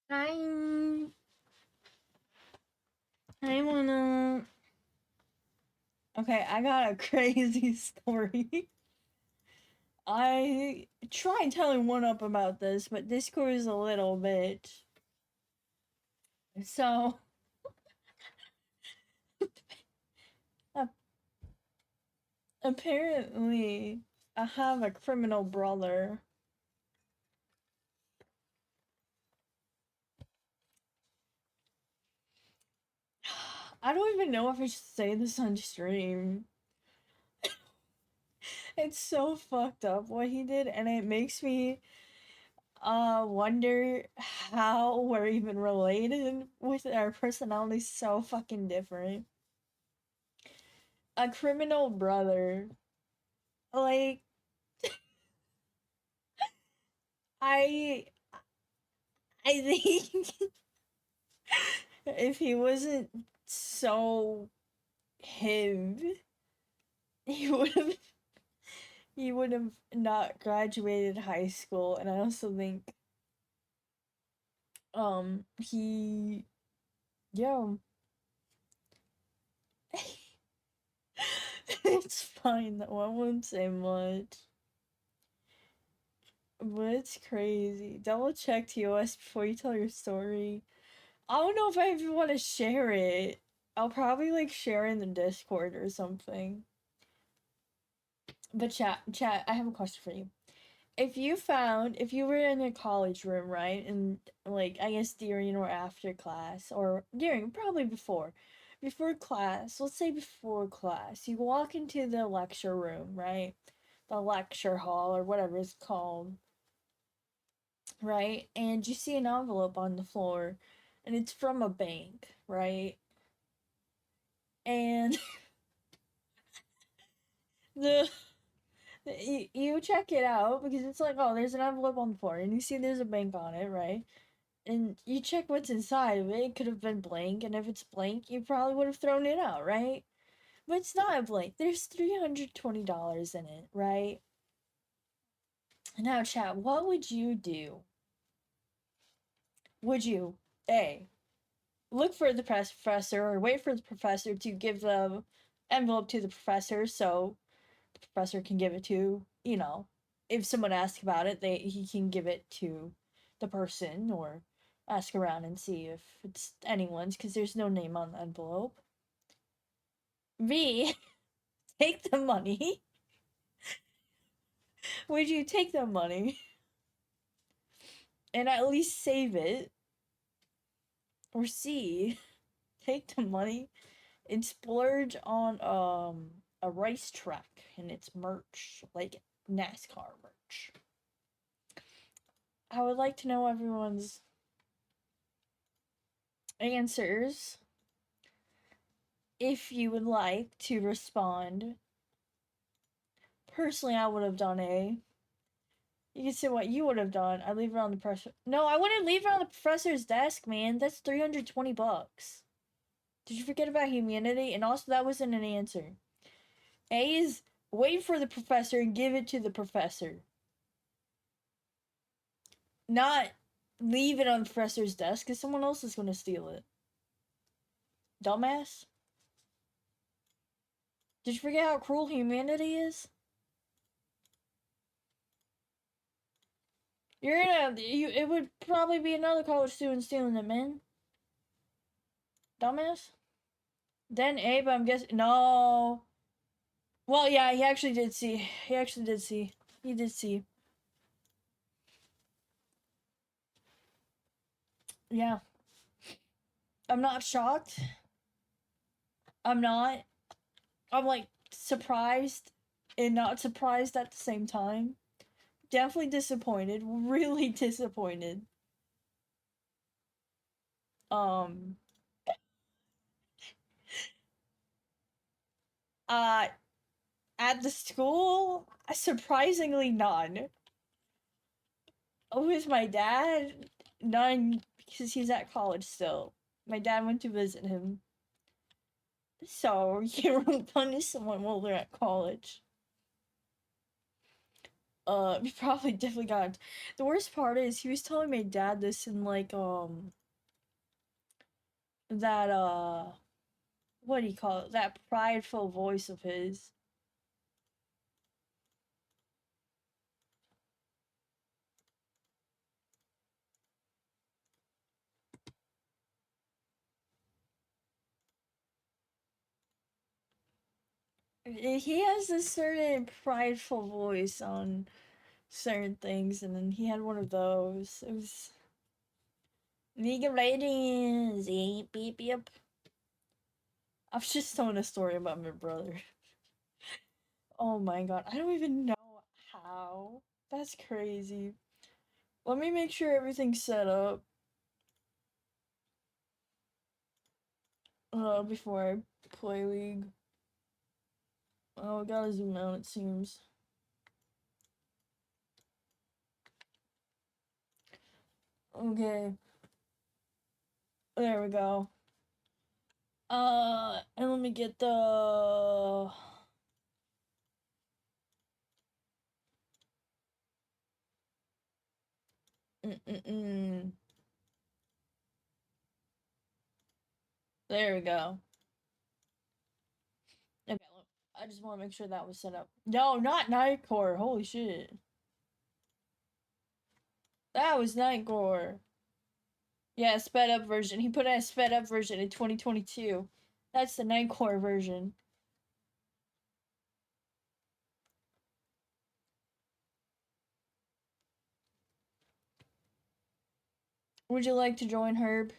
I I wanna. Okay, I got a crazy story. I tried telling one up about this, but Discord is a little bit. So uh, apparently, I have a criminal brother. I don't even know if I should say this on stream. It's so fucked up what he did, and it makes me wonder how we're even related with our personalities so fucking different. A criminal brother. Like I I think if he wasn't so him, he would have he would have not graduated high school, and I also think he yeah. It's fine though, I won't say much. But it's crazy. Double check TOS before you tell your story. I don't know if I even want to share it. I'll probably like share in the Discord or something. But chat, I have a question for you. If you were in a college room, right, and like I guess during or after class, or during, probably before class, let's say before class, you walk into the lecture room, right, the lecture hall or whatever it's called, right, and you see an envelope on the floor, and it's from a bank, right, and the you check it out because it's like, oh, there's an envelope on the floor, and you see there's a bank on it, right? And you check what's inside of it. It could have been blank, and if it's blank, you probably would have thrown it out, right? But it's not blank. There's $320 in it, right? Now, chat, what would you do? Would you A, look for the professor or wait for the professor to give the envelope to the professor so the professor can give it to, if someone asks about it, he can give it to the person or ask around and see if it's anyone's because there's no name on the envelope. B, take the money. Would you take the money and at least save it? Or C, take the money and splurge on a racetrack and its merch, like NASCAR merch. I would like to know everyone's answers if you would like to respond. Personally, I would have done A. You can say what you would have done. I'd leave it on the professor. No, I wouldn't leave it on the professor's desk, man. That's $320. Did you forget about humanity? And also, that wasn't an answer. A is wait for the professor and give it to the professor. Not leave it on the professor's desk because someone else is going to steal it. Dumbass. Did you forget how cruel humanity is? It would probably be another college student stealing it, man. Dumbass. Then Abe, I'm guessing. No. Well, yeah, he actually did see. He actually did see. He did see. Yeah. I'm not shocked. I'm not. I'm like surprised and not surprised at the same time. Definitely disappointed. Really disappointed. Um. Uh. At the school, surprisingly none. With my dad, none because he's at college still. My dad went to visit him. So you don't punish someone while they're at college. he probably definitely got. The worst part is he was telling my dad this in like that what do you call it? That prideful voice of his. He has this certain prideful voice on certain things, and then he had one of those. It was League of Legends, beep beep. I was just telling a story about my brother. Oh my god, I don't even know how. That's crazy. Let me make sure everything's set up. Before I play League. Oh, I gotta zoom out, it seems. Okay. There we go. And let me get the. Mm-mm-mm. There we go. Okay, look, I just want to make sure that was set up. No, not Nightcore. Holy shit. That was Nightcore. Yeah, sped up version. He put out a sped up version in 2022. That's the Nightcore version. Would you like to join Herb?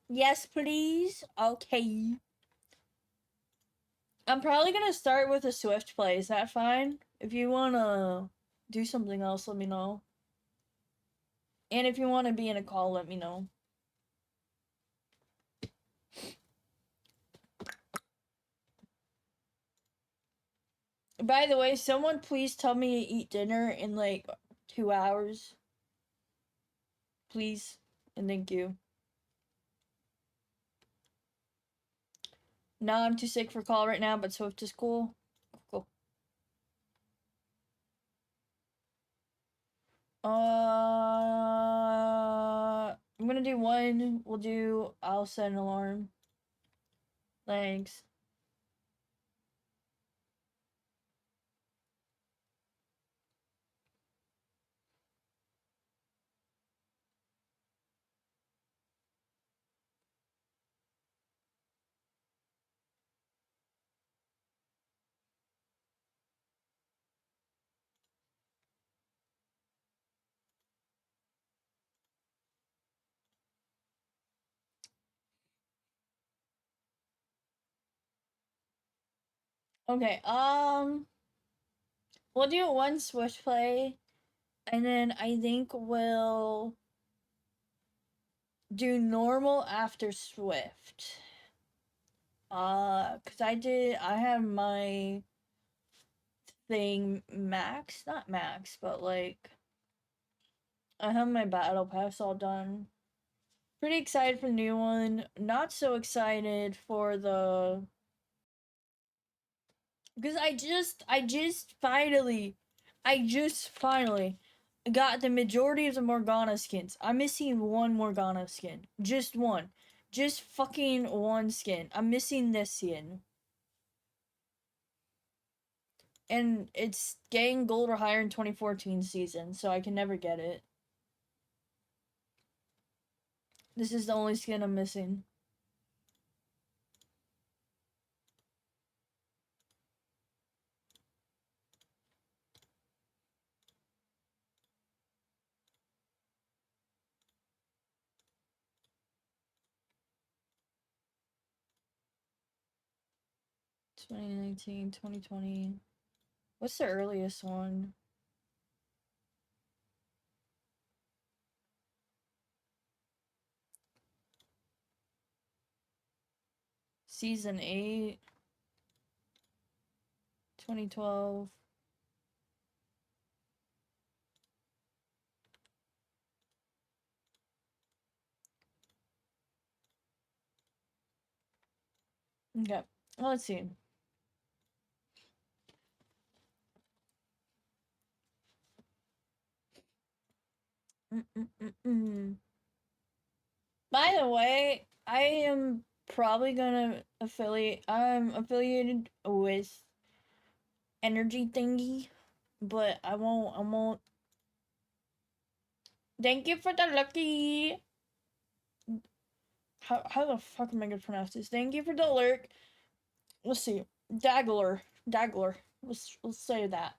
Yes, please. Okay. I'm probably gonna start with a Swift play. Is that fine? If you wanna do something else, let me know. And if you wanna be in a call, let me know. By the way, someone please tell me to eat dinner in like 2 hours. Please. And thank you. No, I'm too sick for call right now, but Swift is cool. Cool. I'm gonna do one. I'll set an alarm. Thanks. Okay, we'll do one Swift play, and then I think we'll do normal after Swift. Cause I have my thing max, not max, but like, I have my battle pass all done. Pretty excited for the new one. Not so excited for the. Because I just finally got the majority of the Morgana skins. I'm missing one Morgana skin. Just one. Just fucking one skin. I'm missing this skin. And it's getting gold or higher in 2014 season, so I can never get it. This is the only skin I'm missing. (2019, 2020). What's the earliest one? Season 8. 2012. Okay, let's see. By the way, I am probably gonna affiliate. I'm affiliated with Energy Thingy, but I won't. I won't. Thank you for the lucky. How the fuck am I gonna pronounce this? Thank you for the lurk. Let's see. Dagler. Let's say that.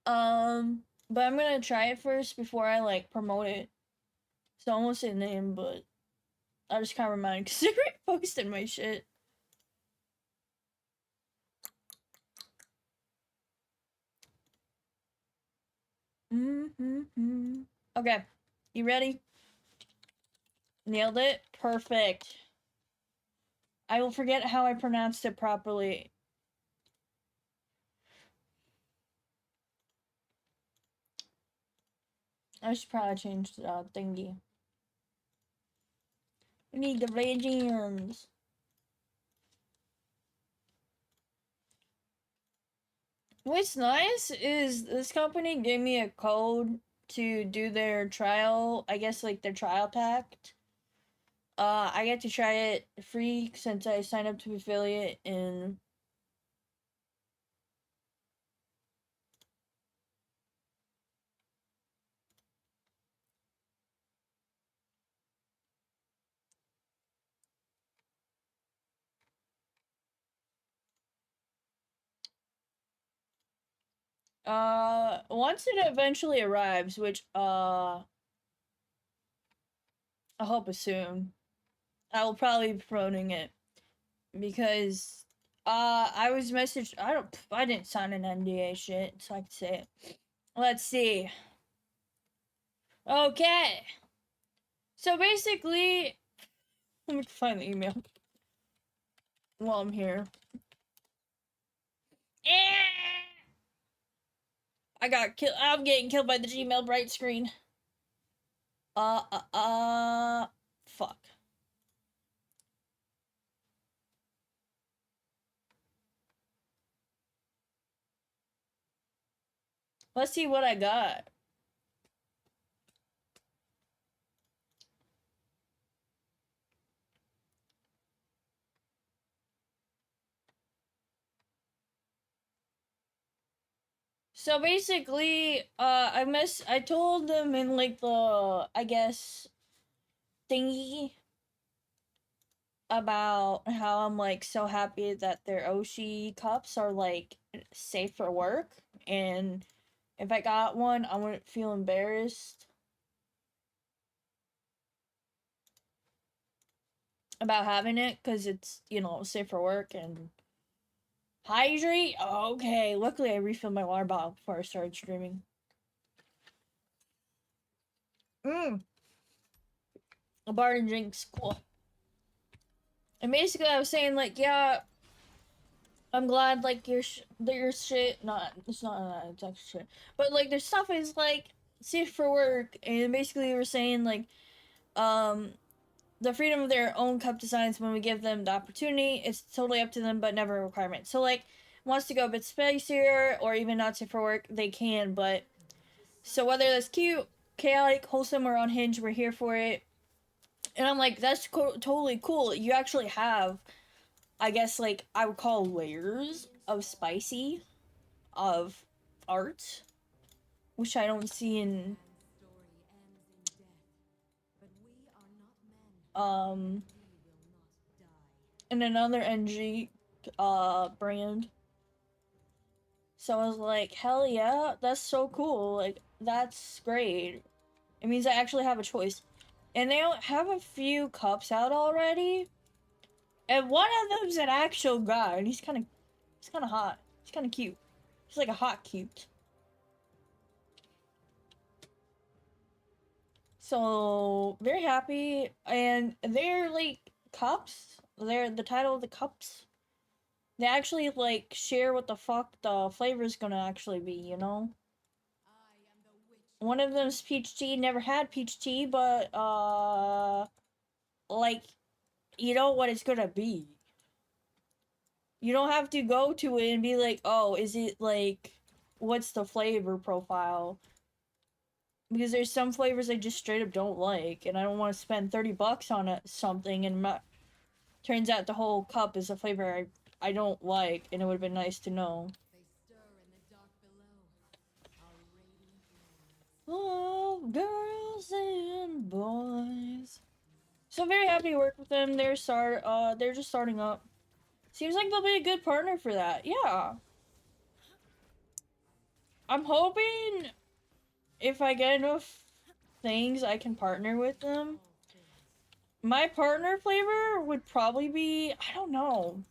But I'm gonna try it first before I like promote it. So I won't say the name, but I just can't remember because they posted my shit. Okay, you ready? Nailed it. Perfect. I will forget how I pronounced it properly. I should probably change the thingy. We need the legends. What's nice is this company gave me a code to do their trial. I guess like their trial pack. I get to try it free since I signed up to affiliate and once it eventually arrives, which I hope is soon, I will probably be promoting it because I was messaged. I didn't sign an NDA shit, so I can say it. Let's see. Okay. So basically, let me find the email while I'm here. I got killed. I'm getting killed by the Gmail bright screen. Fuck. Let's see what I got. So basically, I told them in like the, I guess, thingy about how I'm like so happy that their Oshi cups are like safe for work, and if I got one, I wouldn't feel embarrassed about having it because it's, you know, safe for work and hydrate. Okay, luckily I refilled my water bottle before I started streaming. A bar and drinks, cool. And basically, I was saying like, yeah, I'm glad like your shit. Not it's not it's actually shit, but like their stuff is like safe for work, and basically we're saying like, um, the freedom of their own cup designs when we give them the opportunity. It's totally up to them, but never a requirement. So like, wants to go a bit spicier or even not safe for work, they can. But so whether that's cute, chaotic, wholesome, or unhinged, we're here for it. And I'm like, that's totally cool. You actually have, I guess, like I would call layers of spicy, of art, which I don't see um in another NG brand. So I was like, hell yeah, that's so cool. Like that's great. It means I actually have a choice. And they have a few cups out already. And one of them's an actual guy, and he's kinda hot. He's kinda cute. He's like a hot cute. So very happy, and they're like cups. They're the title of the cups. They actually like share what the fuck the flavor is gonna actually be. You know. One of them's peach tea. Never had peach tea, but like you know what it's gonna be. You don't have to go to it and be like, oh, is it like, what's the flavor profile? Because there's some flavors I just straight up don't like, and I don't want to spend $30 on something, and turns out the whole cup is a flavor I don't like, and it would have been nice to know. Oh, girls and boys. So I'm very happy to work with them. They're just starting up. Seems like they'll be a good partner for that. Yeah. I'm hoping if I get enough things I can partner with them. My partner flavor would probably be, I don't know.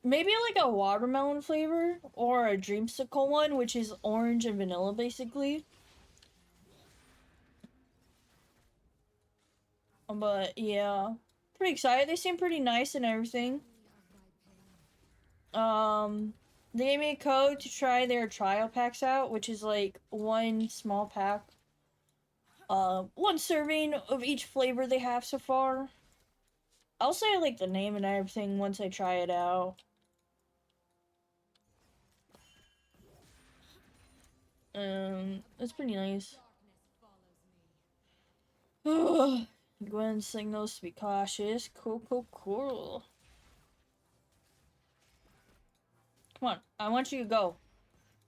Maybe like a watermelon flavor or a dreamsicle one, which is orange and vanilla basically. But yeah, pretty excited. They seem pretty nice and everything. They gave me a code to try their trial packs out, which is like one small pack. One serving of each flavor they have so far. I'll say like the name and everything once I try it out. It's pretty nice. Gwen signals to be cautious. Cool. Come on, I want you to go.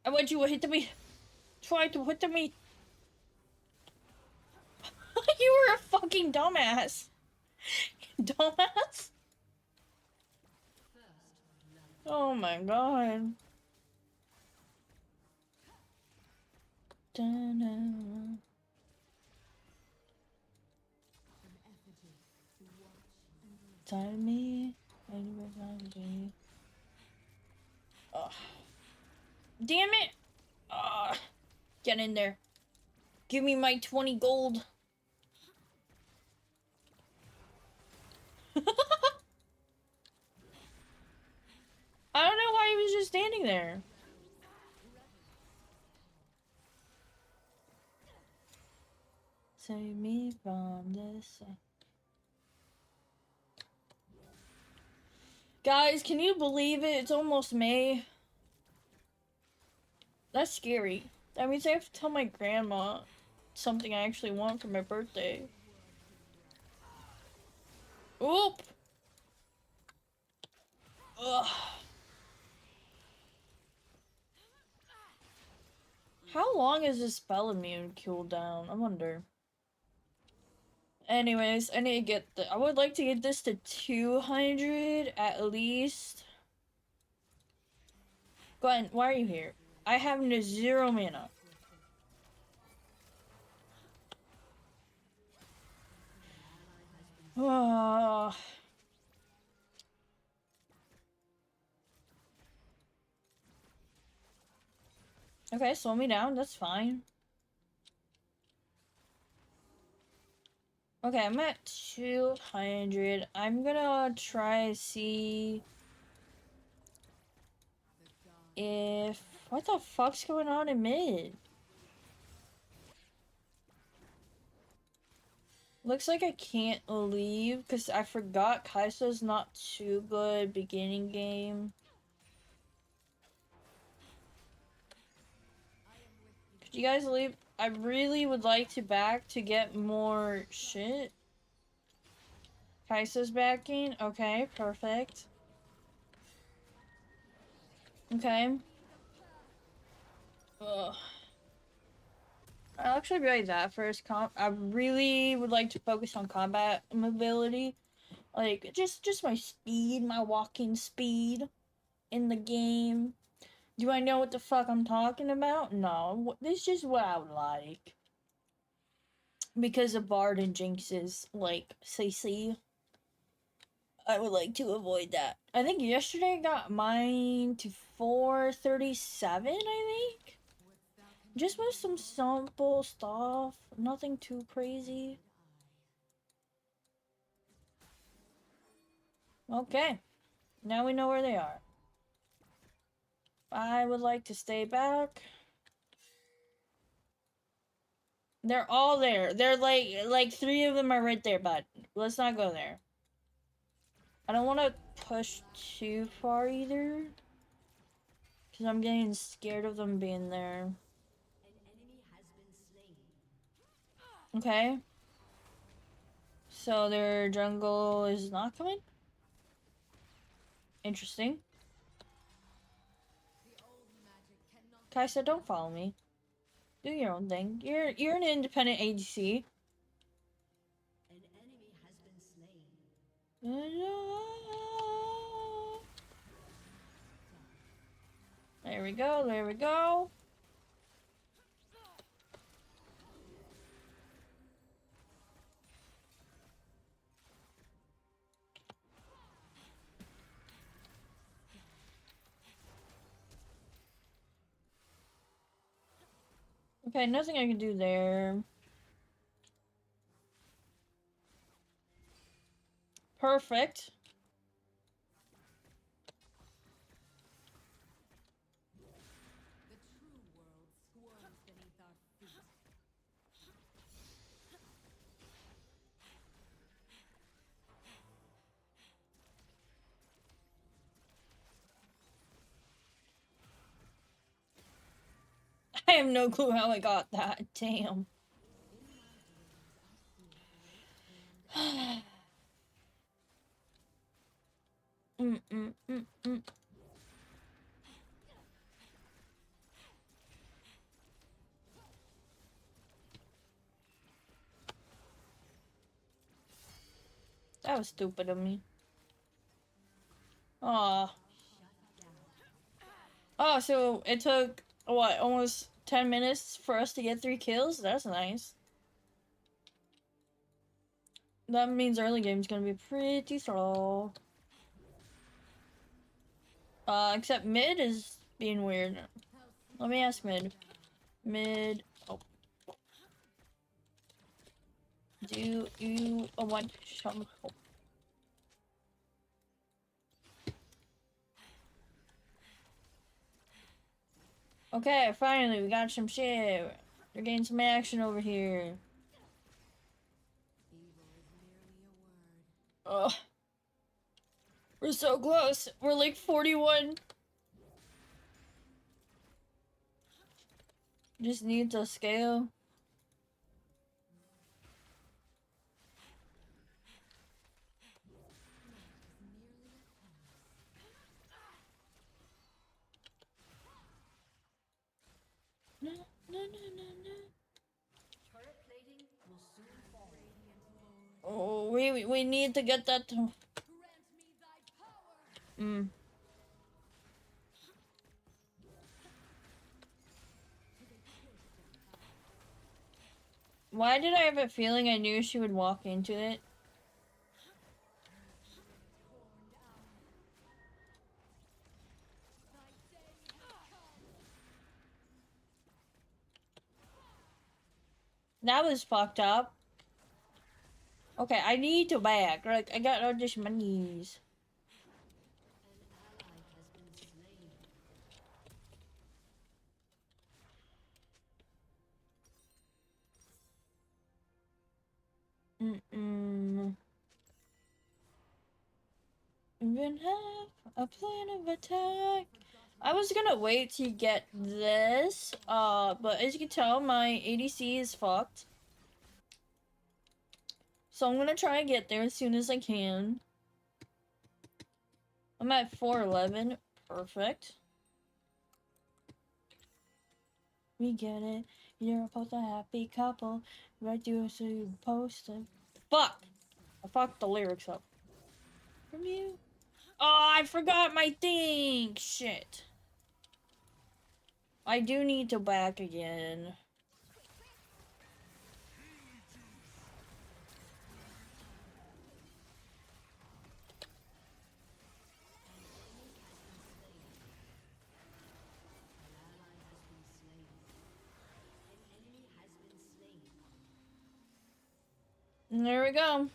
I want you to hit me. Try to hit me. You were a fucking dumbass. Dumbass? Oh my god. Da-da. Tell me. Ugh. Damn it! Get in there. Give me my 20 gold. I don't know why he was just standing there. Save me from this. Guys, can you believe it? It's almost May. That's scary. That means I have to tell my grandma something I actually want for my birthday. Oop! Ugh. How long is this spell immune cooldown? I wonder. Anyways, I need to get I would like to get this to 200 at least. Glenn, why are you here? I have 0 mana. Okay, slow me down, that's fine. Okay, I'm at 200. I'm gonna try to see if... What the fuck's going on in mid? Looks like I can't leave because I forgot Kaisa's not too good beginning game. Could you guys leave? I really would like to back to get more shit. Kaisa's backing. Okay, perfect. Okay. Ugh. I'll actually be like that first. I really would like to focus on combat mobility. Like, just my speed, my walking speed in the game. Do I know what the fuck I'm talking about? No. This is just what I would like. Because of Bard and Jinx's, like, CC. I would like to avoid that. I think yesterday I got mine to 437, I think? Just with some simple stuff. Nothing too crazy. Okay. Now we know where they are. I would like to stay back. They're all there. They're like 3 of them are right there, but let's not go there. I don't want to push too far either. Because I'm getting scared of them being there. Okay. So their jungle is not coming? Interesting. Kaisa, don't follow me. Do your own thing. You're an independent ADC. There we go, there we go. Okay, nothing I can do there. Perfect. I have no clue how I got that. Damn. Mm. That was stupid of me. Aw. Oh, so it took, what, almost 10 minutes for us to get 3 kills? That's nice. That means early game's gonna be pretty slow. Except mid is being weird. Let me ask mid. Mid. Oh. Do you want some help? Okay, finally, we got some shit. We're getting some action over here. Ugh. We're so close. We're like 41. Just need to scale. No, no, no, no, no. Oh, we need to get that. Mm. Why did I have a feeling I knew she would walk into it? That was fucked up. Okay, I need to back. Like, I got all this monies. Even have a plan of attack. I was gonna wait to get this, but as you can tell, my ADC is fucked. So I'm gonna try and get there as soon as I can. I'm at 411. Perfect. We get it. You're both a happy couple. Right you so you post it. Fuck! I fucked the lyrics up. From you? Oh, I forgot my thing! Shit. I do need to back again. And there we go.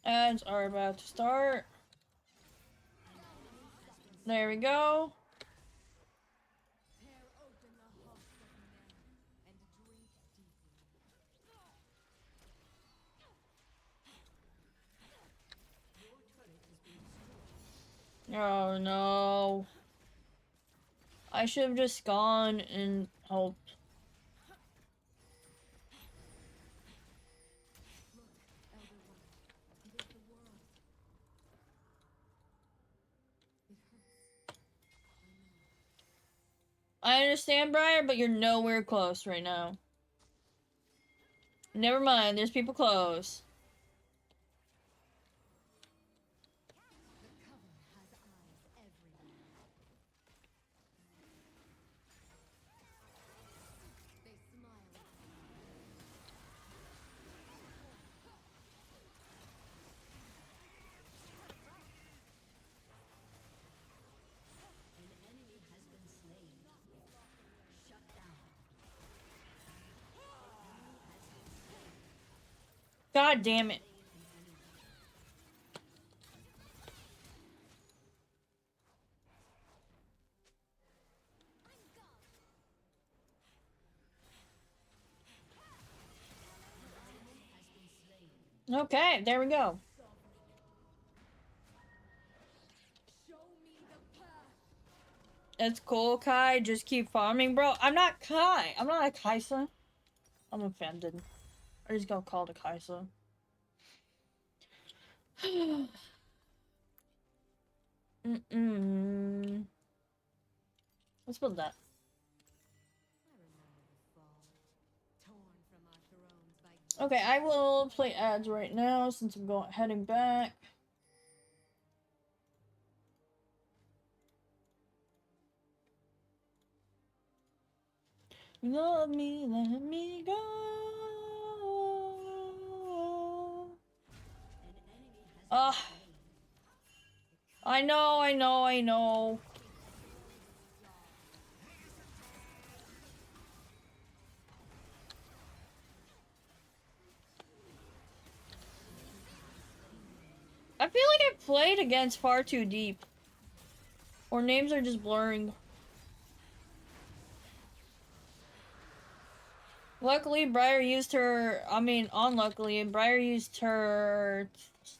Ads are about to start. There we go. Oh no. I should have just gone and helped. I understand, Briar, but you're nowhere close right now. Never mind, there's people close. God damn it. Okay, there we go. It's cool, Kai. Just keep farming, bro. I'm not Kai. I'm not a Kaisa. I'm offended. I just got called a Kaisa. Let's build that. Okay, I will play ads right now since I'm heading back. Love me, let me go. I know. I feel like I played against far too deep. Or names are just blurring. Luckily, Briar used her... unluckily, Briar used her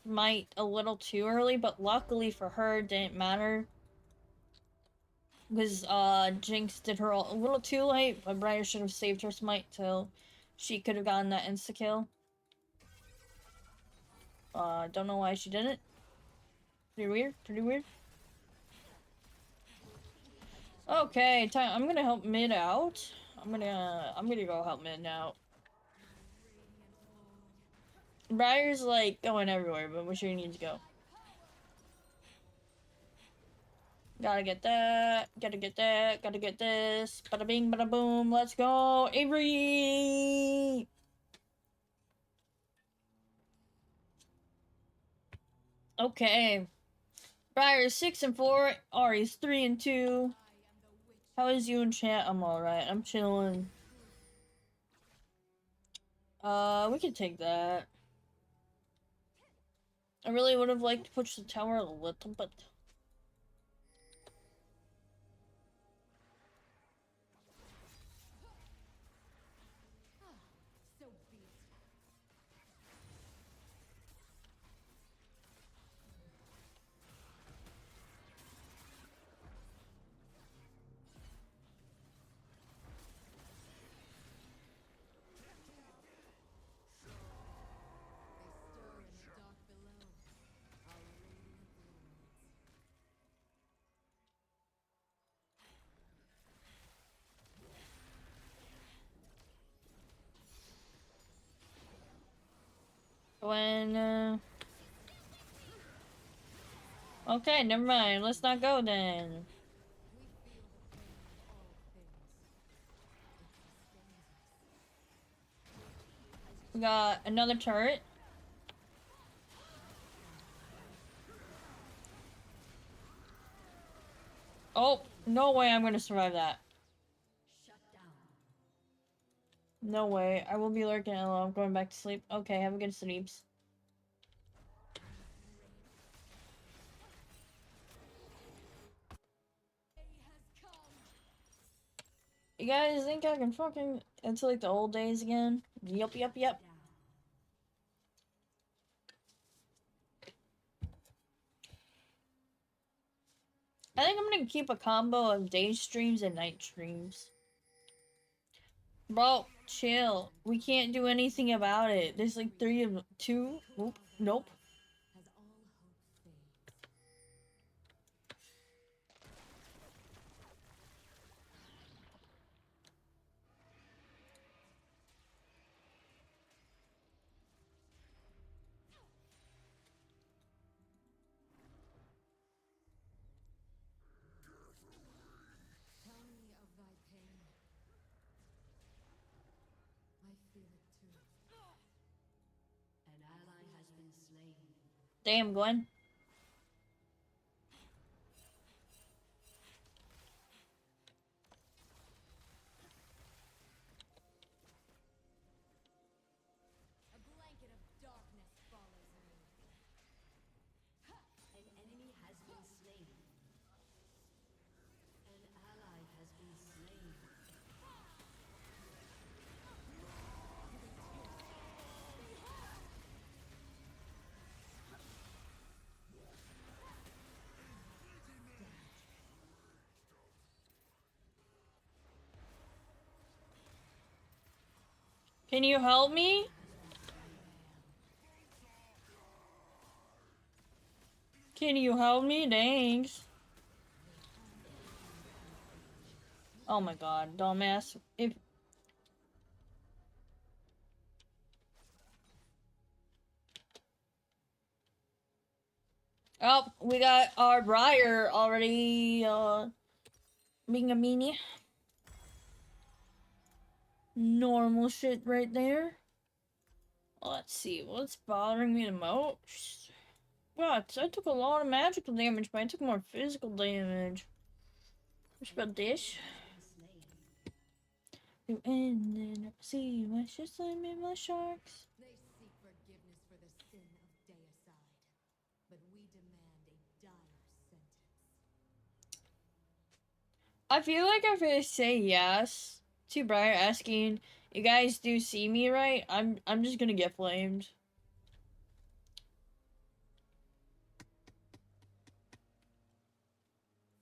smite a little too early, but luckily for her, it didn't matter. Because, Jinx did her a little too late, but Briar should have saved her smite till she could have gotten that insta-kill. Don't know why she didn't. Pretty weird. Okay, time. I'm gonna help mid out. I'm gonna go help mid now. Briar's like going everywhere, but we're sure he needs to go. Gotta get that. Gotta get this. Bada bing, bada boom. Let's go, Avery. Okay. Briar's 6 and 4. Ari's 3 and 2. How is you in chat? I'm alright. I'm chilling. We can take that. I really would have liked to push the tower a little bit. Okay, never mind. Let's not go then. We got another turret. Oh, no way I'm gonna survive that. No way. I will be lurking alone. I'm going back to sleep. Okay, have a good sleeps. You guys think I can fucking... It's like the old days again? Yup. I think I'm gonna keep a combo of day streams and night streams. Bro, chill. We can't do anything about it. There's like two. Oop, nope. Damn, Gwen. Can you help me? Can you help me? Thanks. Oh my god, dumbass. If oh, we got our Briar already being a meanie. Normal shit right there. Let's see, what's bothering me the most? What? I took a lot of magical damage, but I took more physical damage. What about this? You ended up see my shit slime in my sharks. They seek forgiveness for the sin of deicide, but we demand a dire sentence. I feel like if I say yes to Briar asking, you guys do see me right? I'm just gonna get flamed.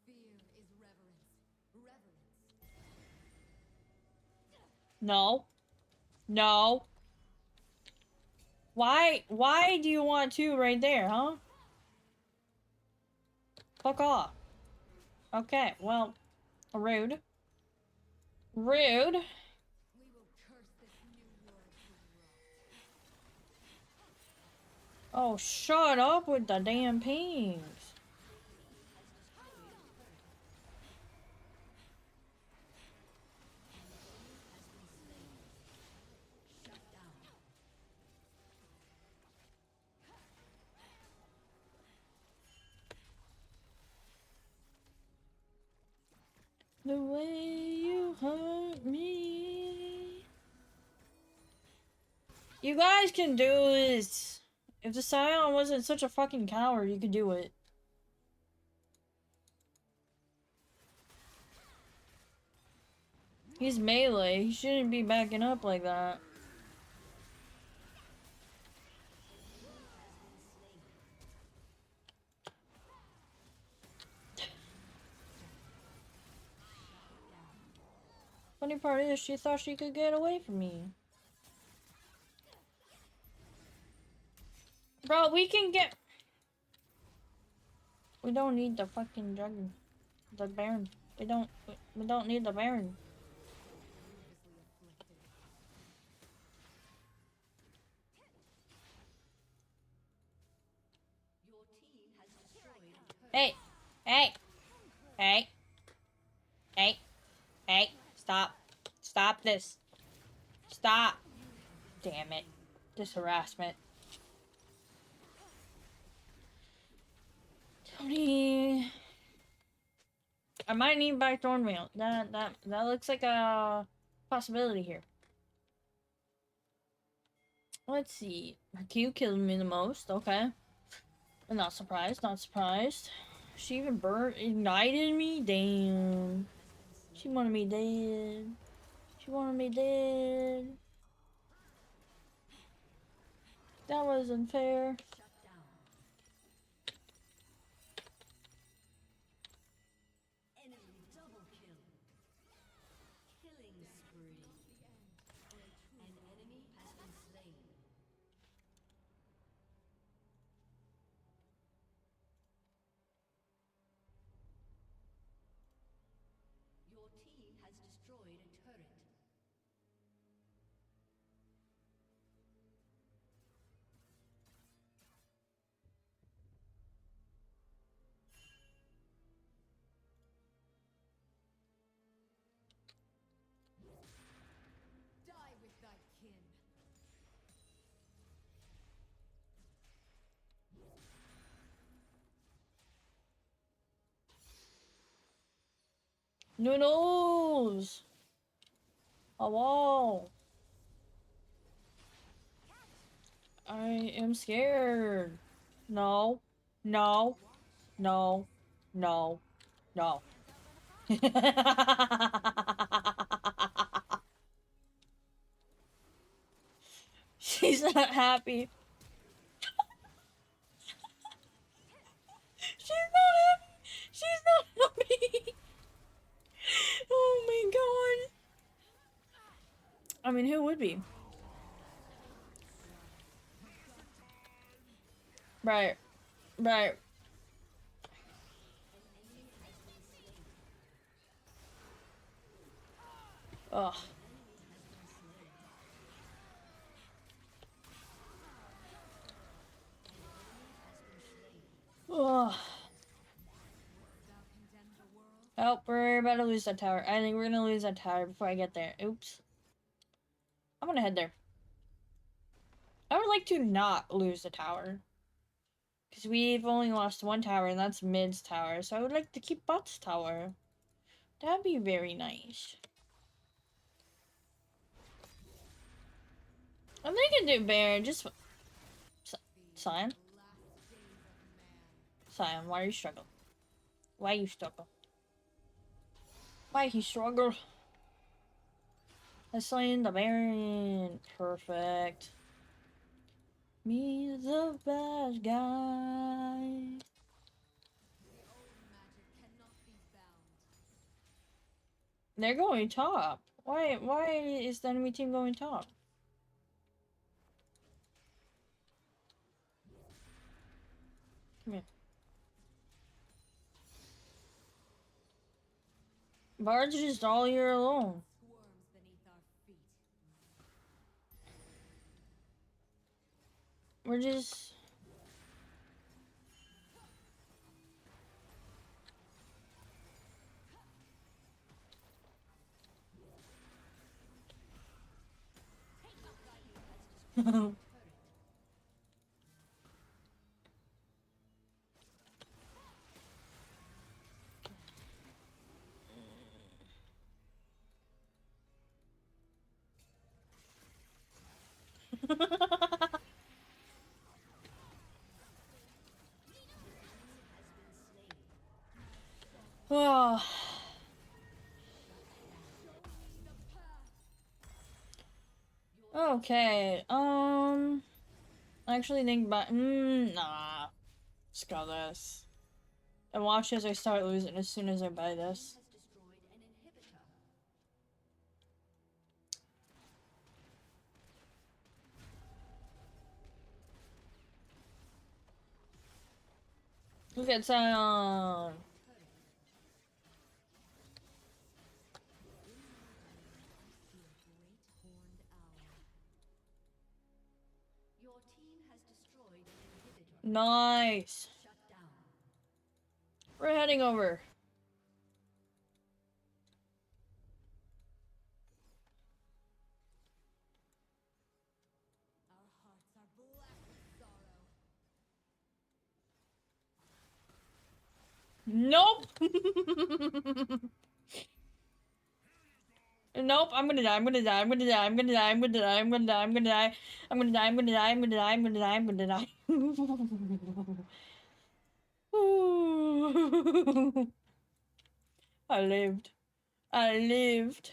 Fear is reverence. Reverence. No. No. Why do you want two right there, huh? Fuck off. Okay, well, rude. Rude. We will curse this new world to rot. Oh, shut up with the damn pings. The way you hurt me. You guys can do this. If the Scion wasn't such a fucking coward, you could do it. He's melee. He shouldn't be backing up like that. Funny part is, she thought she could get away from me. Bro, we can get... We don't need the fucking dragon. The Baron. We don't need the Baron. Hey! Hey! Hey! Hey! Hey! Stop. Stop this. Stop. Damn it. This harassment. Tony. I might need by Thornmail. That looks like a possibility here. Let's see. Q killed me the most. Okay. I'm not surprised. Not surprised. She even ignited me? Damn. She wanted me dead. She wanted me dead. That wasn't fair. spree. An enemy has been slain. Your team has destroyed a turret. Die with thy kin. Noodles! Hello! I am scared. No. No. No. No. No. She's not happy. She's not happy. She's not happy. Oh my god. I mean, who would be? Right. Right. Ugh. Ugh. Oh, we're about to lose that tower. I think we're gonna lose that tower before I get there. Oops. I'm gonna head there. I would like to not lose the tower. Because we've only lost one tower, and that's Mid's tower. So I would like to keep Bot's tower. That'd be very nice. And they can do bear. Just... Cyan? Cyan, why are you struggling? Why you struggle? Why he struggle? I slain the Baron. Perfect. Me the bad guy. They're going top. Why is the enemy team going top? Come here. Bard's just all year alone. We're just... Oh. Okay, I actually think about, nah. Screw this. And watch as I start losing as soon as I buy this. Look at Zion. Your team has destroyed an inhibitor. Nice. Shut down. We're heading over. Our hearts are black with sorrow. Nope. Nope, I'm gonna die, I'm gonna die, I'm gonna die, I'm gonna die, I'm gonna die, I'm gonna die, I'm gonna die, I'm gonna die, I'm gonna die, I'm gonna die, I'm gonna die, I'm gonna die. I lived. I lived.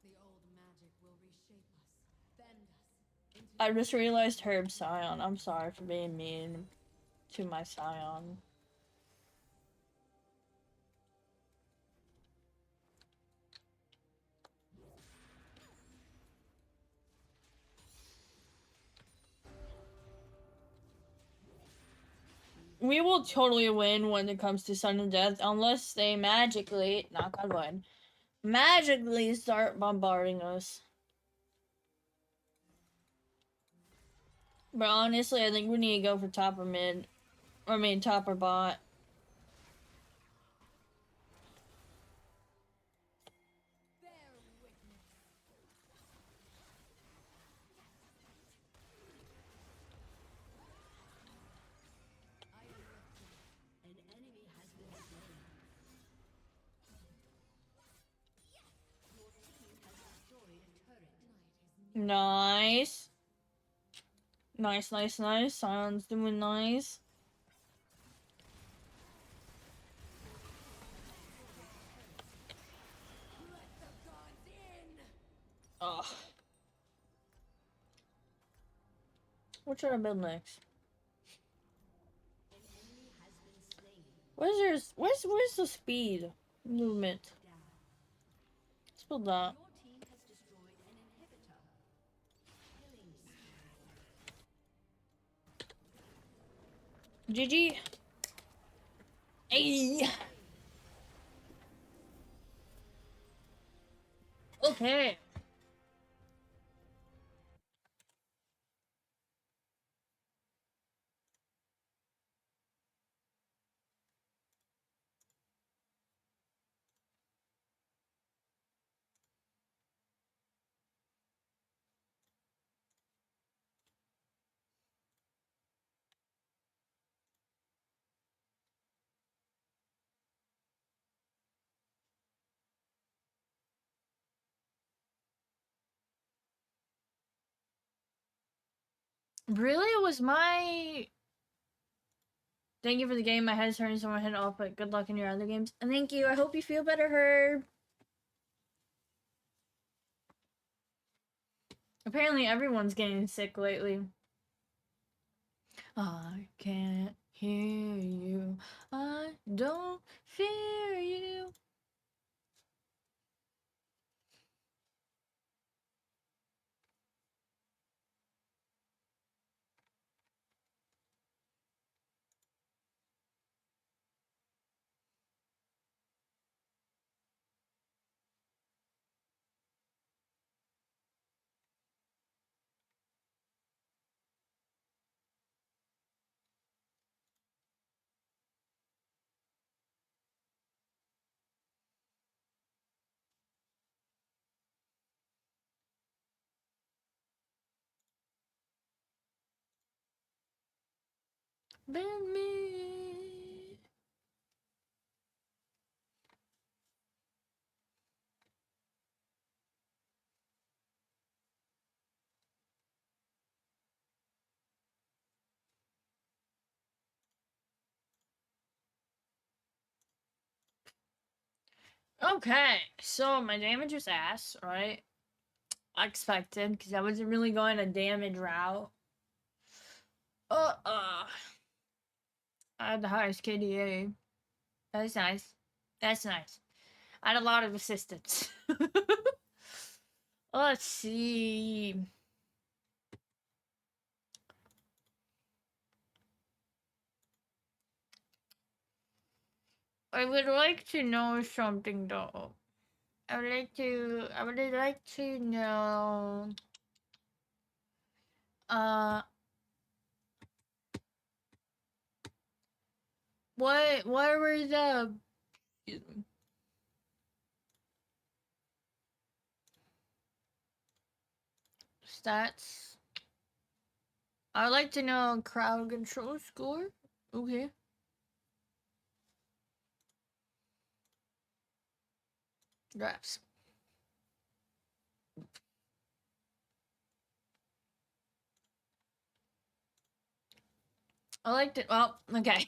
The old magic will reshape us, bend us into I just realized Herb Scion. I'm sorry for being mean to my Scion. We will totally win when it comes to Sun and Death, unless they magically, knock on wood, magically start bombarding us. But honestly, I think we need to go for top or mid. I mean, top or bot. Bear witness. I am lifted. An enemy has been slain. Your team has destroyed a turret. Night is near. Nice. Nice, nice, nice. Sion's doing nice. Let the gods in. Ugh. What should I build next? An enemy has been slain. Where's the speed? Movement. Down. Let's build that. Your team has destroyed an inhibitor. Killing spree. GG. Hey. Okay. Really? It was my... Thank you for the game. My head's turning, so I'm gonna head off, but good luck in your other games. And thank you. I hope you feel better, Herb. Apparently everyone's getting sick lately. I can't hear you. I don't fear you. Bend me. Okay, so my damage was ass, right? I expected, because I wasn't really going a damage route. I had the highest KDA. That's nice. That's nice. I had a lot of assistance. Let's see. I would like to know something though. I would like to know uh what were the stats? I'd like to know crowd control score. Okay. Drafts. I liked it. Well, okay.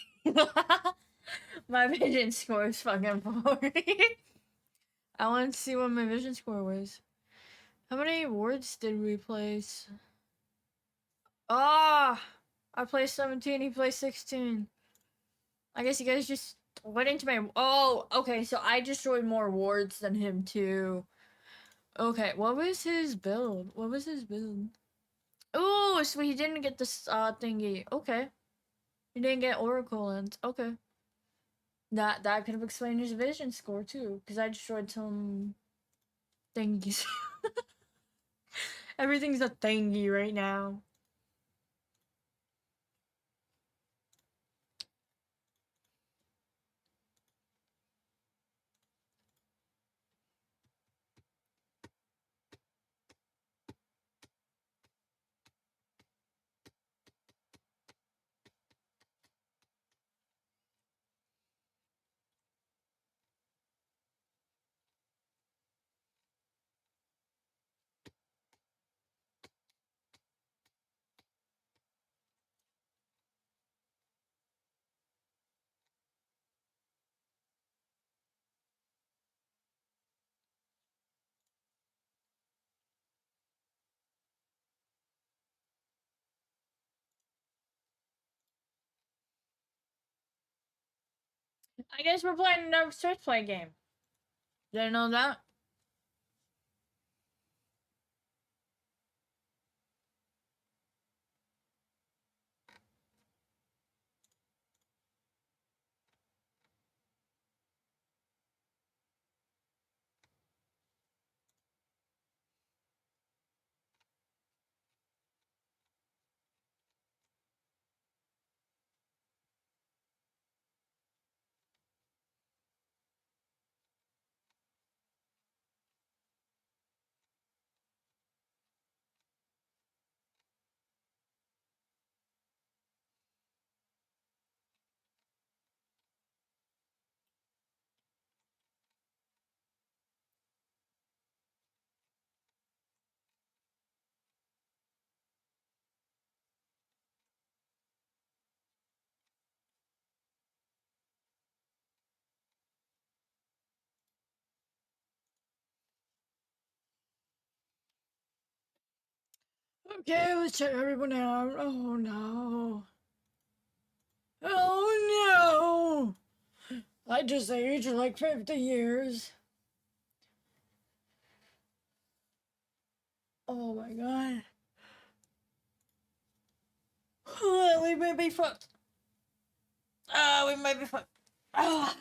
My vision score is fucking 40. I want to see what my vision score was. How many words did we place? Ah, I play 17. He plays 16. I guess you guys just went into my. Oh, okay. So I destroyed more wards than him too. Okay, what was his build? What was his build? Oh, so he didn't get this thingy. Okay, he didn't get Oracle Lens. Okay, that could have explained his vision score too, because I destroyed some thingies. Everything's a thingy right now. I guess we're playing another Switch Play game. Didn't know that. Okay, let's check everyone out. Oh no. Oh no! I just aged like 50 years. Oh my god. We may be fucked. We might be fucked. Ah.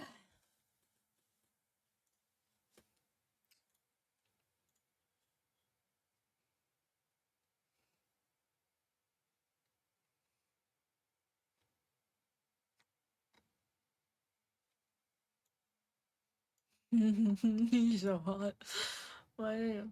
He's so hot. Why?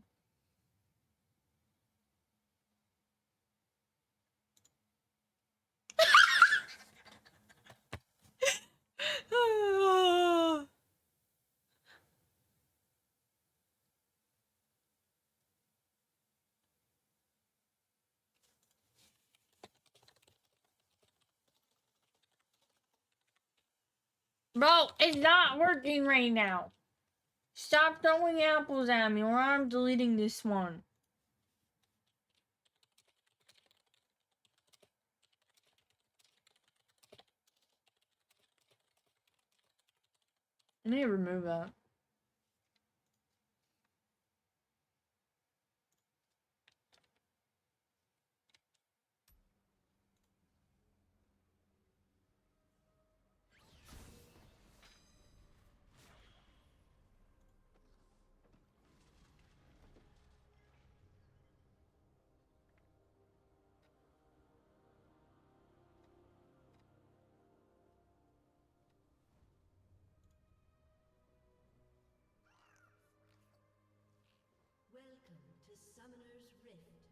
Bro, it's not working right now. Stop throwing apples at me or I'm deleting this one. I need to remove that. Welcome to Summoner's Rift.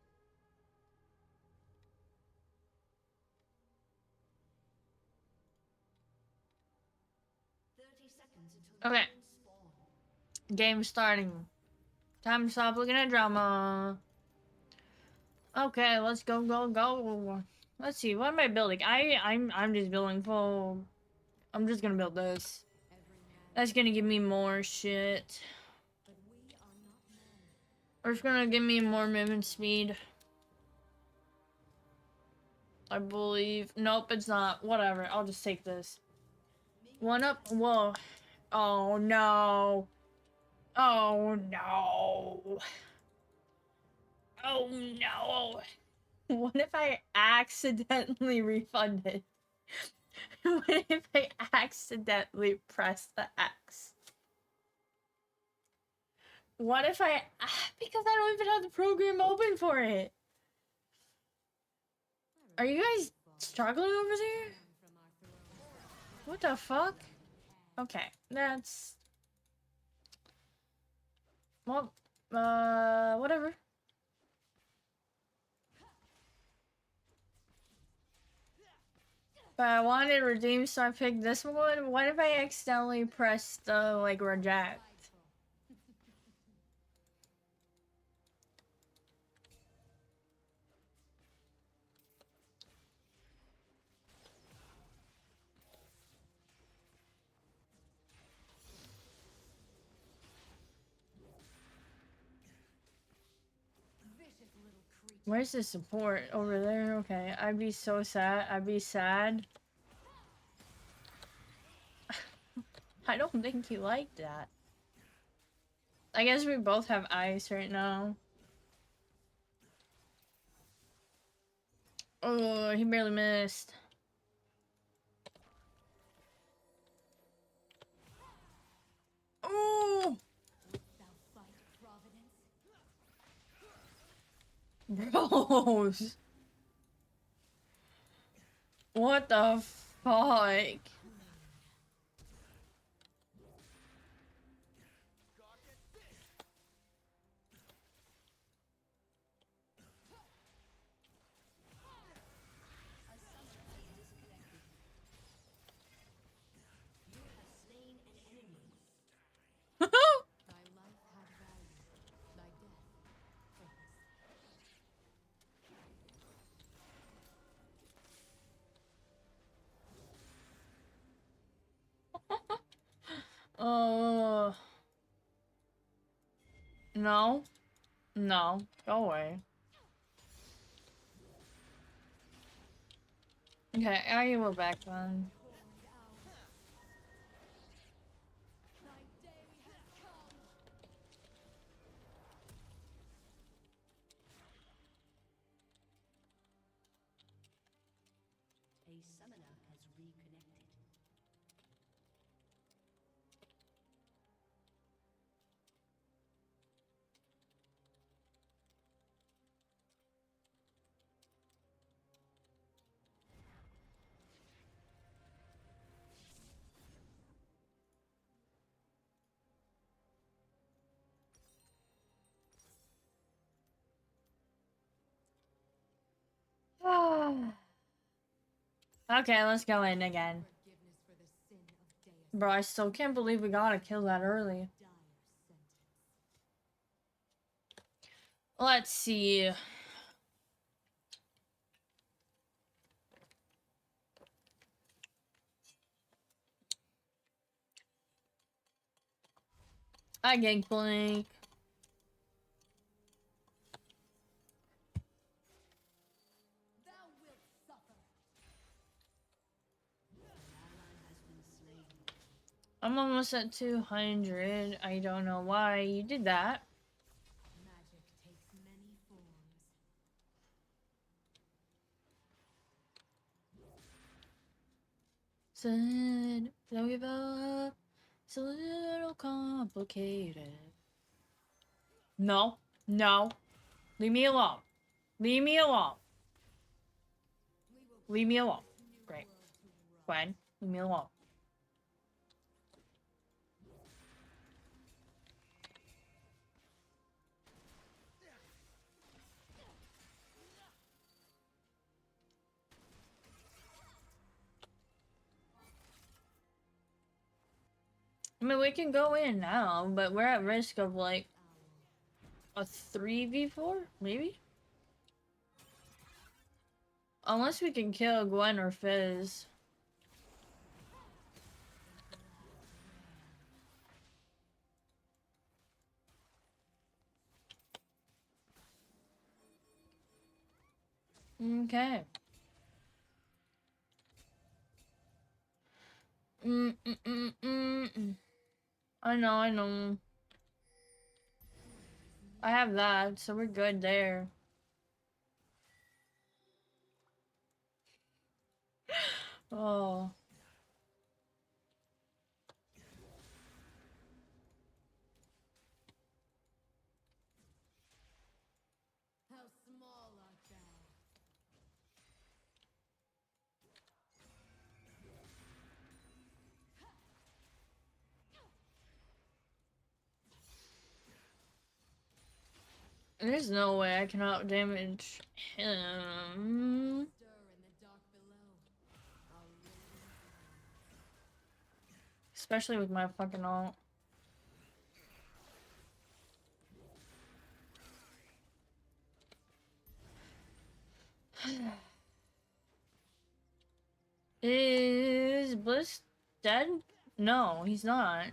30 seconds until Okay, minions spawn. game starting. Time to stop looking at drama. Okay, let's go, go, go. Let's see, what am I building? I'm just building full. I'm just gonna build this. Every man, That's gonna give me more shit. but we are not men. Or it's gonna give me more movement speed. I believe. Nope, it's not. Whatever. I'll just take this. One up. Whoa. Oh no. Oh no. Oh no. What if I accidentally refunded? What if I accidentally pressed the X? What if I... Because I don't even have the program open for it. Are you guys struggling over there? What the fuck? Okay, that's... Well, whatever. But I wanted to redeem, so I picked this one. What if I accidentally pressed the, like, reject? Where's the support? Over there? Okay, I'd be so sad. I'd be sad. I don't think he liked that. I guess we both have ice right now. Oh, he barely missed. Oh! Bros! What the fuck? Oh. No. No. Go away. Okay, I will back then. A summoner has reconnected. Okay, let's go in again. Bro, I still can't believe we got a kill that early. Let's see. I Gangplank. I'm almost at 200. I don't know why you did that. Magic takes many forms. Said, don't give up. It's a little complicated. No. No. Leave me alone. Leave me alone. Leave me alone. Great. Gwen, leave me alone. I mean, we can go in now, but we're at risk of, like, a 3v4, maybe? Unless we can kill Gwen or Fizz. Okay. I know, I know. I have that, so we're good there. Oh. How small art thou? There's no way I can out damage him. Stir in the dark below. Our radiant Especially with my fucking ult. Is Bliss dead? No, he's not.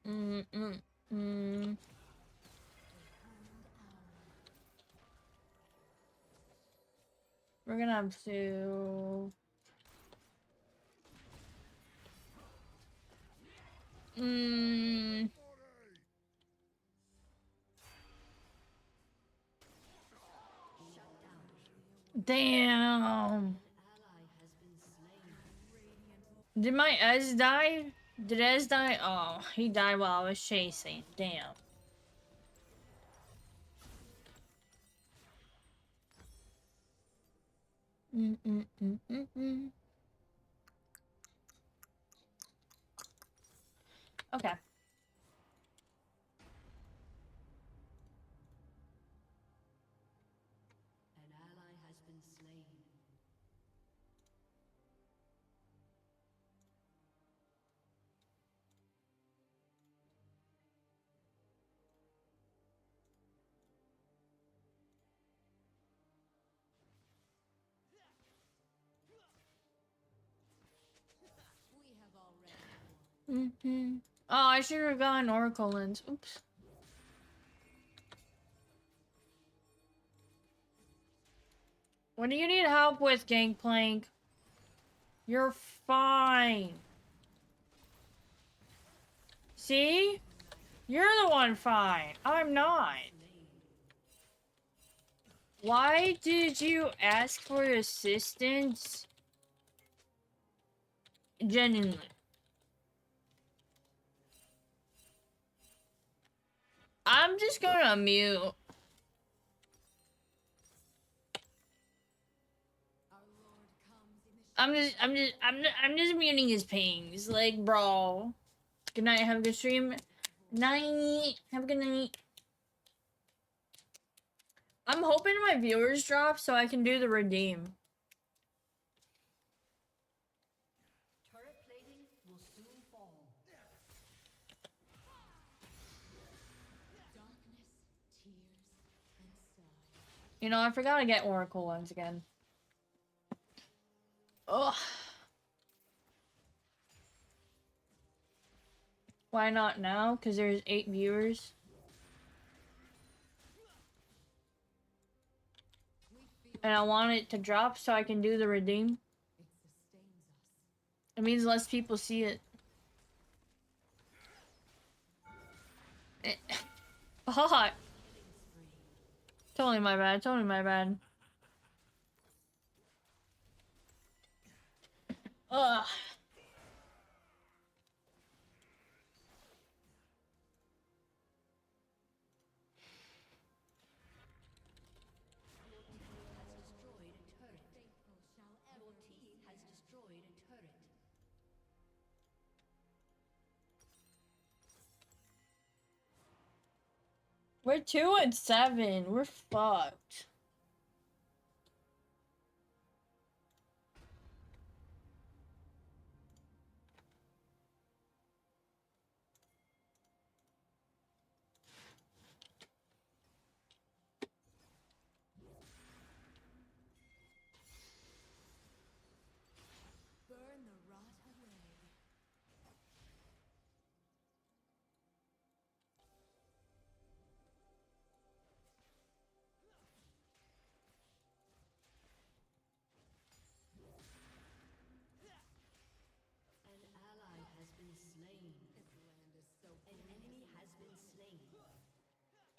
Mm, mm, mm. We're gonna have to. Mm, damn. Did my Ez die? Did Ez die? Oh, he died while I was chasing. Damn. Mm, mm, mm, mm, mm. Okay. An ally has been slain. we have already won. Mm-hmm. Oh, I should have gotten Oracle Lens. Oops. What do you need help with, Gangplank? You're fine. See? You're the one fine. I'm not. Why did you ask for assistance? Genuinely. I'm just gonna mute. Our Lord comes in the I'm just muting his pings. Like, bro. Good night. Have a good stream. Night. Have a good night. I'm hoping my viewers drop so I can do the redeem. Turret plating will soon fall. darkness, tears, and sighs. You know, I forgot to get Oracle ones again. Ugh. Why not now? Because there's 8 viewers. We feel And I want it to drop so I can do the redeem. it sustains us. It means less people see it. Hot. Totally my bad. Totally my bad. Ugh. Destroyed a turret. Faithful shall Your ever team be has slain. destroyed a turret. We're 2 and 7. We're fucked. Burn the rot away.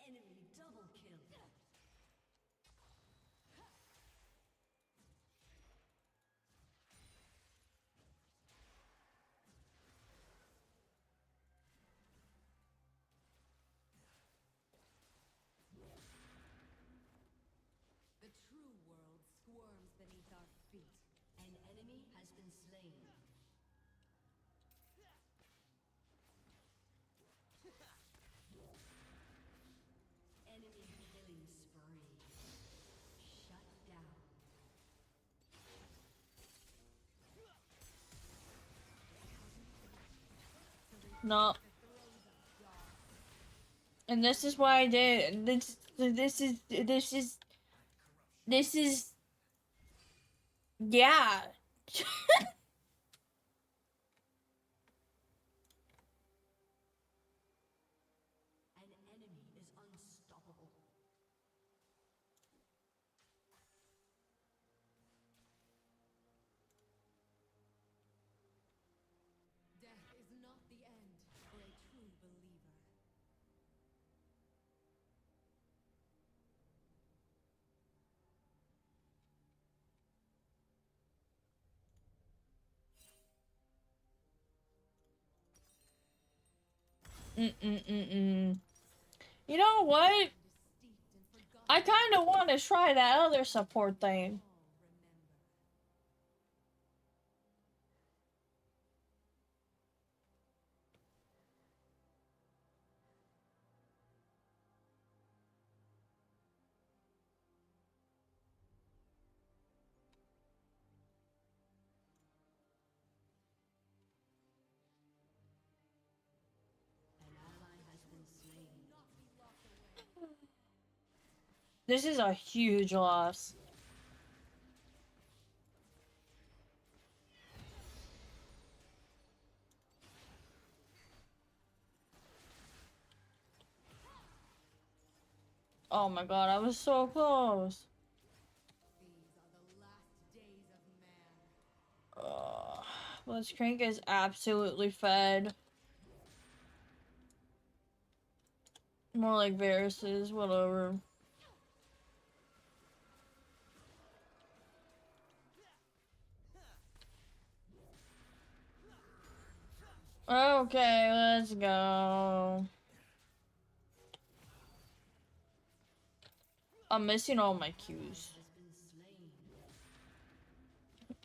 Enemy double kill. The true world squirms beneath our feet. An enemy has been slain. Enemy killing spree. Shut down. No. And this is why I did this is yeah. An enemy is unstoppable. Death is not the end for a true believer. Mm-mm-mm-mm. You know what? And is steeped in forgotten I kind of want to try that other support thing. all remember. An ally has been slain. Not be locked away. This is a huge loss. Oh my god, I was so close. These are the last days of man. Blitzcrank is absolutely fed. More like Varus is, whatever. Okay, let's go. I'm missing all my cues. Has been slain.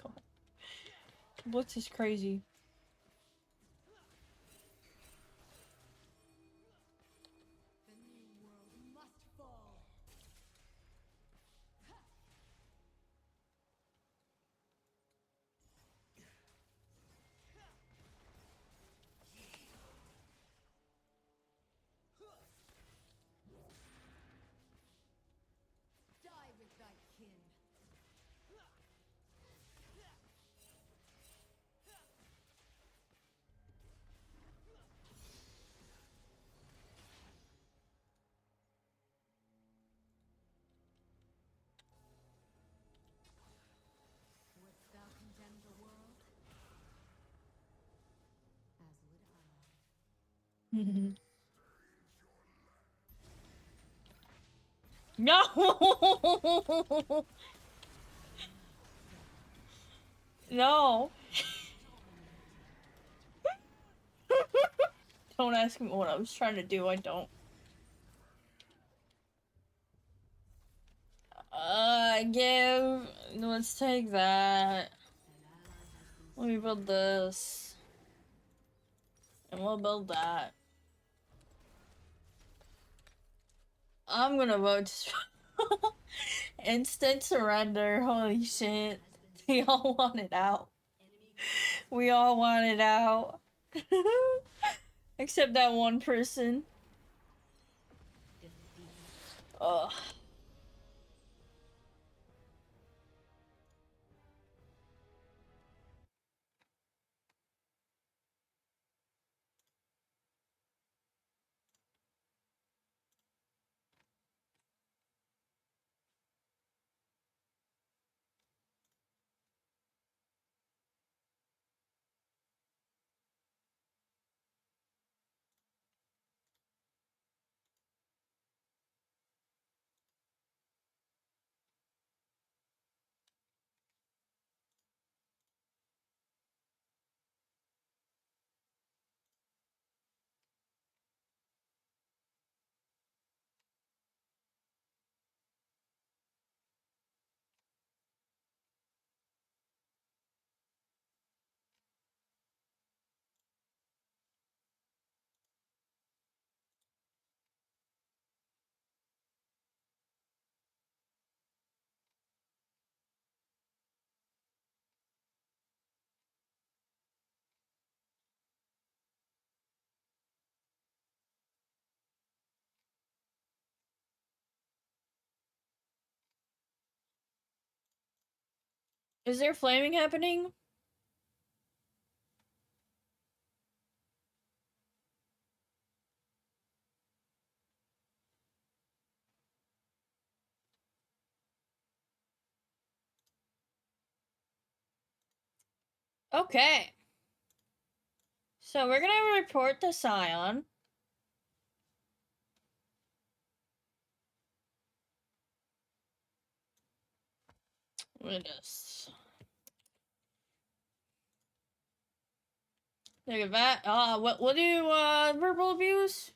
God. Blitz is crazy. The new world must fall. Die with thy kin. Wouldst thou condemn the world? As would I. No! No! Don't ask me what I was trying to do, I don't. Let's take that. Let me build this. And we'll build that. I'm gonna vote to instant surrender. Holy shit. We all want it out. We all want it out. Except that one person. Ugh. Is there flaming happening? Okay. So we're gonna report to Scion. Let us look at that. What do you verbal abuse?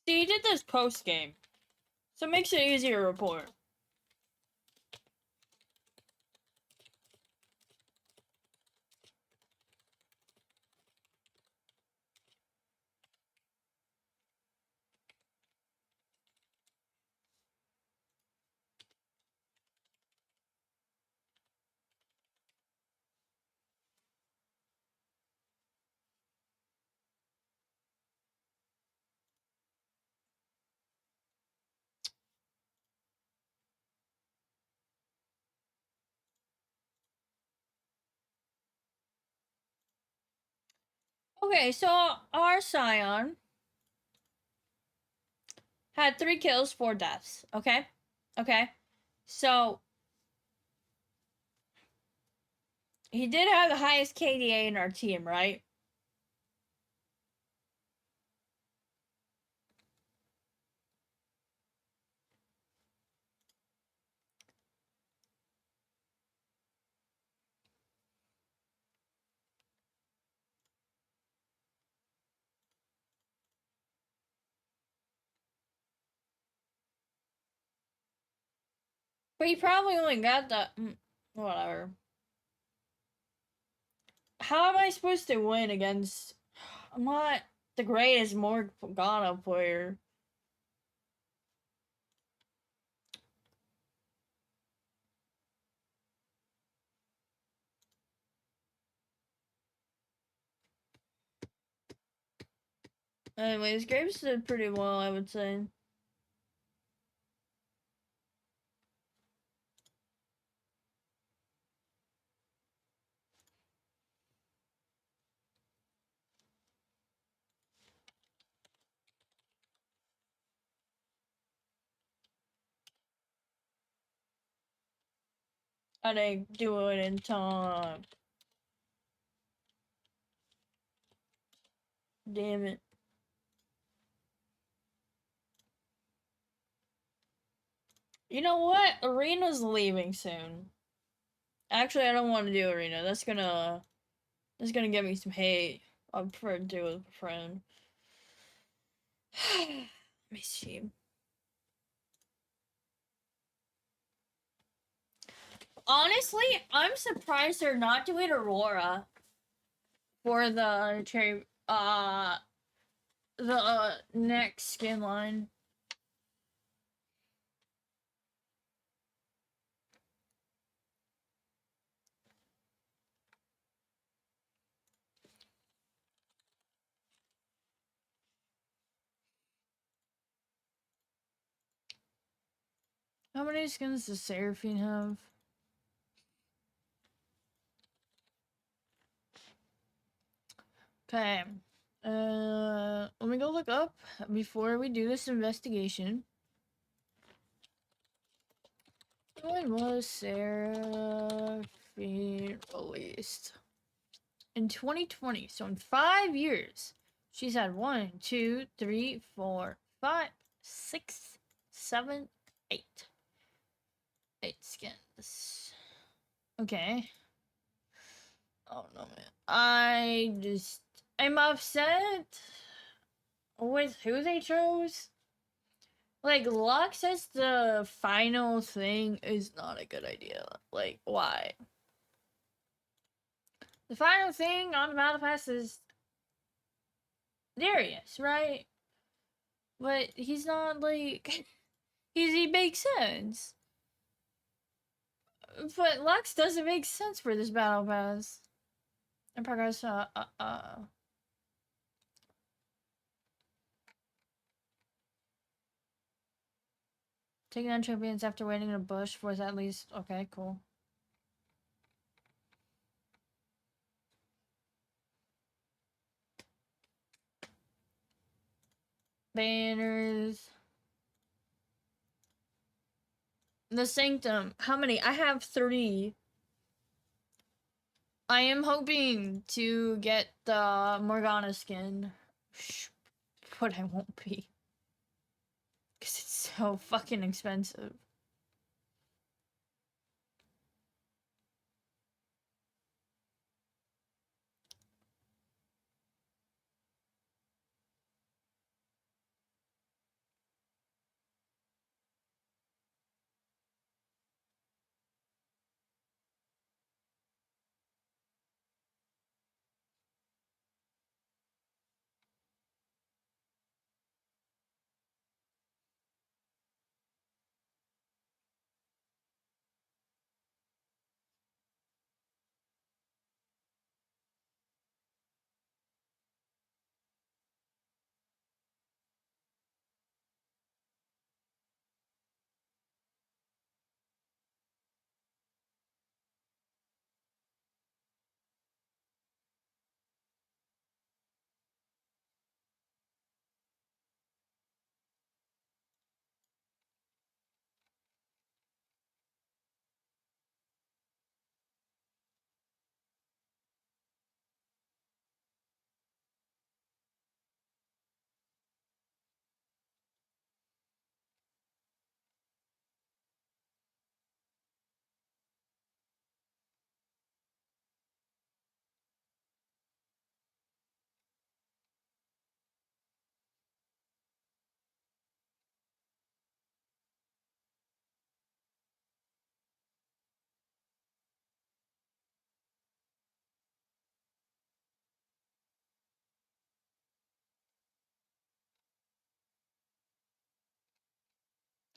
See, you did this post game, so it makes it easier to report. Okay, so our Scion had 3 kills, 4 deaths. Okay? Okay. So he did have the highest KDA in our team, right? But he probably only got the whatever. How am I supposed to win against? I'm not the greatest Morgana player. Anyways, Graves did pretty well, I would say. I didn't do it in time. Damn it. You know what? Arena's leaving soon. Actually, I don't want to do Arena. That's gonna get me some hate. I prefer to do it with a friend. Let me see. Honestly, I'm surprised they're not doing Aurora for the cherry the next skin line. How many skins does Seraphine have? Okay. Let me go look up before we do this investigation. When was Seraphine released? In 2020. So in 5 years, she's had 1, 2, 3, 4, 5, 6, 7, 8. 8 skins. Okay. Oh no, man. I'm upset with who they chose. Like, Locke says the final thing is not a good idea. Like, why? The final thing on the battle pass is Darius, right? But he's not like he makes sense. But Lux doesn't make sense for this battle pass. And progress taking on champions after waiting in a bush was at least okay, cool. Banners. The Sanctum. How many? I have 3. I am hoping to get the Morgana skin. But I won't be. Because it's so fucking expensive.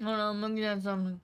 Hold on, I'm looking at something.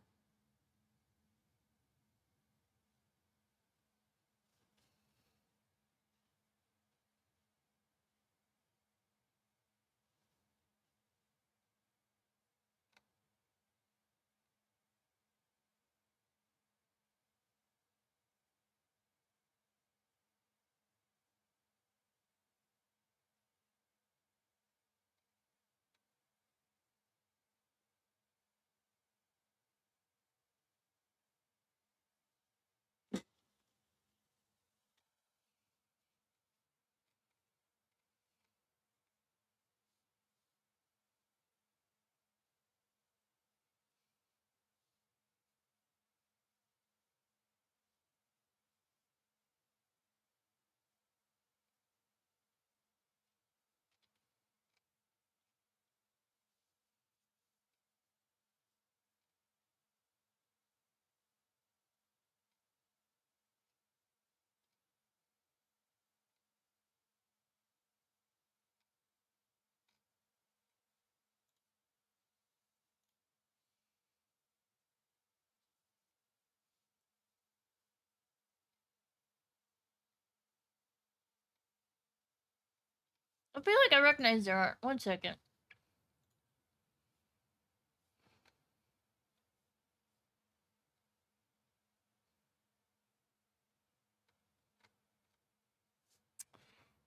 I feel like I recognize their art. 1 second.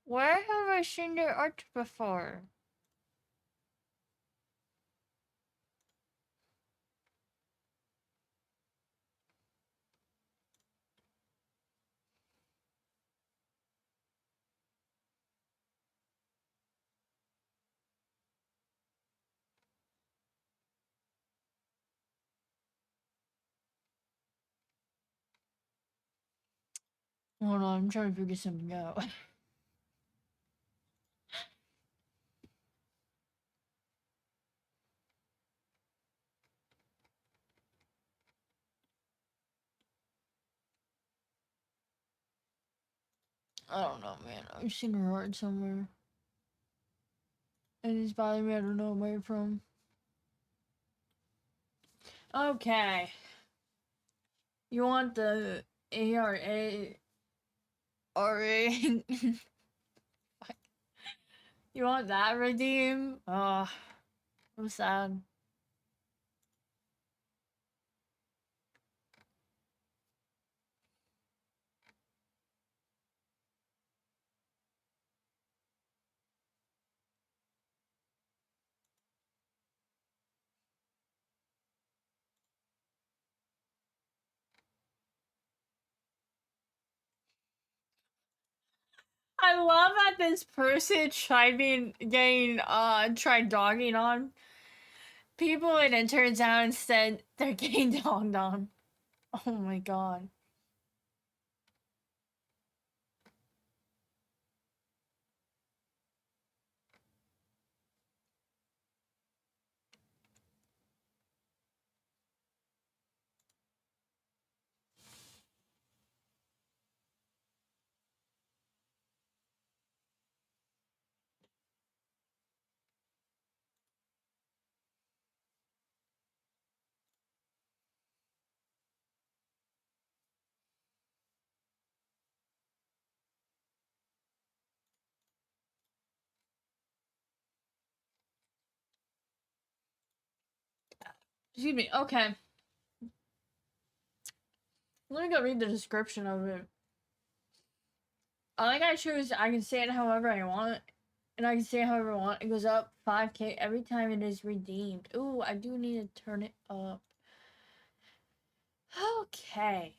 Where have I seen their art before? Hold on, I'm trying to figure something out. I don't know, man. I've seen her heart somewhere. And it's bothering me. I don't know where from. Okay. You want the ARA? RA? You want that redeem? Oh, I'm sad. I love that this person tried dogging on people, and it turns out instead they're getting dogged on. Oh my god. Excuse me. Okay. Let me go read the description of it. I think I choose, I can say it however I want. And I can say it however I want. It goes up 5k every time it is redeemed. Ooh, I do need to turn it up. Okay.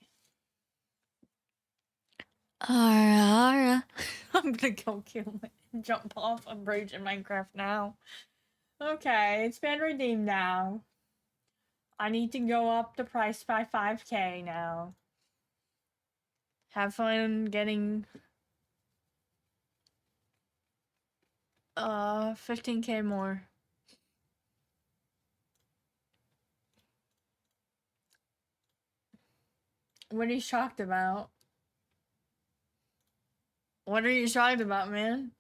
Alright. I'm gonna go jump off a bridge in Minecraft now. Okay, it's been redeemed now. I need to go up the price by 5k now. Have fun getting 15k more. What are you shocked about? What are you shocked about, man?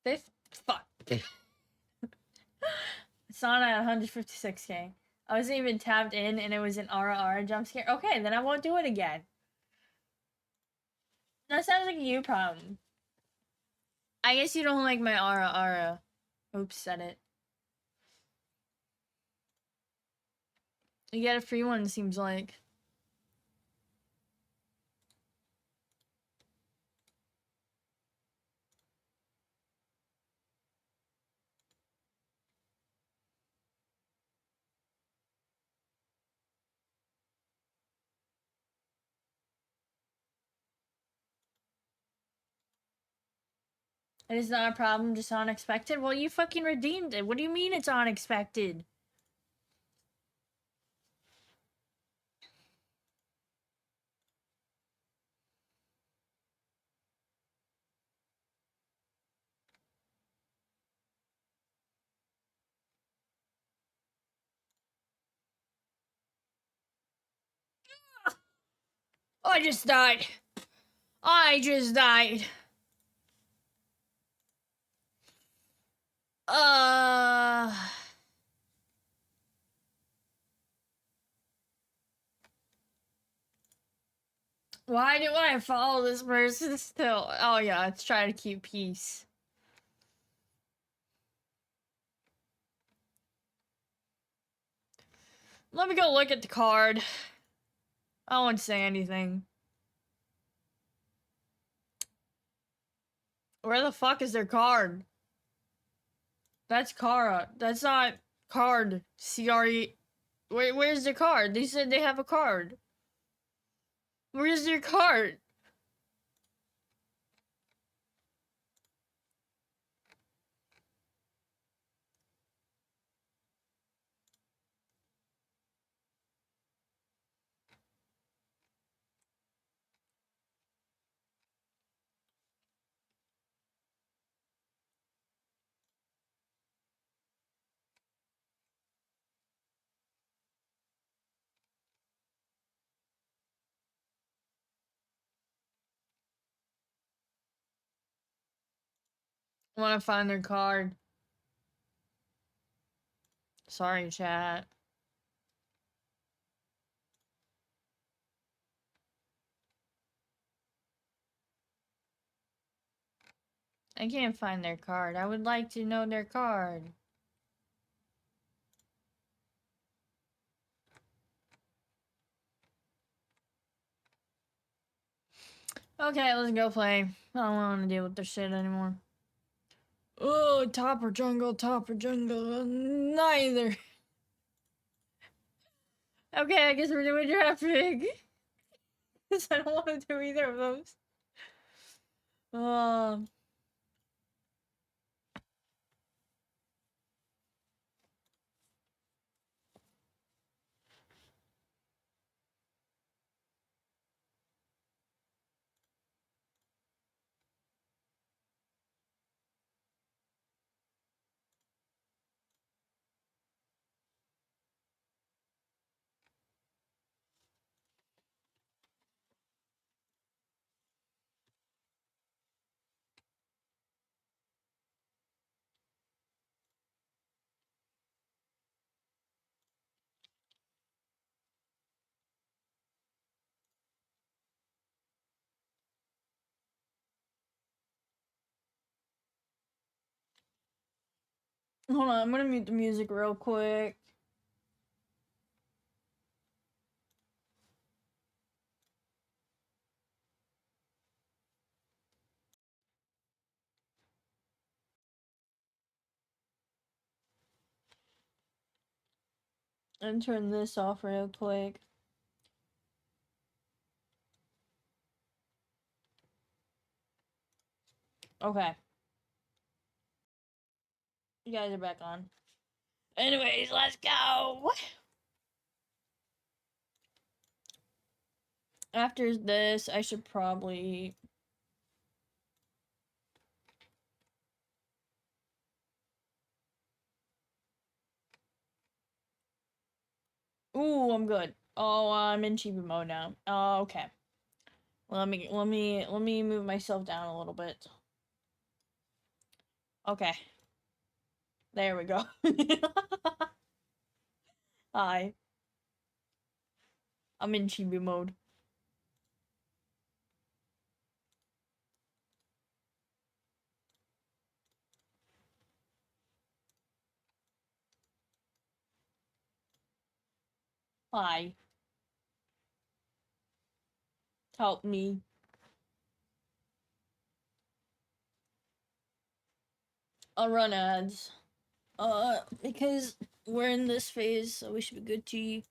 This fuck. It's not at 156k. I wasn't even tapped in and it was an RR jump scare. Okay, then I won't do it again. That sounds like a you problem. I guess you don't like my RR. Oops, said it. You get a free one, seems like. It is not a problem, just unexpected. Well, you fucking redeemed it. What do you mean it's unexpected? I just died. I just died. Uh. Why do I follow this person still? Oh yeah, let's try to keep peace. Let me go look at the card. I won't say anything. Where the fuck is their card? That's Kara. That's not card. CRE. Where's the card? They said they have a card. Where's their card? I want to find their card. Sorry, chat. I can't find their card. I would like to know their card. Okay, let's go play. I don't want to deal with this shit anymore. Oh, top or jungle, top or jungle. Neither. Okay, I guess we're doing draft pick. Because I don't want to do either of those. Hold on, I'm gonna mute the music real quick. And turn this off real quick. Okay. You guys are back on. Anyways, let's go! After this, I should probably... Ooh, I'm good. Oh, I'm in chibi mode now. Oh, okay. Let me move myself down a little bit. Okay. There we go. Hi. I'm in chibi mode. Hi. Help me. I'll run ads. Because we're in this phase, so we should be good to you.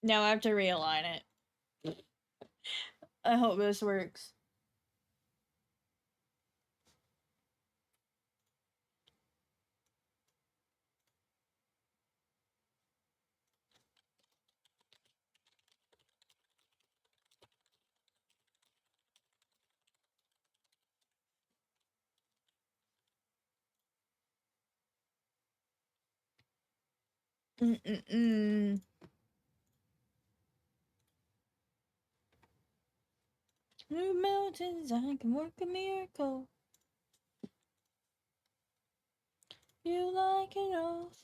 Now I have to realign it. I hope this works. Mm-mm-mm. Move mountains, I can work a miracle. You like an oath.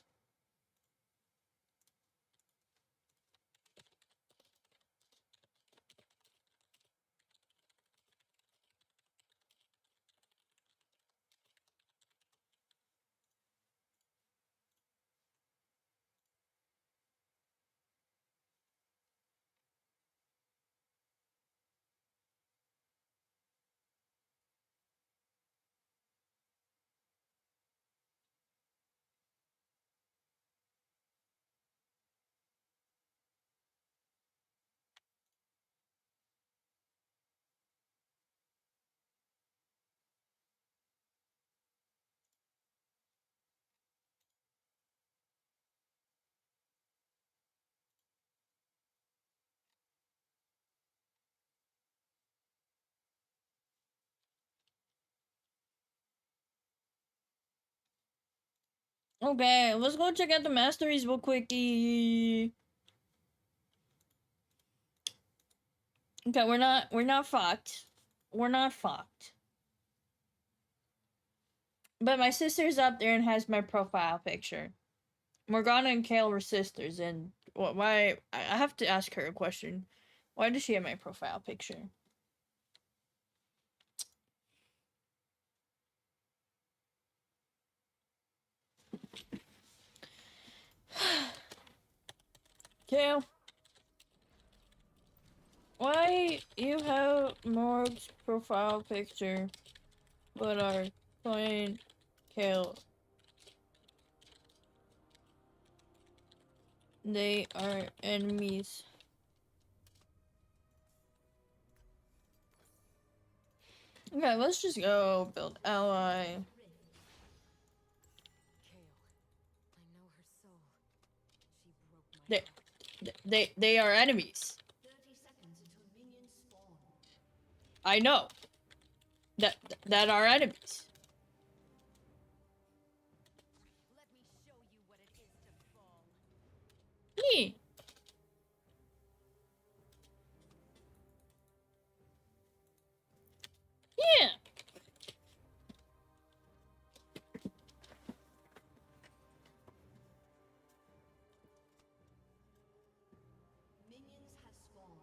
Okay, let's go check out the masteries real quickie. Okay, we're not fucked. We're not fucked. But my sister's up there and has my profile picture. Morgana and Kale were sisters, and why? I have to ask her a question. Why does she have my profile picture? Kale, why you have Morg's profile picture, but are playing Kale? They are enemies. Okay, let's just go build ally. Kale, I know her soul. She broke my heart. They are enemies. 30 seconds until minions spawn. I know. That are enemies. Let me show you what it is to fall. Me. Yeah. Minions have spawned.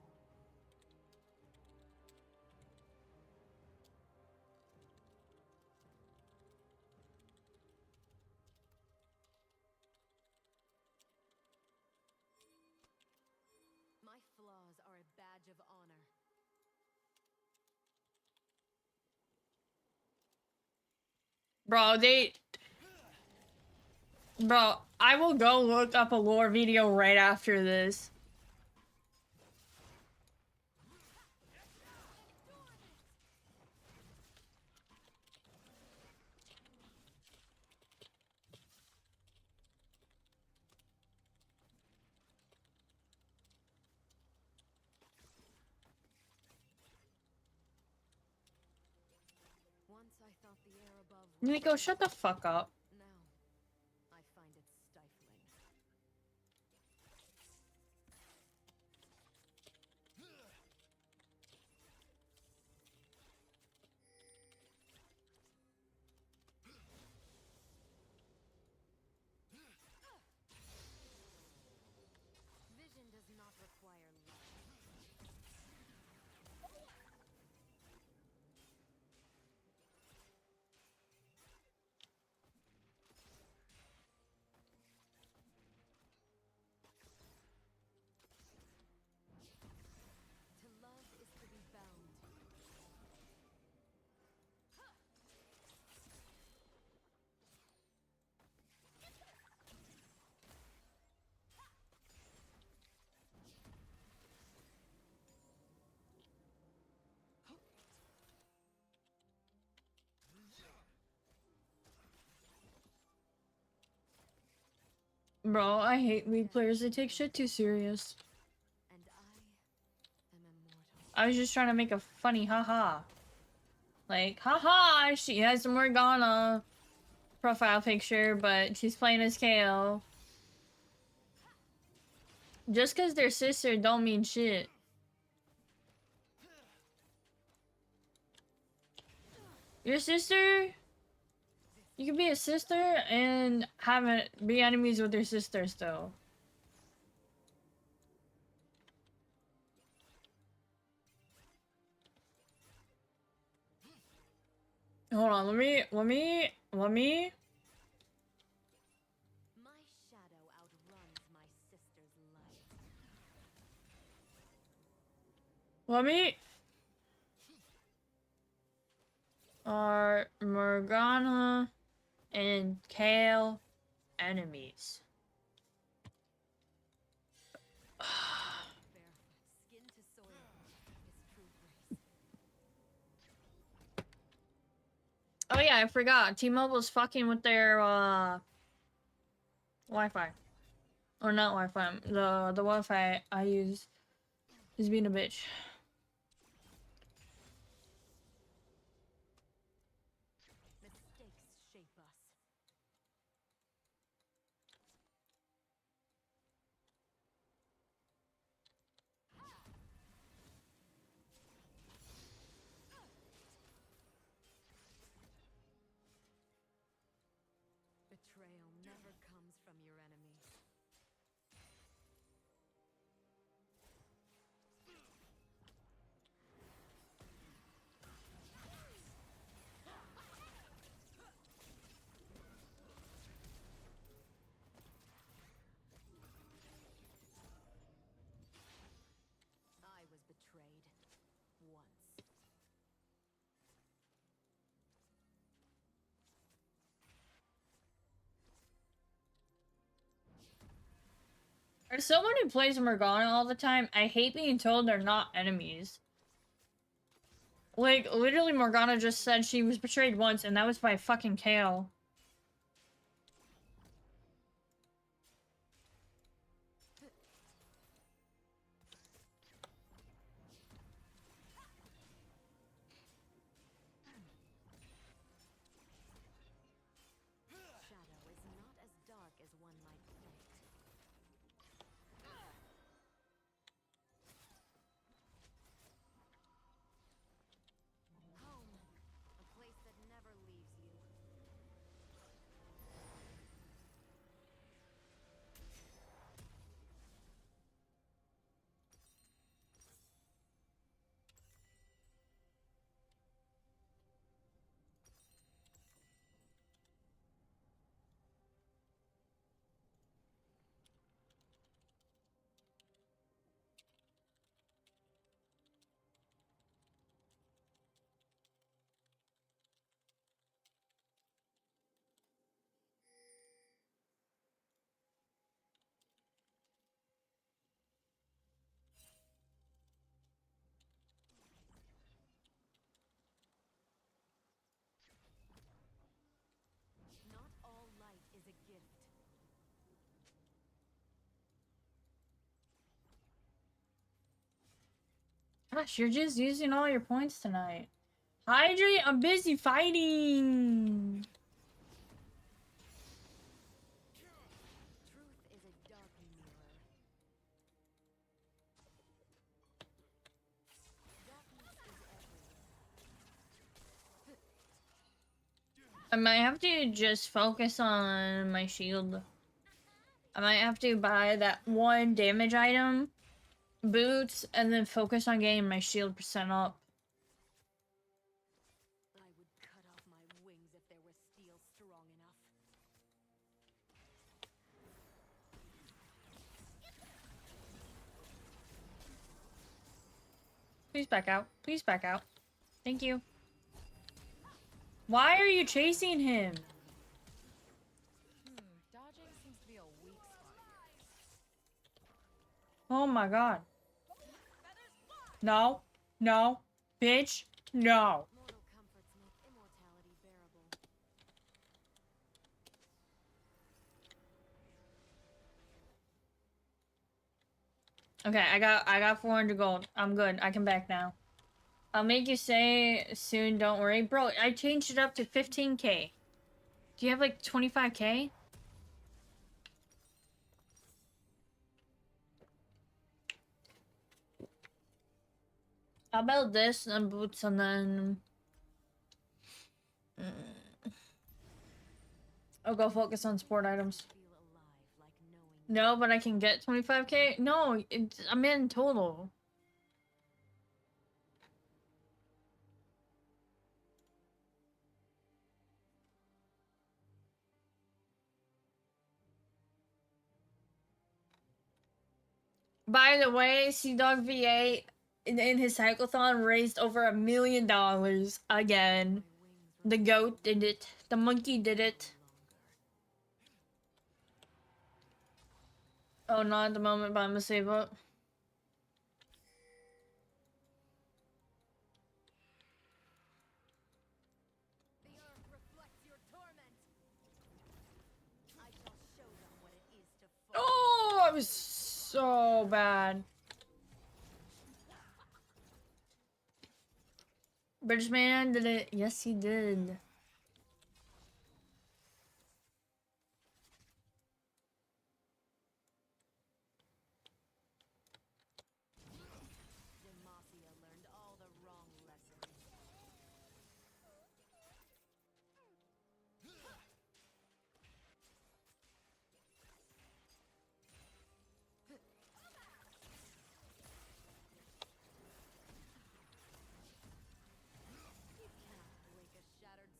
My flaws are a badge of honor. Bro, I will go look up a lore video right after this. Once I thought the air above Nico, shut the fuck up. Now, I find it stifling. Vision does not require light. To love is to be bound. Bro, I hate League players. They take shit too serious. And I am immortal. I was just trying to make a funny haha. Like, haha, she has a Morgana profile picture, but she's playing as Kale. Just because they're sister don't mean shit. Your sister? You can be a sister and have it be enemies with your sister still. Hold on, let me My shadow outruns my sister's light. let me are Morgana and Kale enemies. Barefoot, skin to soil, is true grace. Oh yeah, I forgot. T-Mobile's fucking with their Wi-Fi. Or not Wi-Fi. The Wi-Fi I use is being a bitch. Mistakes shape us. As someone who plays Morgana all the time, I hate being told they're not enemies. Like, literally Morgana just said she was betrayed once, and that was by fucking Kale. Shadow is not as dark as one might think. Home, a place that never leaves you. Not all light is a gift. Gosh, you're just using all your points tonight. Hydrate, I'm busy fighting! Truth is a dark mirror. Darkness is everywhere. I might have to just focus on my shield. I might have to buy that one damage item, boots, and then focus on getting my shield percent up. I would cut off my wings if there were steel strong enough. Please back out. Please back out. Thank you. Why are you chasing him? Dodging seems to be a weak spot here. Oh my god. No. No. Bitch. No. Mortal comforts make immortality bearable. Okay, I got 400 gold. I'm good. I can back now. I'll make you say soon, don't worry. Bro, I changed it up to 15k. Do you have like 25k? How about this and boots and then... I'll go focus on sport items. Feel alive like knowing. No, but I can get 25k? No, I'm in total. By the way, Sea Dog V8 in his cyclothon raised over $1 million again. My wings The goat did it. The monkey did it. Oh, not at the moment, but I'm gonna save up. The earth reflects your torment. I shall show them what it is to fall. Oh, I was so bad. British man did it. Yes, he did. Demacia learned all the wrong lessons. You cannot break a shattered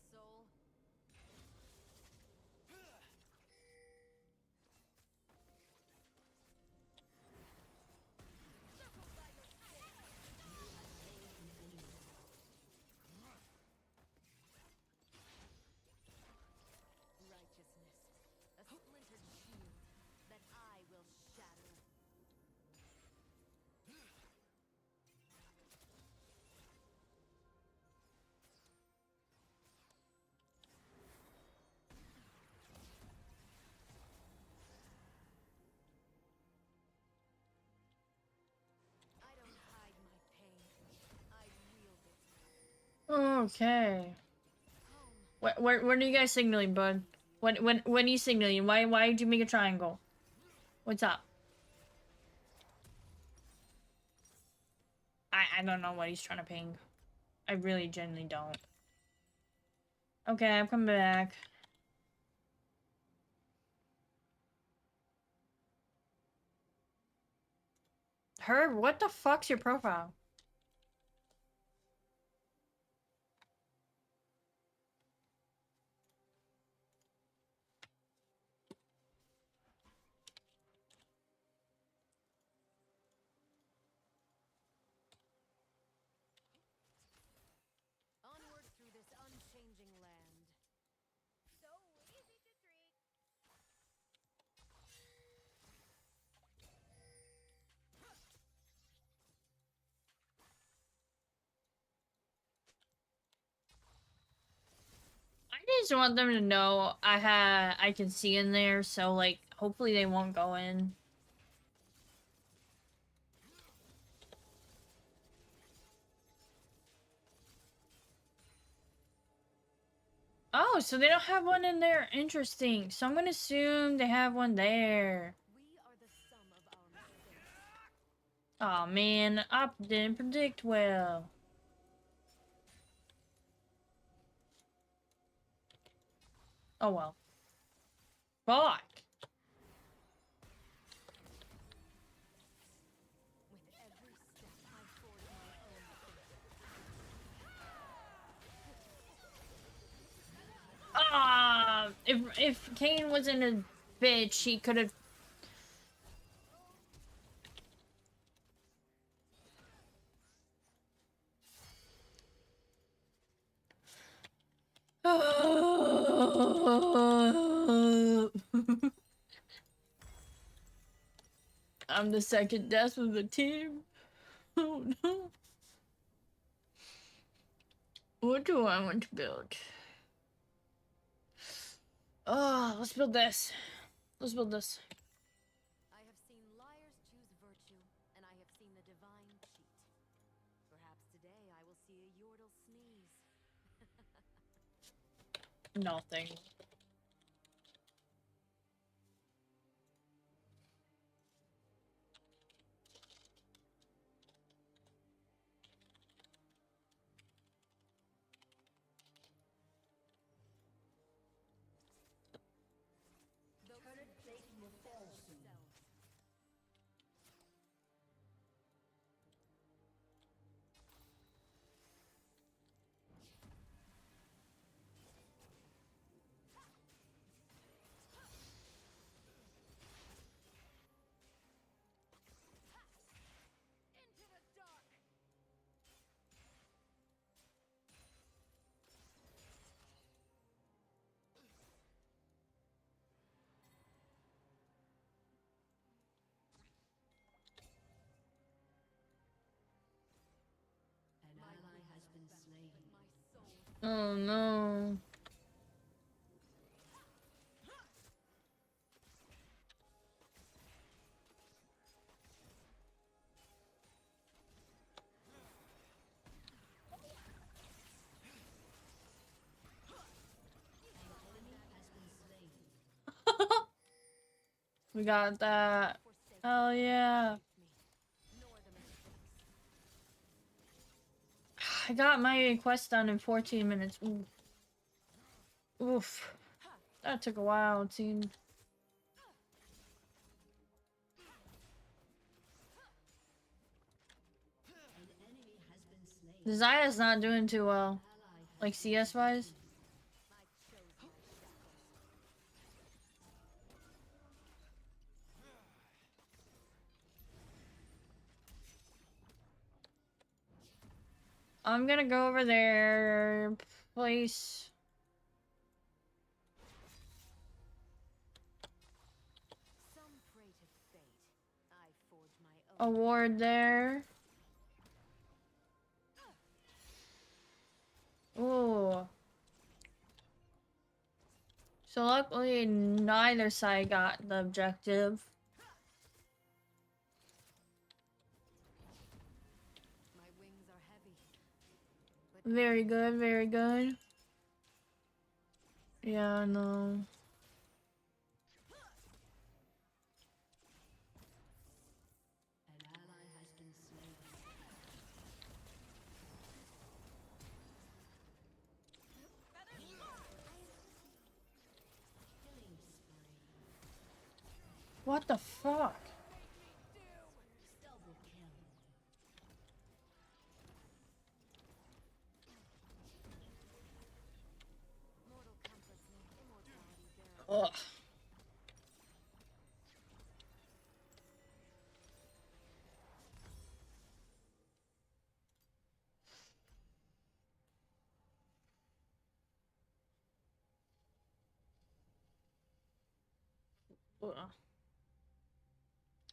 Okay. Where are you guys signaling, bud? When are you signaling? Why did you make a triangle? What's up? I don't know what he's trying to ping. I really genuinely don't. Okay, I'm coming back. Herb, what the fuck's your profile? Onward through this unchanging land. So easy to trick. I just want them to know I can see in there, so like hopefully they won't go in. Oh, so they don't have one in there. Interesting. So I'm gonna assume they have one there. We are the sum of our mistakes. Oh man, I didn't predict well. Oh well. Fuck. With every step, I forge my own fate. Ah, if Kane wasn't a bitch, he could have. I'm the second death of the team. Oh no. What do I want to build? Oh, let's build this. Let's build this. I have seen liars choose virtue, and I have seen the divine cheat. Perhaps today I will see a Yordle sneeze. Nothing. Turret plate will fall soon. Into the dark. An ally has been slain. My soul. Oh no. We got that. Oh yeah. I got my quest done in 14 minutes. Ooh. Oof. That took a while, it seemed. The Zaya's not doing too well. Like CS wise. I'm gonna go over there. Place Some pray to fate. I forge my a own. ward there. Ooh. So luckily neither side got the objective. My wings are heavy, Very good, very good. Yeah, no. An ally has been slain. Killing spree. What the fuck? Double kill. Mortal comforts make immortality bearable. Ugh. Ugh.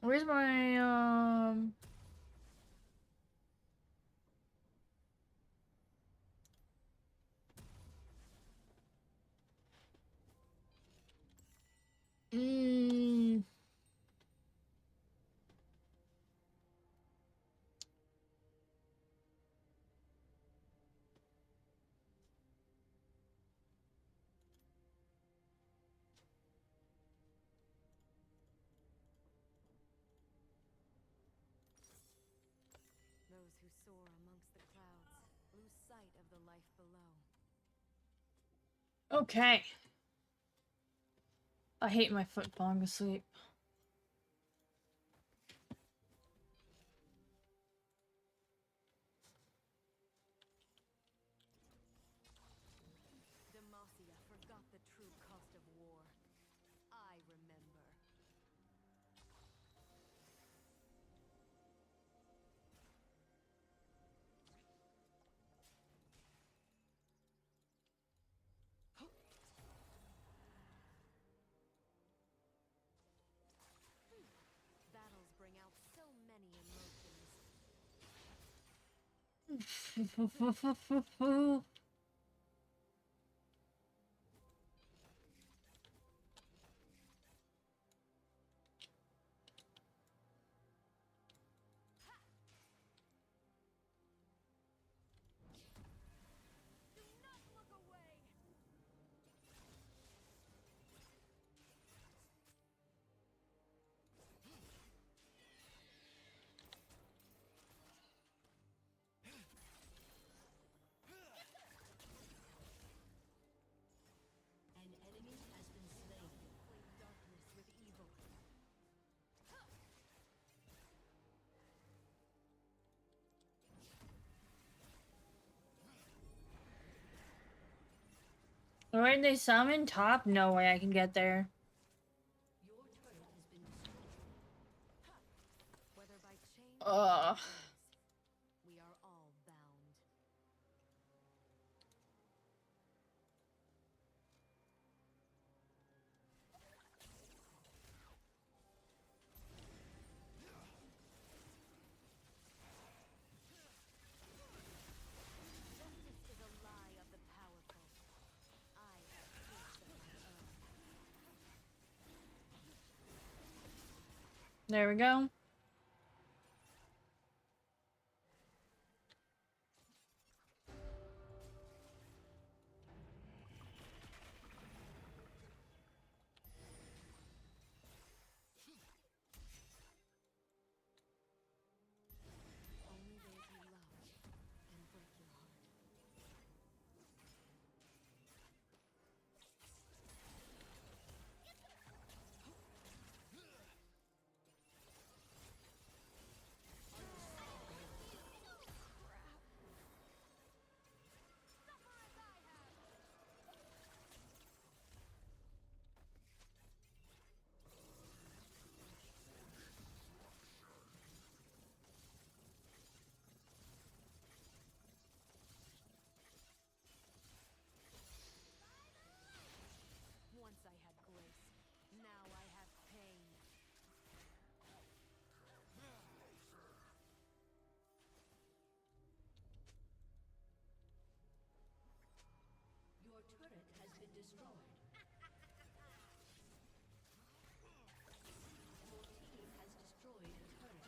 Where's my mm, Those who soar amongst the clouds lose sight of the life below. okay. I hate my foot falling asleep. Demacia forgot the true cost of war. I remember. Battles bring out so many emotions. Do not look away! An enemy has been slain. Replace darkness with evil. Where'd they summon? Top? No way I can get there. Your turret has been destroyed. Whether by chain or Ugh. chains, we are all bound. Justice is a lie of the powerful. I have truth of my own. There we go. Only those you love can break your heart. Once I had grace, now I have pain. Your turret has been destroyed. Your team has destroyed a turret.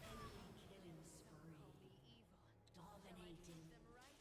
Enemy killing spree. Be evil. Dominating. Them right.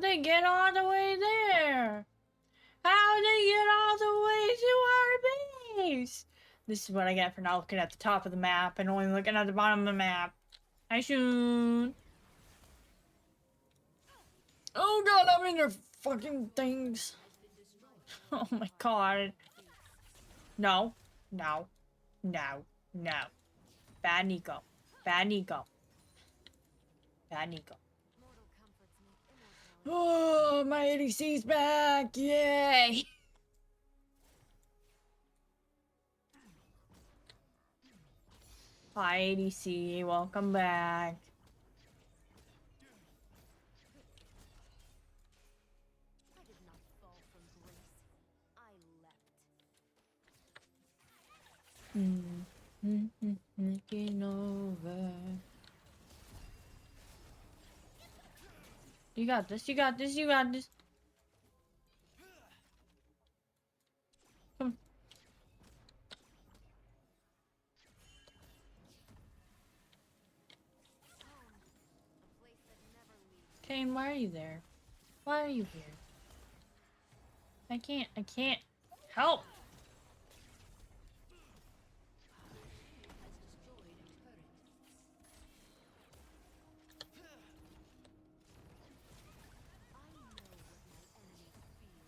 they get all the way there? How they get all the way to our base? This is what I get for not looking at the top of the map and only looking at the bottom of the map. I shoot. Oh god, I'm in your fucking things. Oh my god. No. No. No. No. Bad Nico. Bad Nico. Bad Nico. Mortal comforts make immortality. Oh, my ADC's back! Yay! Hi, ADC. Welcome back. I did not fall from grace. I leapt. Looking over. You got this, you got this, you got this. Come. Home. A place that never leaves. Kane, why are you there? Why are you here? I can't help. I know what my enemies feel.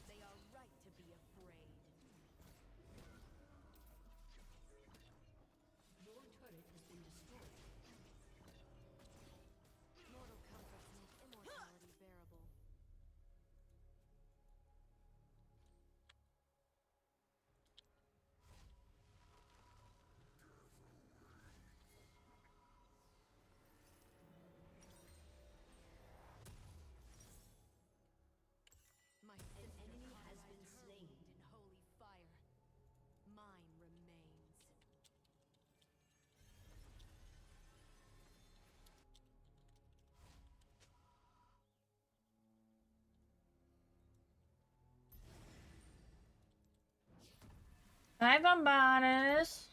They are right to be afraid. Your turret has been destroyed. Mortal comforts make immortality bearable. My sister Enemy has lies been slain. in holy fire. Mine remains. Hi, Bombadas.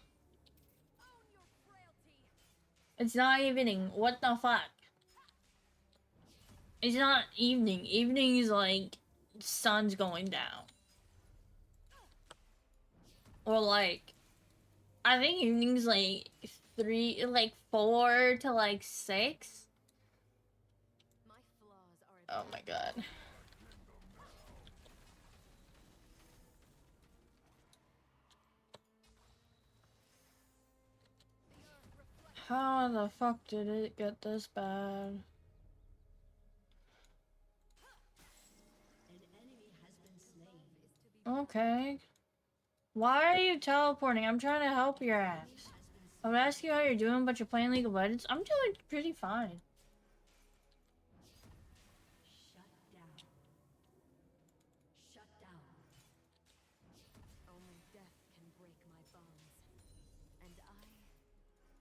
Own your frailty. It's not evening. What the fuck? It's not evening. Evening is like sun's going down. Or like I think evening's like 4 to like 6. My flaws are Oh my god. How the fuck did it get this bad? An enemy has been slain. Okay. Why are you teleporting? I'm trying to help your ass. I would ask you how you're doing, but you're playing League of Legends. I'm doing pretty fine. Shut down. Shut down. only death can break my bonds. And I am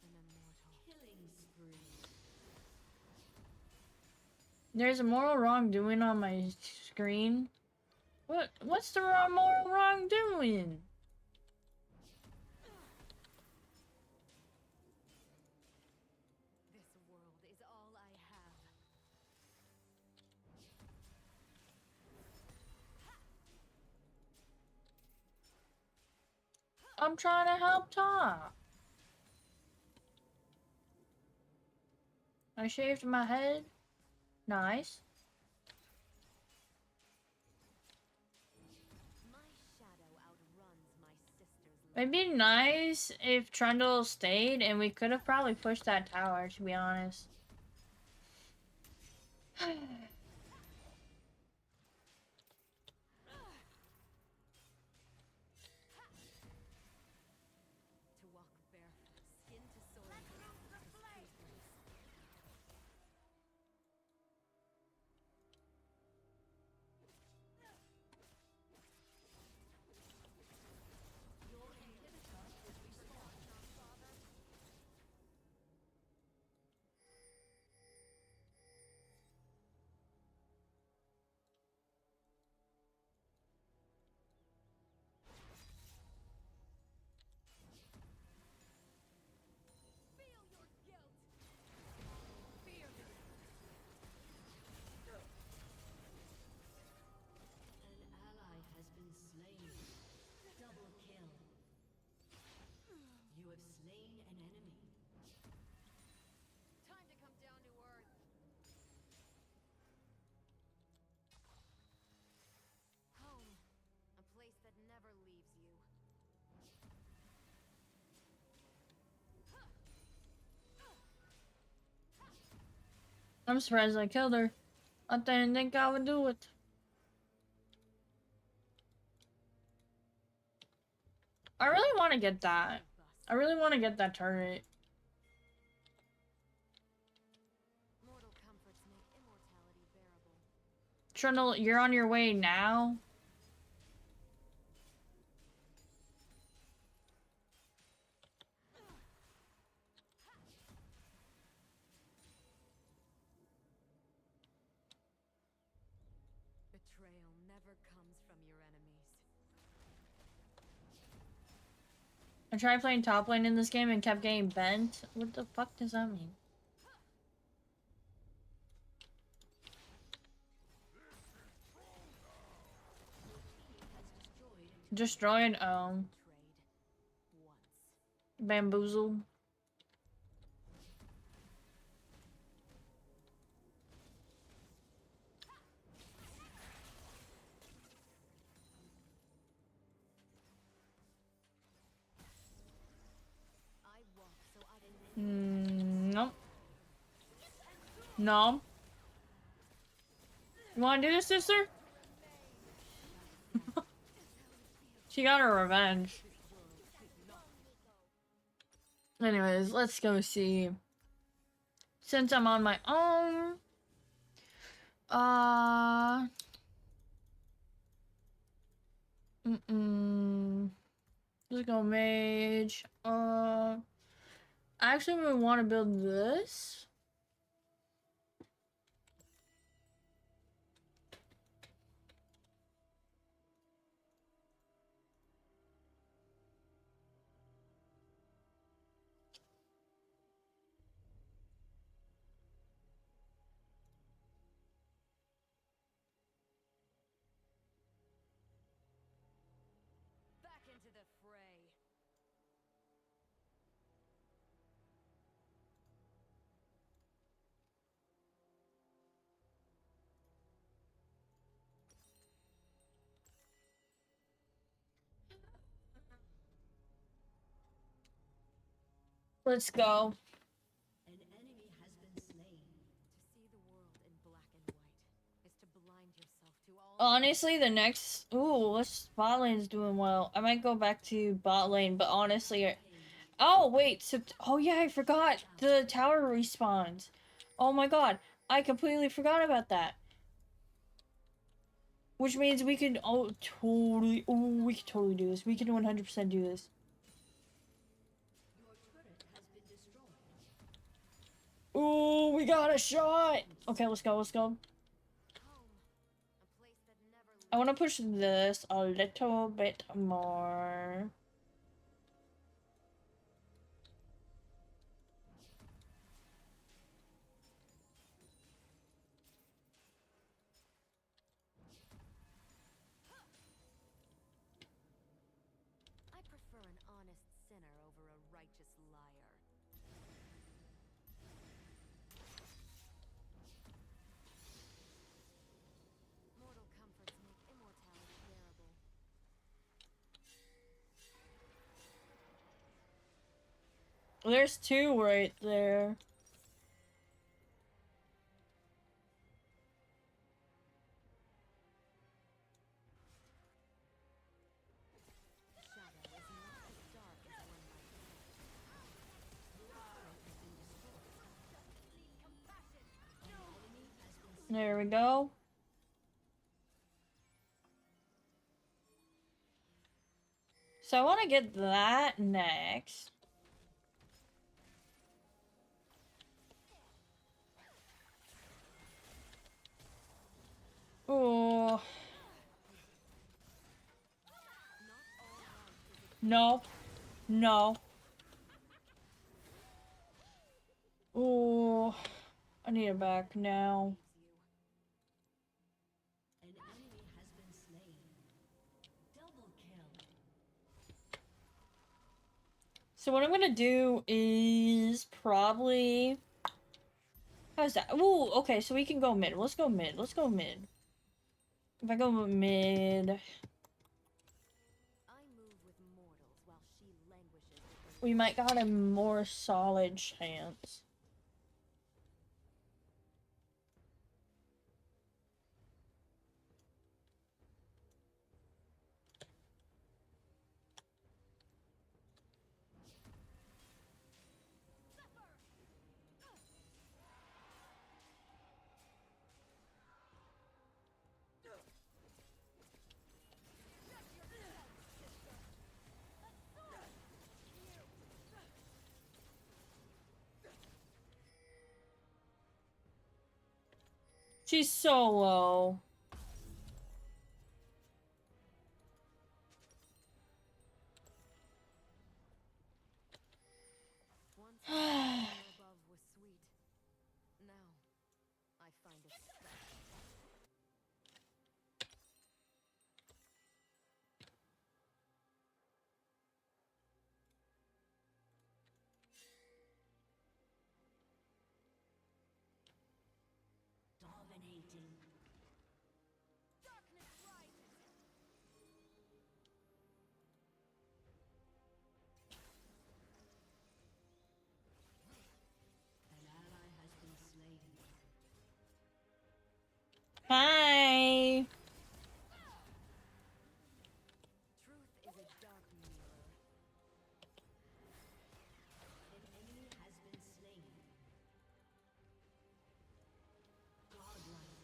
immortal. Killing spree. There's a moral wrongdoing on my screen. What's the moral wrongdoing? This world is all I have. I'm trying to help Tom. I shaved my head. Nice. My shadow outruns my sister's light. It'd be nice if Trundle stayed and we could have probably pushed that tower, to be honest. To walk barefoot, skin to soil, is true grace. Your inhibitor is respawned. have slain an enemy. Time to come down to earth. Home. A place that never leaves you. I'm surprised I killed her. I didn't think I would do it. I really want to get that. I really want to get that turret. Mortal comforts make immortality bearable. Trundle, you're on your way now? Betrayal never comes from your enemies. I tried playing top lane in this game and kept getting bent. What the fuck does that mean? Destroyed, Trade once. bamboozled. I walk so I can No. No. You wanna do this, sister? She got her revenge. Anyways, let's go see. Since I'm on my own, let's go mage. I actually would want to build this. back into the fray. Let's go. An enemy has been slain. To see the world in black and white is to blind yourself to all. Honestly, the next... Ooh, bot lane's doing well. I might go back to bot lane, but honestly... Oh, wait. Oh, yeah, I forgot. The tower respawns. Oh my god. I completely forgot about that. Which means we can... Oh, totally... Oh, we can totally do this. We can 100% do this. Your turret has been destroyed. Ooh, we got a shot. Okay, let's go. Let's go. Home. A place that never leaves. I want to push this a little bit more. I prefer an honest sinner over a righteous liar. Mortal comforts make immortality bearable. There's two right there. Shadow is not as dark as one might think. There we go. So I want to get that next. Oh. No. No. Oh. I need it back now. An enemy has been slain. Double kill. So what I'm gonna do is probably... How's that? Ooh, okay, so we can go mid. Let's go mid. Let's go mid. If I go mid... I move with mortals while she languishes with we might got a more solid chance. She's so low. once the fire above was sweet. Now I find it special. Dominating. Darkness rises. An ally has been slain. Hi. Truth is a dark mirror. An enemy has been slain. Godlike.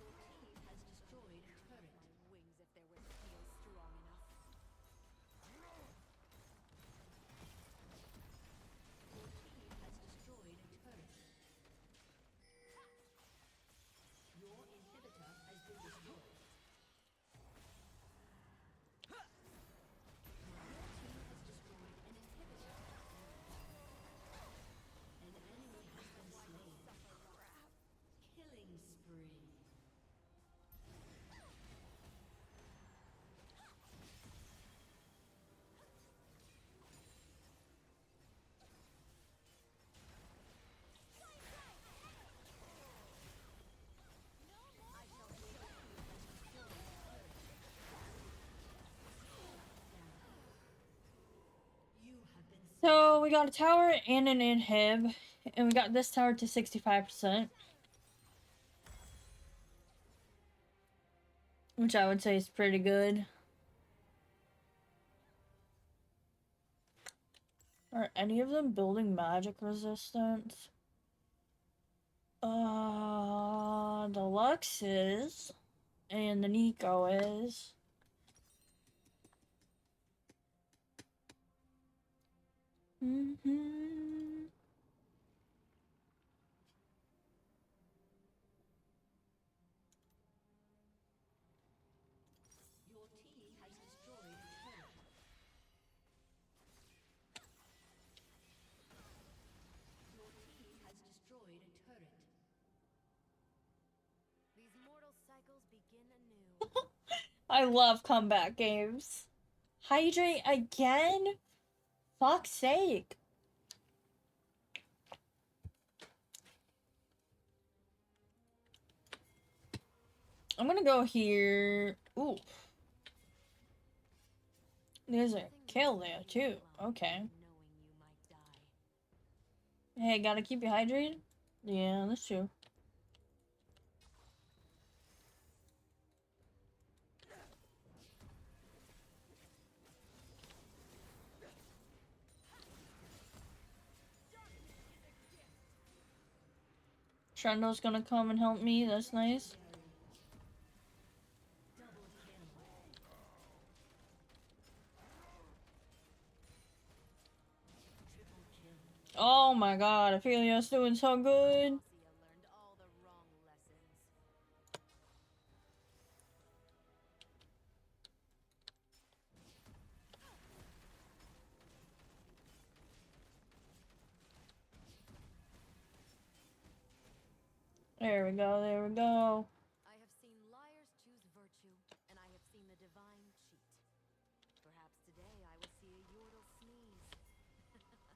Your team has destroyed a turret. My wings if there were steel strong enough. Your team has destroyed a turret. Your inhibitor has been destroyed. Your team has destroyed an inhibitor. An enemy has been slain. Killing spree. You have been So we got a tower and an inhib, and we got this tower to 65%, which I would say is pretty good. Are any of them building magic resistance? The Lux is, and the Nico is. Your team has destroyed a turret. Your team has destroyed a turret. These mortal cycles begin anew. I love combat games. Hydrate again? Fuck's sake. I'm gonna go here. Ooh. There's a kill there too. Okay. Knowing you might die. Hey, gotta keep you hydrated? Yeah, that's true. Trendo's gonna come and help me. That's nice. Double kill. Triple kill. Oh my god, Ophelia's doing so good. Ossia learned all the wrong lessons. There we go, there we go. I have seen liars choose virtue, and I have seen the divine cheat. Perhaps today I will see a yordle sneeze. You cannot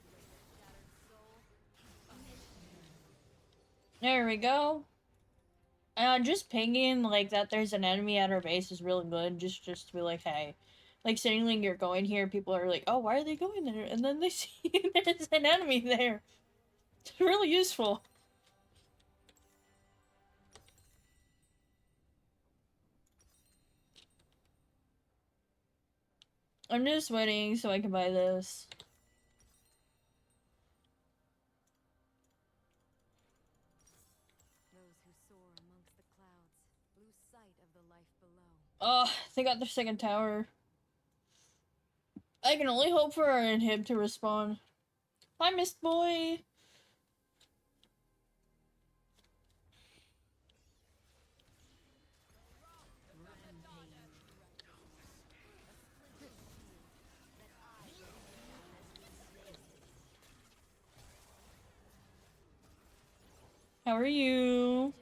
break a shattered soul. There we go. Just pinging like that there's an enemy at our base is really good. Just to be like, hey. Like signaling you're going here, people are like, oh, why are they going there? And then they see there's an enemy there. It's really useful. I'm just waiting so I can buy this. Those who soar amongst the clouds lose sight of the life below. Oh, they got their second tower. I can only hope for our inhib to respawn. Hi, Mist Boy! How are you?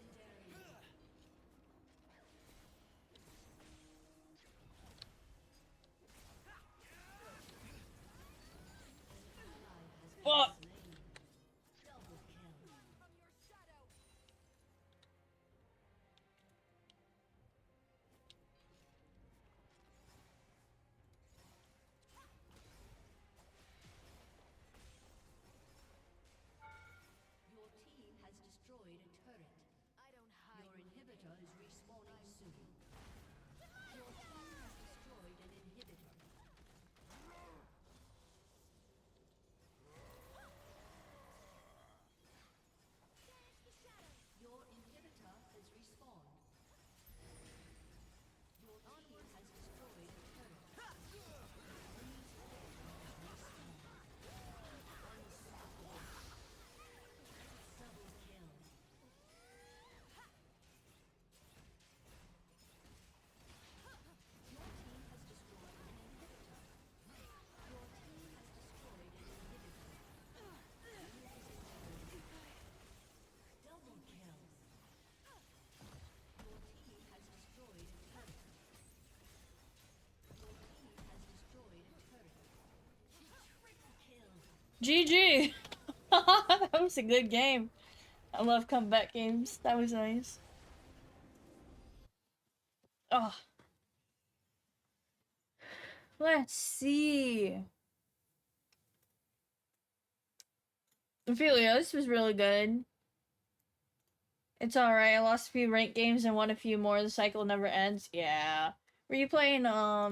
Fuck! Double kill. From your shadow. Your team has destroyed a turret. I don't hide. Your inhibitor is respawning soon. Your team has destroyed an inhibitor. Your inhibitor has respawned. Your team has destroyed a turret. Double kill. Your team has destroyed an inhibitor. Your team has destroyed an inhibitor. Double kill. Your team has destroyed a turret. Your team has destroyed a turret. Triple kill. GG! That was a good game. I love comeback games. That was nice. Oh. Let's see. Ophelia, this was really good. It's alright. I lost a few ranked games and won a few more. The cycle never ends. Yeah. Were you playing, what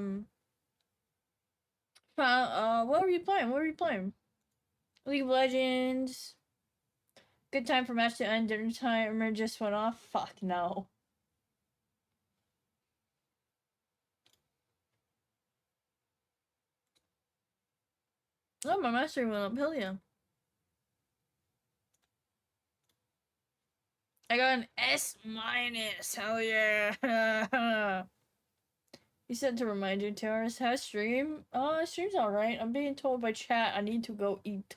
were you playing? What were you playing? League of Legends. Good time for match to end. Dinner timer just went off. Fuck no. Oh, my mastery went up. Hell yeah. I got an S minus. Hell yeah. He said to remind you, Terrace has stream. Stream's alright. I'm being told by chat I need to go eat.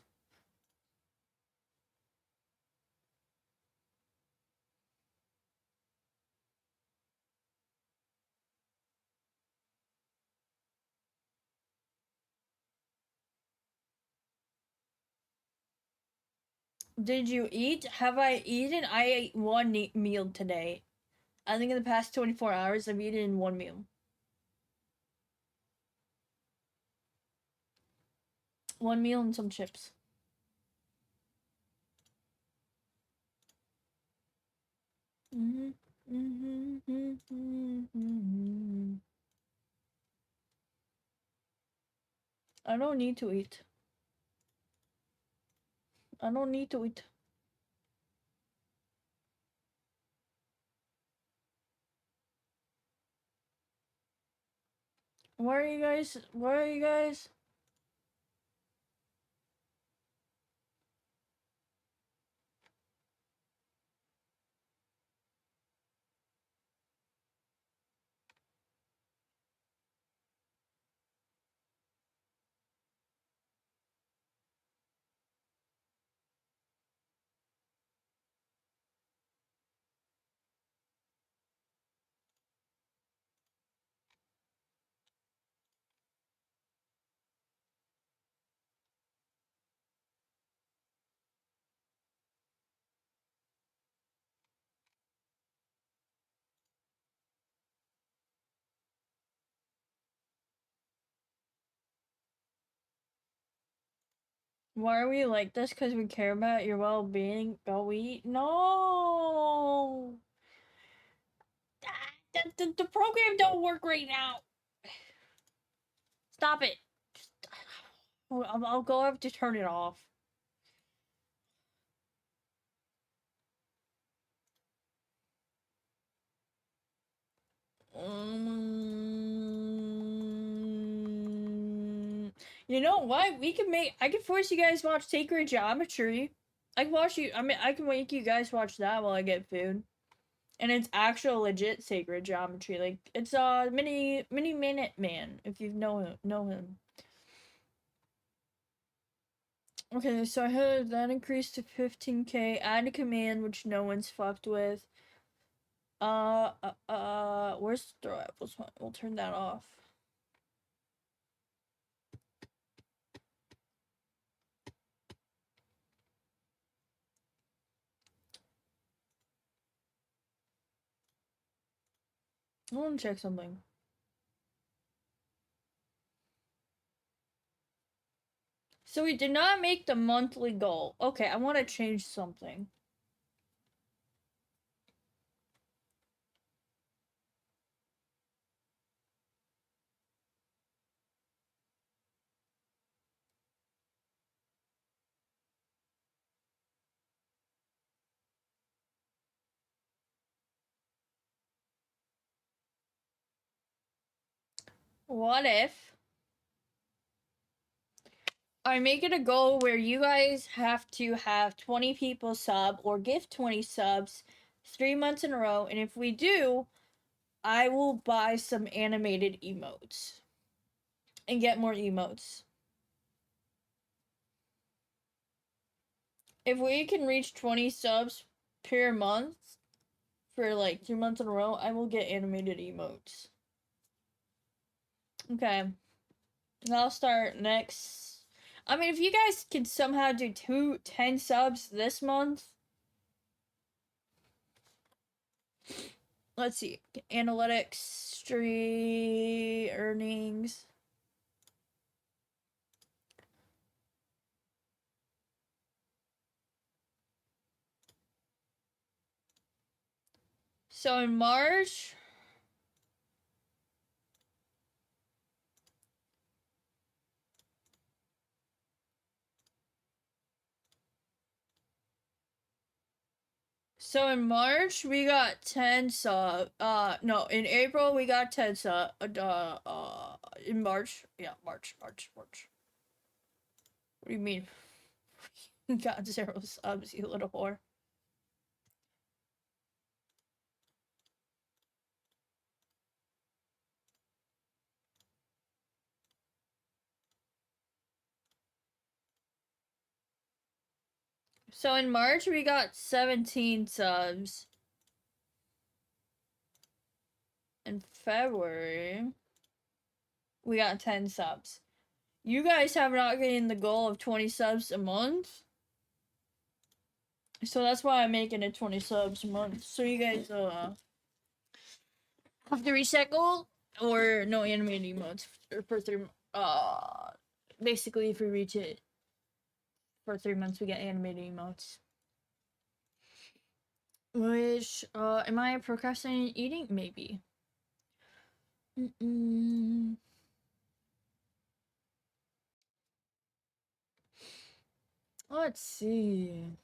Did you eat? Have I eaten? I ate one meal today. I think in the past 24 hours, I've eaten one meal. One meal and some chips. I don't need to eat. I don't need to eat. Where are you guys? Where are you guys? Why are we like this? Because we care about your well-being? No! The program don't work right now. Stop it. Just, I'll go have to turn it off. You know what? I can force you guys to watch Sacred Geometry. I can watch you. I mean, I can make you guys watch that while I get food. And it's actual legit Sacred Geometry. Like it's mini minute man if you know him. Okay, so I had that increased to 15k. Add a command which no one's fucked with. Where's throw apples? We'll turn that off. I want to check something. So we did not make the monthly goal. Okay, I want to change something. What if I make it a goal where you guys have to have 20 people sub or give 20 subs 3 months in a row, and if we do, I will buy some animated emotes and get more emotes. If we can reach 20 subs per month for like 3 months in a row, I will get animated emotes. Okay. I'll start next. I mean, if you guys can somehow do 10 subs this month. Let's see. Analytics, stream, earnings. So in March, we got 10 sub. No, in April we got 10 sub. In March, yeah, March. What do you mean? Got 0 subs, you little whore. So in March we got 17 subs. In February we got 10 subs. You guys have not getting the goal of 20 subs a month. So that's why I'm making it 20 subs a month. So you guys have to reach that goal or no animated emotes for 3 basically if we reach it for 3 months we get animated emotes. Which am I procrastinating eating? Maybe. Let's see.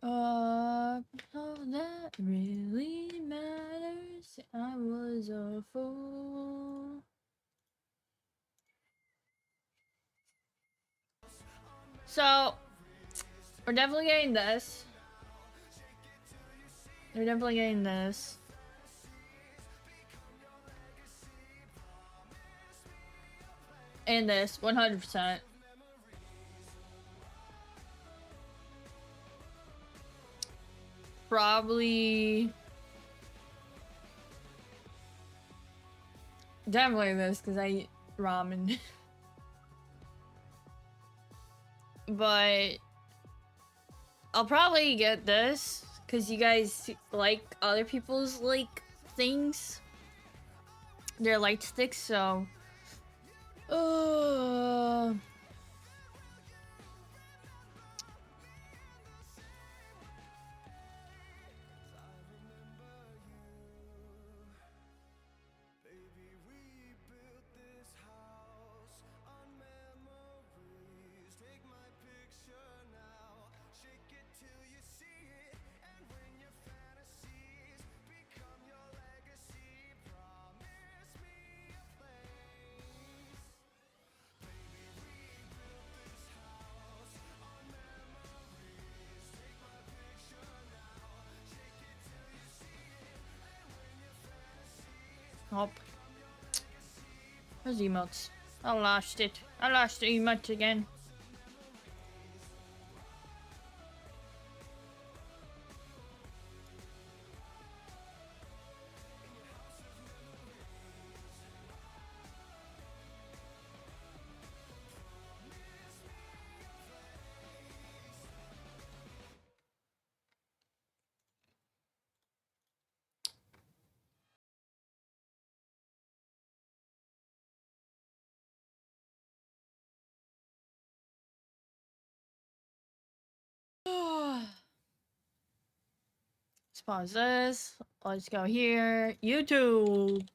All that really matters. I was a fool. So, we're definitely getting this. We're definitely getting this. And this, 100%. Probably definitely this because I eat ramen. But I'll probably get this because you guys like other people's like things. They're light sticks, so Uh. Oh. Those emotes. I lost it. I lost the emotes again. Let's pause this. Let's go here. YouTube.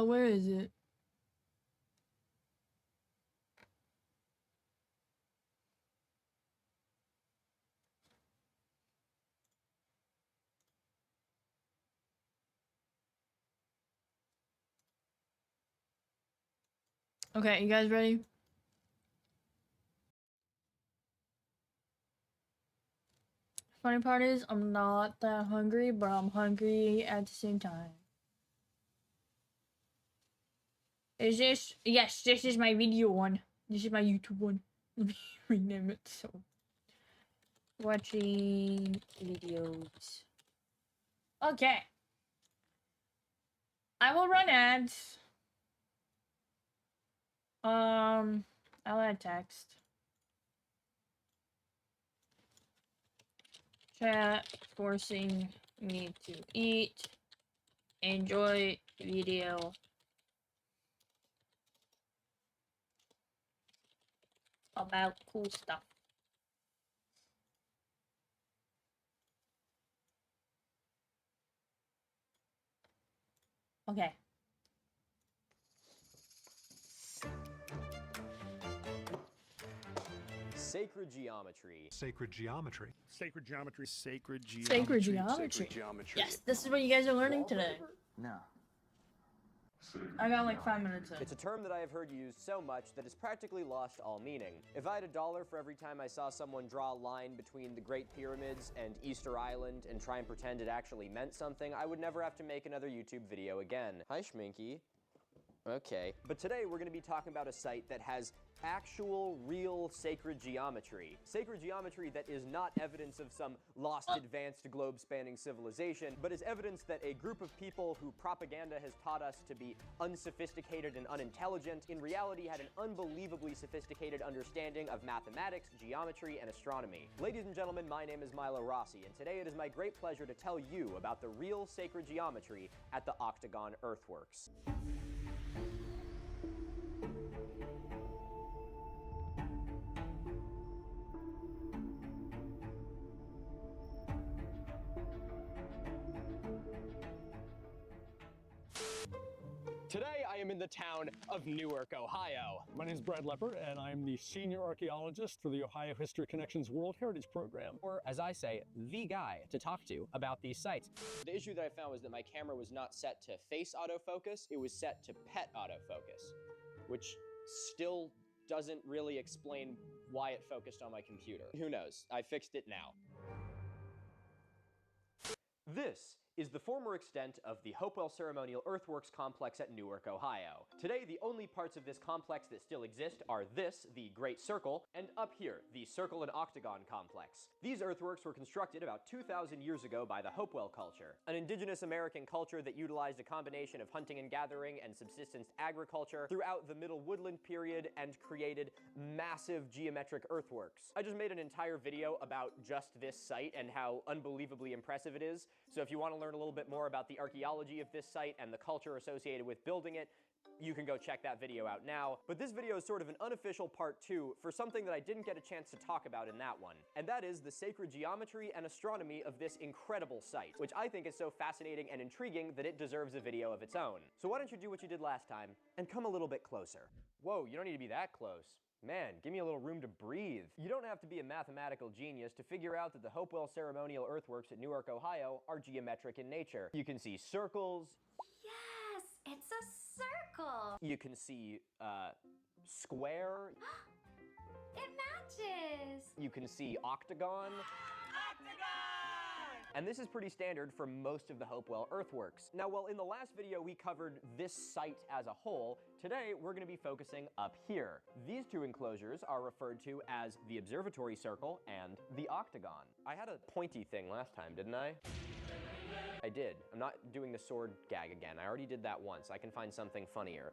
Where is it? Okay, you guys ready? Funny part is, I'm not that hungry, but I'm hungry at the same time. Is this? Yes, this is my video one. This is my YouTube one. Let me rename it so. Watching videos. Okay. I will run ads. I'll add text. Chat forcing me to eat. Enjoy video. About cool stuff. Okay. Sacred geometry. Sacred geometry. Sacred geometry. Sacred geometry. Sacred geometry. Sacred geometry. Yes, this is what you guys are learning today. No. I got like 5 minutes in. It's a term that I have heard used so much that it's practically lost all meaning. If I had $1 for every time I saw someone draw a line between the Great Pyramids and Easter Island and try and pretend it actually meant something, I would never have to make another YouTube video again. Hi, Schminky. Okay. But today we're going to be talking about a site that has actual, real sacred geometry. Sacred geometry that is not evidence of some lost advanced globe-spanning civilization, but is evidence that a group of people who propaganda has taught us to be unsophisticated and unintelligent, in reality had an unbelievably sophisticated understanding of mathematics, geometry, and astronomy. Ladies and gentlemen, my name is Milo Rossi, and today it is my great pleasure to tell you about the real sacred geometry at the Octagon Earthworks. Today I am in the town of Newark, Ohio. My name is Brad Lepper, and I'm the senior archaeologist for the Ohio History Connections World Heritage Program. Or, as I say, the guy to talk to about these sites. The issue that I found was that my camera was not set to face autofocus, it was set to pet autofocus, which still doesn't really explain why it focused on my computer. Who knows? I fixed it now. This is the former extent of the Hopewell Ceremonial Earthworks complex at Newark, Ohio. Today, the only parts of this complex that still exist are this, the Great Circle, and up here, the Circle and Octagon complex. These earthworks were constructed about 2,000 years ago by the Hopewell culture, an indigenous American culture that utilized a combination of hunting and gathering and subsistence agriculture throughout the Middle Woodland period and created massive geometric earthworks. I just made an entire video about just this site and how unbelievably impressive it is, so if you want to learn a little bit more about the archaeology of this site and the culture associated with building it, you can go check that video out now. But this video is sort of an unofficial part 2 for something that I didn't get a chance to talk about in that one, and that is the sacred geometry and astronomy of this incredible site, which I think is so fascinating and intriguing that it deserves a video of its own. So why don't you do what you did last time and come a little bit closer? Whoa, you don't need to be that close. Man, give me a little room to breathe. You don't have to be a mathematical genius to figure out that the Hopewell Ceremonial Earthworks at Newark, Ohio are geometric in nature. You can see circles. Yes, it's a circle. You can see, square. It matches. You can see octagon. And this is pretty standard for most of the Hopewell earthworks. Now, while in the last video we covered this site as a whole, today we're going to be focusing up here. These two enclosures are referred to as the observatory circle and the octagon. I had a pointy thing last time, didn't I? I did. I'm not doing the sword gag again. I already did that once. I can find something funnier.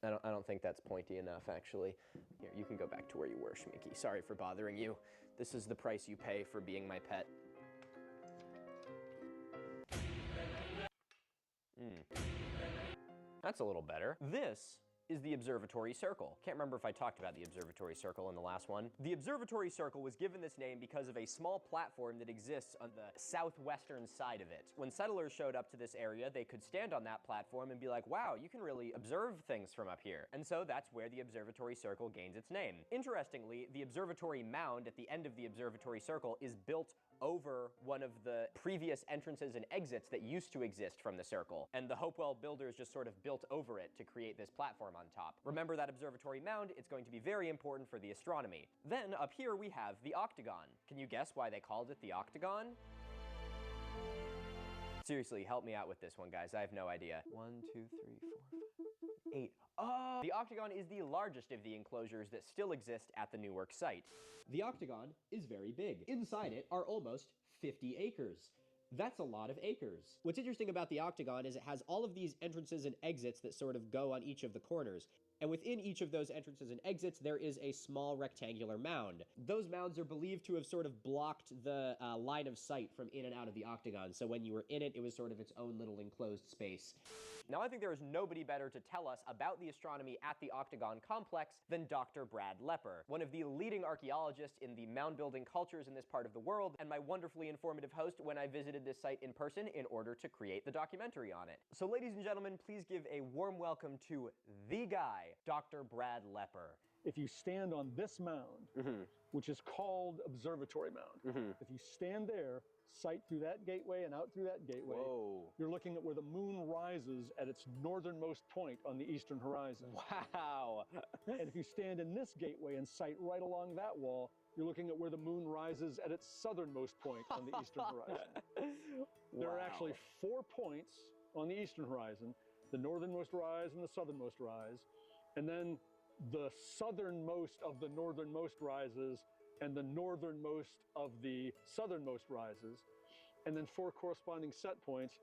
I don't think that's pointy enough, actually. Here, you can go back to where you were, Shmiki. Sorry for bothering you. This is the price you pay for being my pet. That's a little better. This is the observatory circle. Can't remember if I talked about the observatory circle in the last one. The observatory circle was given this name because of a small platform that exists on the southwestern side of it. When settlers showed up to this area, they could stand on that platform and be like, wow, you can really observe things from up here. And so that's where the observatory circle gains its name. Interestingly, the observatory mound at the end of the observatory circle is built over one of the previous entrances and exits that used to exist from the circle. And the Hopewell builders just sort of built over it to create this platform on top. Remember that observatory mound? It's going to be very important for the astronomy. Then up here we have the octagon. Can you guess why they called it the octagon? Seriously, help me out with this one, guys. I have no idea. 1, 2, 3, 4, 5, 8. Oh! The octagon is the largest of the enclosures that still exist at the Newark site. The octagon is very big. Inside it are almost 50 acres. That's a lot of acres. What's interesting about the octagon is it has all of these entrances and exits that sort of go on each of the corners. And within each of those entrances and exits, there is a small rectangular mound. Those mounds are believed to have sort of blocked the line of sight from in and out of the octagon. So when you were in it, it was sort of its own little enclosed space. Now, I think there is nobody better to tell us about the astronomy at the Octagon complex than Dr. Brad Lepper, one of the leading archaeologists in the mound-building cultures in this part of the world, and my wonderfully informative host when I visited this site in person in order to create the documentary on it. So, ladies and gentlemen, please give a warm welcome to the guy, Dr. Brad Lepper. If you stand on this mound, which is called Observatory Mound, if you stand there, sight through that gateway and out through that gateway, you're looking at where the moon rises at its northernmost point on the eastern horizon. Wow. And if you stand in this gateway and sight right along that wall, you're looking at where the moon rises at its southernmost point on the eastern horizon. There are actually 4 points on the eastern horizon, the northernmost rise and the southernmost rise, and then the southernmost of the northernmost rises and the northernmost of the southernmost rises, and then 4 corresponding set points.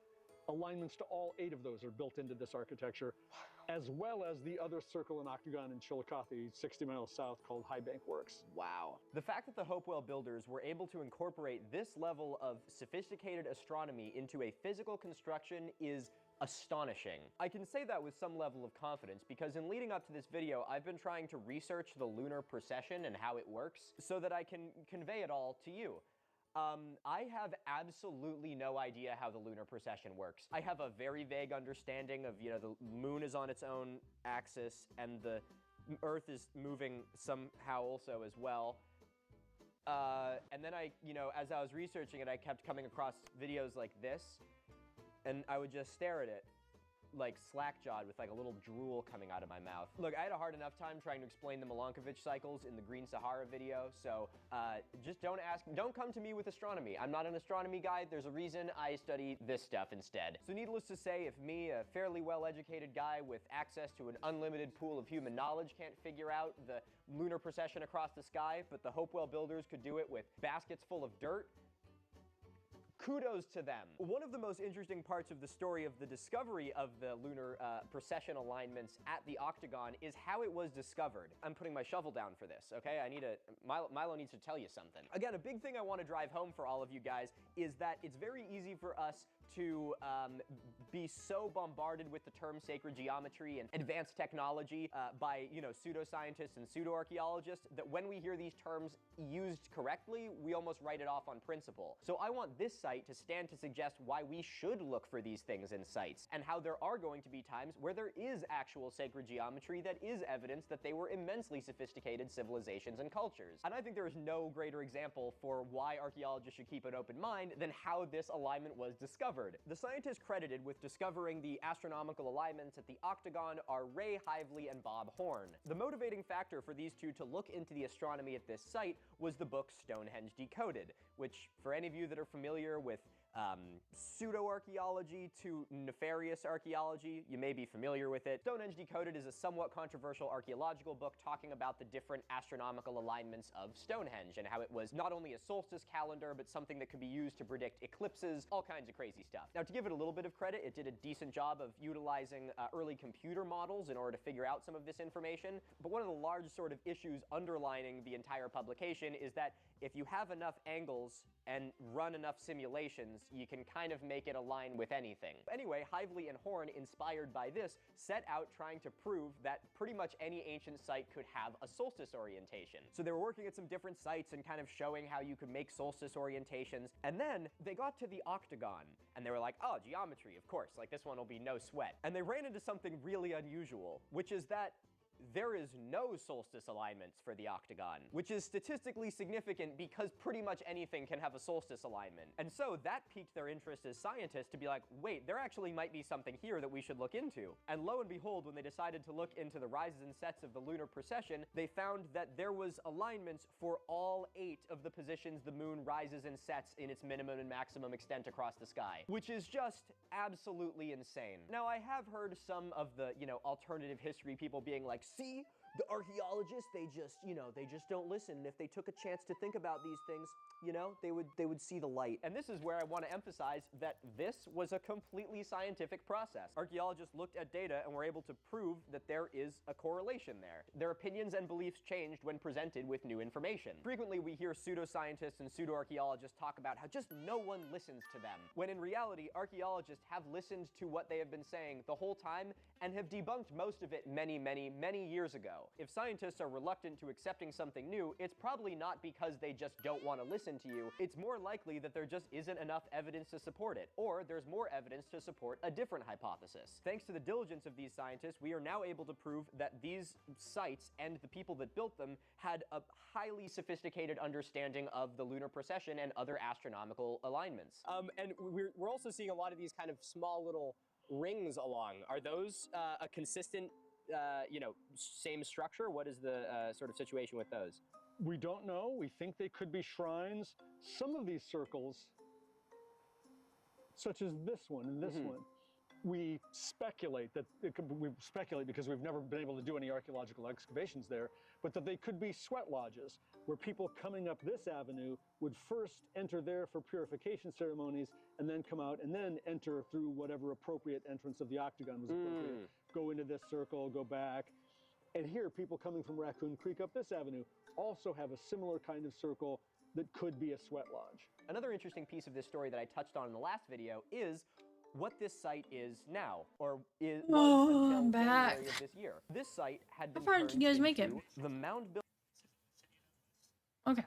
Alignments to all 8 of those are built into this architecture, as well as the other circle and octagon in Chillicothe, 60 miles south, called High Bank Works. Wow. The fact that the Hopewell builders were able to incorporate this level of sophisticated astronomy into a physical construction is astonishing. I can say that with some level of confidence because in leading up to this video, I've been trying to research the lunar precession and how it works so that I can convey it all to you. I have absolutely no idea how the lunar precession works. I have a very vague understanding of, the moon is on its own axis and the Earth is moving somehow also as well. And then as I was researching it, I kept coming across videos like this, and I would just stare at it like slack-jawed with like a little drool coming out of my mouth. Look, I had a hard enough time trying to explain the Milankovitch cycles in the Green Sahara video, so just don't come to me with astronomy. I'm not an astronomy guy. There's a reason I study this stuff instead. So needless to say, if me, a fairly well-educated guy with access to an unlimited pool of human knowledge, can't figure out the lunar precession across the sky, but the Hopewell builders could do it with baskets full of dirt, kudos to them. One of the most interesting parts of the story of the discovery of the lunar precession alignments at the octagon is how it was discovered. I'm putting my shovel down for this, okay? Milo needs to tell you something. Again, a big thing I want to drive home for all of you guys is that it's very easy for us to be so bombarded with the term sacred geometry and advanced technology by, you know, pseudoscientists and pseudo-archaeologists that when we hear these terms used correctly, we almost write it off on principle. So I want this site to stand to suggest why we should look for these things in sites, and how there are going to be times where there is actual sacred geometry that is evidence that they were immensely sophisticated civilizations and cultures. And I think there is no greater example for why archaeologists should keep an open mind than how this alignment was discovered. The scientists credited with discovering the astronomical alignments at the octagon are Ray Hively and Bob Horn. The motivating factor for these two to look into the astronomy at this site was the book Stonehenge Decoded, which, for any of you that are familiar with pseudo-archaeology to nefarious archaeology, you may be familiar with it. Stonehenge Decoded is a somewhat controversial archaeological book talking about the different astronomical alignments of Stonehenge and how it was not only a solstice calendar, but something that could be used to predict eclipses, all kinds of crazy stuff. Now, to give it a little bit of credit, it did a decent job of utilizing early computer models in order to figure out some of this information. But one of the large sort of issues underlining the entire publication is that if you have enough angles and run enough simulations, you can kind of make it align with anything. Anyway, Hively and Horn, inspired by this, set out trying to prove that pretty much any ancient site could have a solstice orientation. So they were working at some different sites and kind of showing how you could make solstice orientations. And then they got to the octagon and they were like, oh, geometry, of course, like this one will be no sweat. And they ran into something really unusual, which is that there is no solstice alignments for the octagon, which is statistically significant because pretty much anything can have a solstice alignment. And so that piqued their interest as scientists to be like, wait, there actually might be something here that we should look into. And lo and behold, when they decided to look into the rises and sets of the lunar precession, they found that there was alignments for all 8 of the positions the moon rises and sets in its minimum and maximum extent across the sky, which is just absolutely insane. Now, I have heard some of the, alternative history people being like, see, the archaeologists, they just don't listen. And if they took a chance to think about these things, they would see the light. And this is where I want to emphasize that this was a completely scientific process. Archaeologists looked at data and were able to prove that there is a correlation there. Their opinions and beliefs changed when presented with new information. Frequently, we hear pseudoscientists and pseudo-archaeologists talk about how just no one listens to them, when in reality, archaeologists have listened to what they have been saying the whole time and have debunked most of it many, many, many years ago. If scientists are reluctant to accepting something new, it's probably not because they just don't want to listen to you. It's more likely that there just isn't enough evidence to support it, or there's more evidence to support a different hypothesis. Thanks to the diligence of these scientists, we are now able to prove that these sites and the people that built them had a highly sophisticated understanding of the lunar precession and other astronomical alignments. And we're also seeing a lot of these kind of small little rings along. Are those a consistent same structure? What is the sort of situation with those? We don't know. We think they could be shrines. Some of these circles, such as this one and this one, we speculate that we speculate because we've never been able to do any archaeological excavations there, but that they could be sweat lodges where people coming up this avenue would first enter there for purification ceremonies and then come out and then enter through whatever appropriate entrance of the octagon was appropriate. Go into this circle, go back. And here, people coming from Raccoon Creek up this avenue also have a similar kind of circle that could be a sweat lodge. Another interesting piece of this story that I touched on in the last video is what this site is now, or was until I'm back. January of this year. This site had been How far turned did you guys make it? into the mound building. Okay.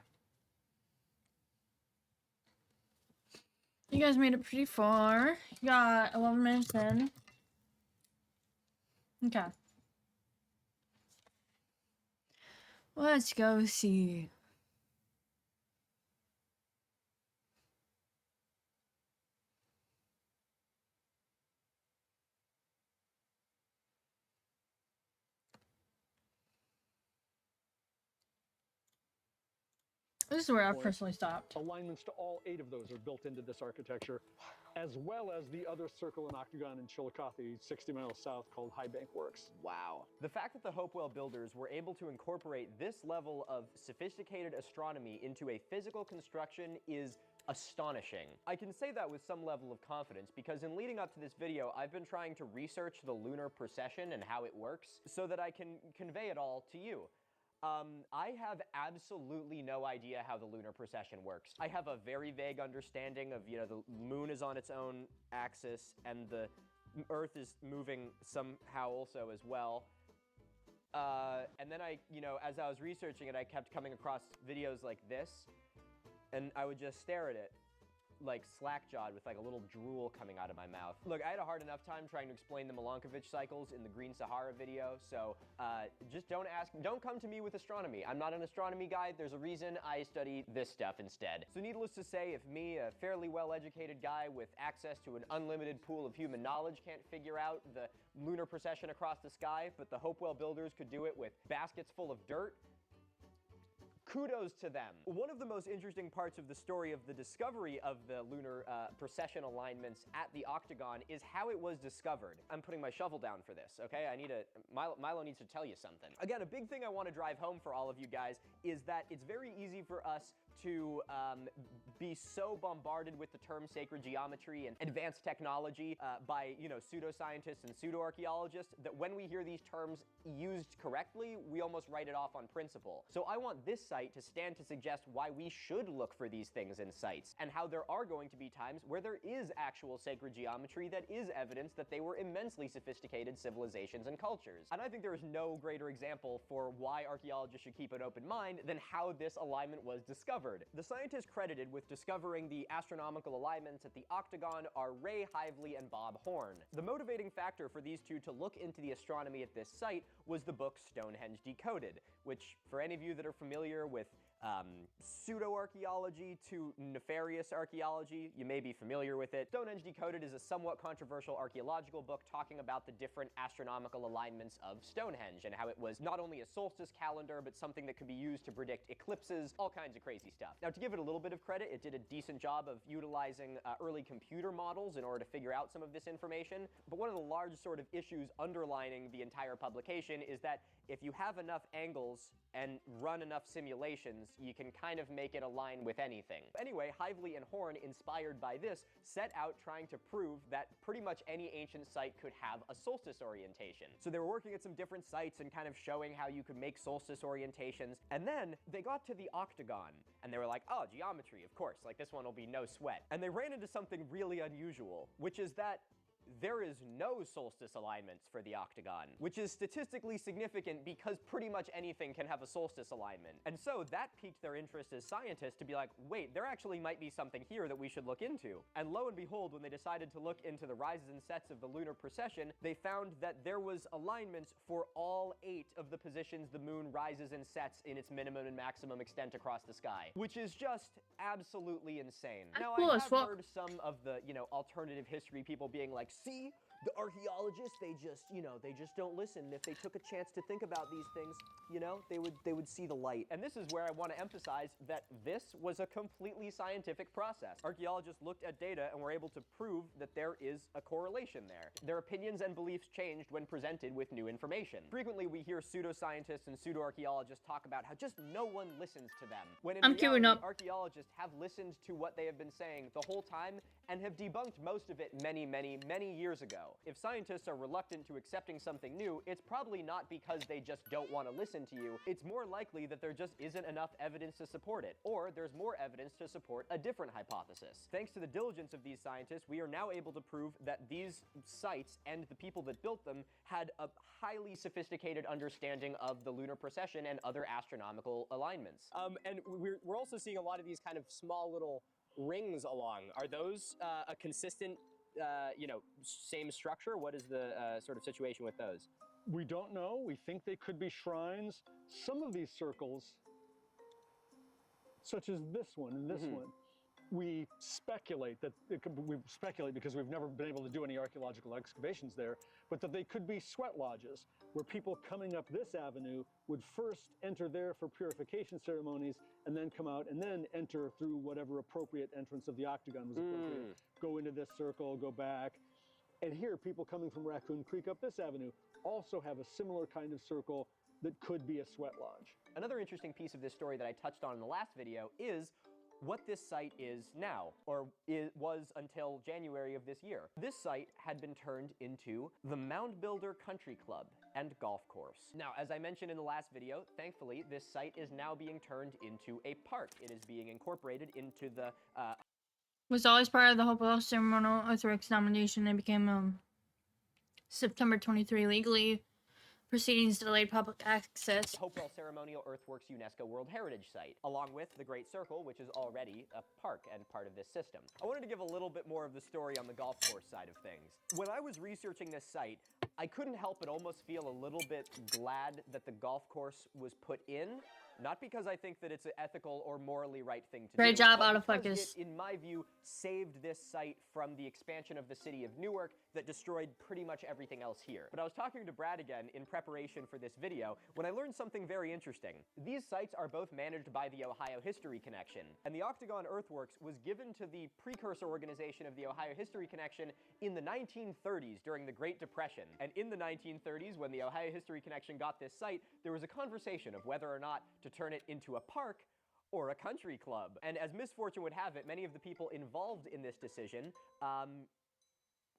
You guys made it pretty far. You got 11 minutes in. Okay. Let's go see. This is where I point. personally stopped. Alignments to all 8 of those are built into this architecture, as well as the other circle and octagon in Chillicothe, 60 miles south, called High Bank Works. Wow. The fact that the Hopewell builders were able to incorporate this level of sophisticated astronomy into a physical construction is astonishing. I can say that with some level of confidence because in leading up to this video, I've been trying to research the lunar precession and how it works so that I can convey it all to you. I have absolutely no idea how the lunar precession works. I have a very vague understanding of, the moon is on its own axis and the Earth is moving somehow also as well. And then as I was researching it, I kept coming across videos like this, and I would just stare at it, like slack-jawed with like a little drool coming out of my mouth. Look, I had a hard enough time trying to explain the Milankovitch cycles in the Green Sahara video, so just don't come to me with astronomy. I'm not an astronomy guy. There's a reason I study this stuff instead. So needless to say, if me, a fairly well-educated guy with access to an unlimited pool of human knowledge, can't figure out the lunar precession across the sky, but the Hopewell builders could do it with baskets full of dirt, kudos to them. One of the most interesting parts of the story of the discovery of the lunar precession alignments at the octagon is how it was discovered. I'm putting my shovel down for this, okay? Milo needs to tell you something. Again, a big thing I want to drive home for all of you guys is that it's very easy for us to be so bombarded with the term sacred geometry and advanced technology by, pseudoscientists and pseudo-archaeologists that when we hear these terms used correctly, we almost write it off on principle. So I want this site to stand to suggest why we should look for these things in sites and how there are going to be times where there is actual sacred geometry that is evidence that they were immensely sophisticated civilizations and cultures. And I think there is no greater example for why archaeologists should keep an open mind than how this alignment was discovered. The scientists credited with discovering the astronomical alignments at the octagon are Ray Hively and Bob Horn. The motivating factor for these two to look into the astronomy at this site was the book Stonehenge Decoded, which, for any of you that are familiar with pseudo-archaeology to nefarious archaeology, you may be familiar with it. Stonehenge Decoded is a somewhat controversial archaeological book talking about the different astronomical alignments of Stonehenge and how it was not only a solstice calendar, but something that could be used to predict eclipses, all kinds of crazy stuff. Now, to give it a little bit of credit, it did a decent job of utilizing early computer models in order to figure out some of this information, but one of the large sort of issues underlining the entire publication is that if you have enough angles and run enough simulations, you can kind of make it align with anything. Anyway, Hively and Horn, inspired by this, set out trying to prove that pretty much any ancient site could have a solstice orientation. So they were working at some different sites and kind of showing how you could make solstice orientations, and then they got to the octagon, and they were like, oh, geometry, of course, like this one will be no sweat. And they ran into something really unusual, which is that there is no solstice alignments for the octagon, which is statistically significant because pretty much anything can have a solstice alignment. And so that piqued their interest as scientists to be like, wait, there actually might be something here that we should look into. And lo and behold, when they decided to look into the rises and sets of the lunar precession, they found that there was alignments for all 8 of the positions the moon rises and sets in its minimum and maximum extent across the sky, which is just absolutely insane. Now, I have heard some of the, alternative history people being like, see, the archaeologists, they just don't listen. If they took a chance to think about these things, they would see the light. And this is where I want to emphasize that this was a completely scientific process. Archaeologists looked at data and were able to prove that there is a correlation there. Their opinions and beliefs changed when presented with new information. Frequently, we hear pseudoscientists and pseudo-archaeologists talk about how just no one listens to them. When in reality, archaeologists have listened to what they have been saying the whole time and have debunked most of it many, many, many years ago. If scientists are reluctant to accepting something new, it's probably not because they just don't want to listen to you. It's more likely that there just isn't enough evidence to support it, or there's more evidence to support a different hypothesis. Thanks to the diligence of these scientists, we are now able to prove that these sites and the people that built them had a highly sophisticated understanding of the lunar precession and other astronomical alignments. And we're also seeing a lot of these kind of small little rings along. Are those a consistent same structure? What is the sort of situation with those? We don't know. We think they could be shrines. Some of these circles, such as this one and this one, we speculate that we speculate because we've never been able to do any archaeological excavations there, but that they could be sweat lodges where people coming up this avenue would first enter there for purification ceremonies and then come out and then enter through whatever appropriate entrance of the octagon was appropriate. Go into this circle, go back. And here, people coming from Raccoon Creek up this avenue also have a similar kind of circle that could be a sweat lodge. Another interesting piece of this story that I touched on in the last video is what this site is now, or was until January of this year. This site had been turned into the Mound Builder Country Club and Golf Course. Now, as I mentioned in the last video, thankfully, this site is now being turned into a park. It is being incorporated into the Was always part of the Hopewell ceremonial earthworks nomination and became September 23 legally. Proceedings delayed public access. Hopewell Ceremonial Earthworks UNESCO World Heritage Site, along with the Great Circle, which is already a park and part of this system. I wanted to give a little bit more of the story on the golf course side of things. When I was researching this site, I couldn't help but almost feel a little bit glad that the golf course was put in. Not because I think that it's an ethical or morally right thing to do. Great job, but autofocus. because it, in my view, saved this site from the expansion of the city of Newark that destroyed pretty much everything else here. But I was talking to Brad again in preparation for this video when I learned something very interesting. These sites are both managed by the Ohio History Connection, and the Octagon Earthworks was given to the precursor organization of the Ohio History Connection in the 1930s during the Great Depression. And in the 1930s, when the Ohio History Connection got this site, there was a conversation of whether or not to turn it into a park or a country club. And as misfortune would have it, many of the people involved in this decision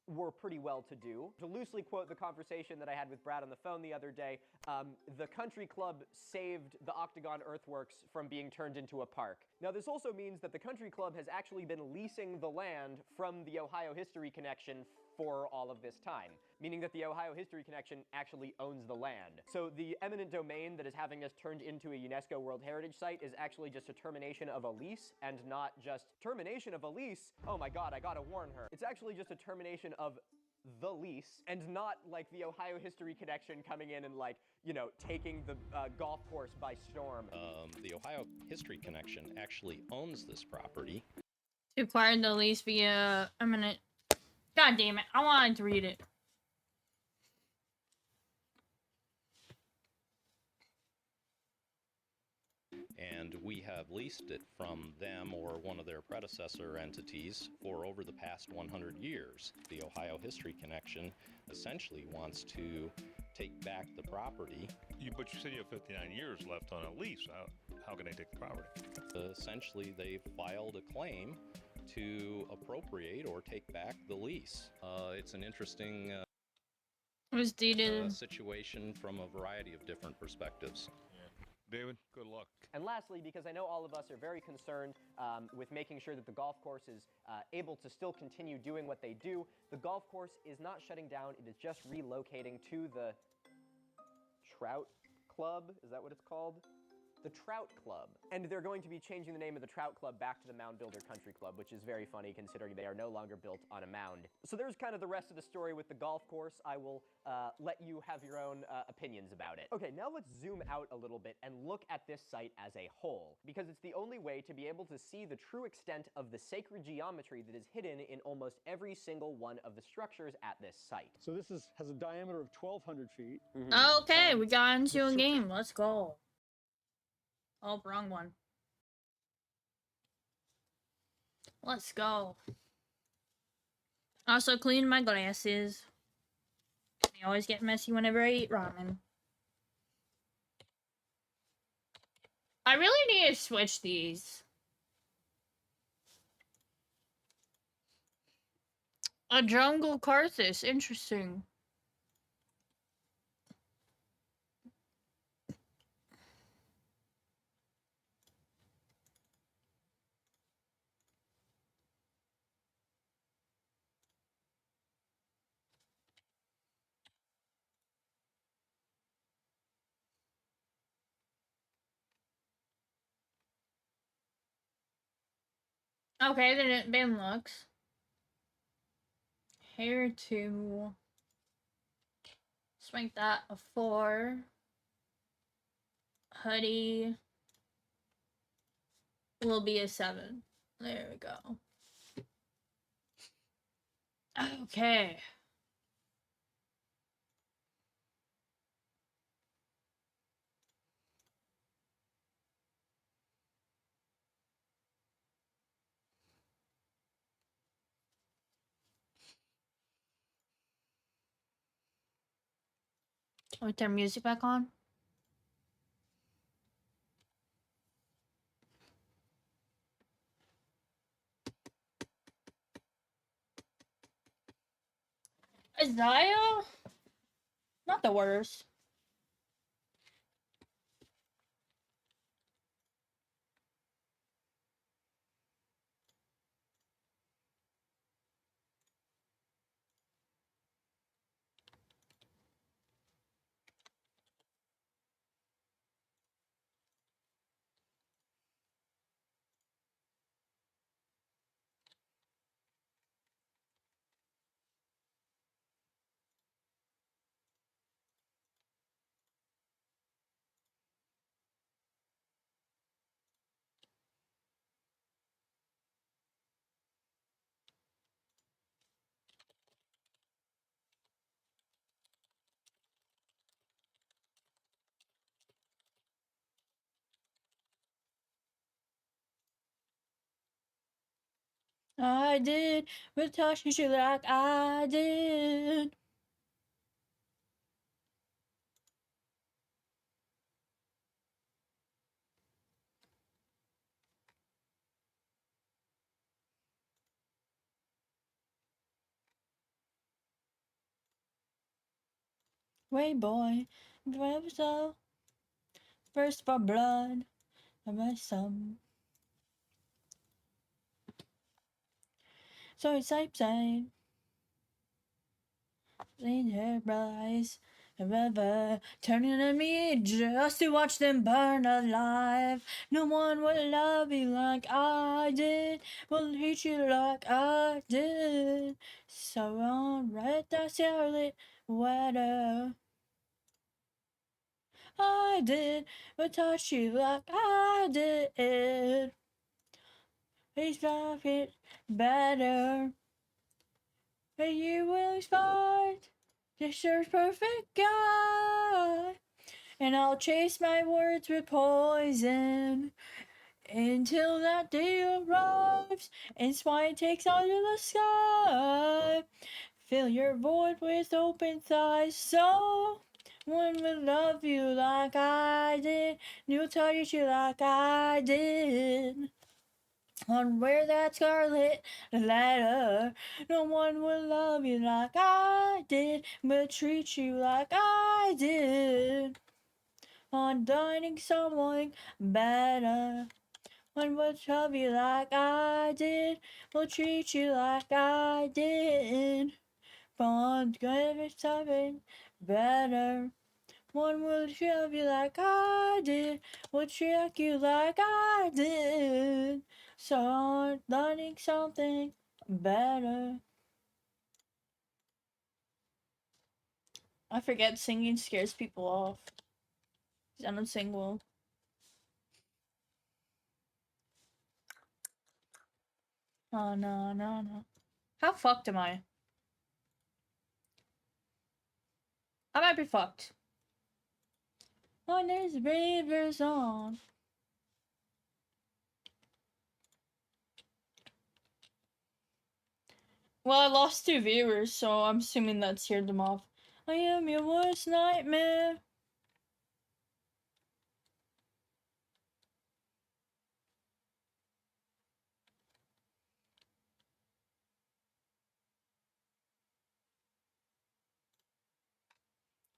were pretty well-to-do. To loosely quote the conversation that I had with Brad on the phone the other day, the country club saved the Octagon Earthworks from being turned into a park. Now, this also means that the country club has actually been leasing the land from the Ohio History Connection for all of this time, meaning that the Ohio History Connection actually owns the land. So the eminent domain that is having us turned into a UNESCO World Heritage Site is actually just a termination of a lease, and not just termination of a lease. Oh my god, I gotta warn her. It's actually just a termination of the lease, and not like the Ohio History Connection coming in and, like, you know, taking the golf course by storm. The Ohio History Connection actually owns this property. Acquired the lease via eminent. God damn it! I wanted to read it. And we have leased it from them or one of their predecessor entities for over the past 100 years. The Ohio History Connection essentially wants to take back the property. But you said you have 59 years left on a lease. How can they take the property? Essentially, they've filed a claim to appropriate or take back the lease. It's an interesting It was dated. situation from a variety of different perspectives. David, good luck. And lastly, because I know all of us are very concerned with making sure that the golf course is able to still continue doing what they do, the golf course is not shutting down. It is just relocating to the Trout Club. Is that what it's called? The Trout Club. And they're going to be changing the name of the Trout Club back to the Mound Builder Country Club, which is very funny considering they are no longer built on a mound. So there's kind of the rest of the story with the golf course. I will let you have your own opinions about it. Okay, now let's zoom out a little bit and look at this site as a whole, because it's the only way to be able to see the true extent of the sacred geometry that is hidden in almost every single one of the structures at this site. So this has a diameter of 1,200 feet. Okay, we got into a game. Let's go. Oh, wrong one. Let's go. Also, clean my glasses. They always get messy whenever I eat ramen. I really need to switch these. A jungle Carthus, interesting. Okay, then it then looks. Hair 2. Let's make that a 4. Hoodie will be a 7. There we go. Okay. With their music back on. Isaiah? Not the worst. I did, but touching you like I did. Way boy, forever so. First for blood, and my son. So it's same. In her eyes, forever turning on me just to watch them burn alive. No one will love you like I did, will hate you like I did. So on, right that scarlet weather. I did, but touch you like I did. Please love it better. But you will find this year's perfect guy. And I'll chase my words with poison until that day arrives and spine takes on to the sky. Fill your void with open thighs, so one will love you like I did, and you'll touch you like I did. Unwear that scarlet letter. No one will love you like I did, but treat you like I did. On dining someone better. One will love you like I did, will treat you like I did. On giving something better. One will love you like I did, will treat you like I did. So on learning something better. I forget singing scares people off. I don't sing well. Oh no, no, no. How fucked am I? I might be fucked. On this river's on. Well, I lost 2 viewers, so I'm assuming that scared them off. I am your worst nightmare.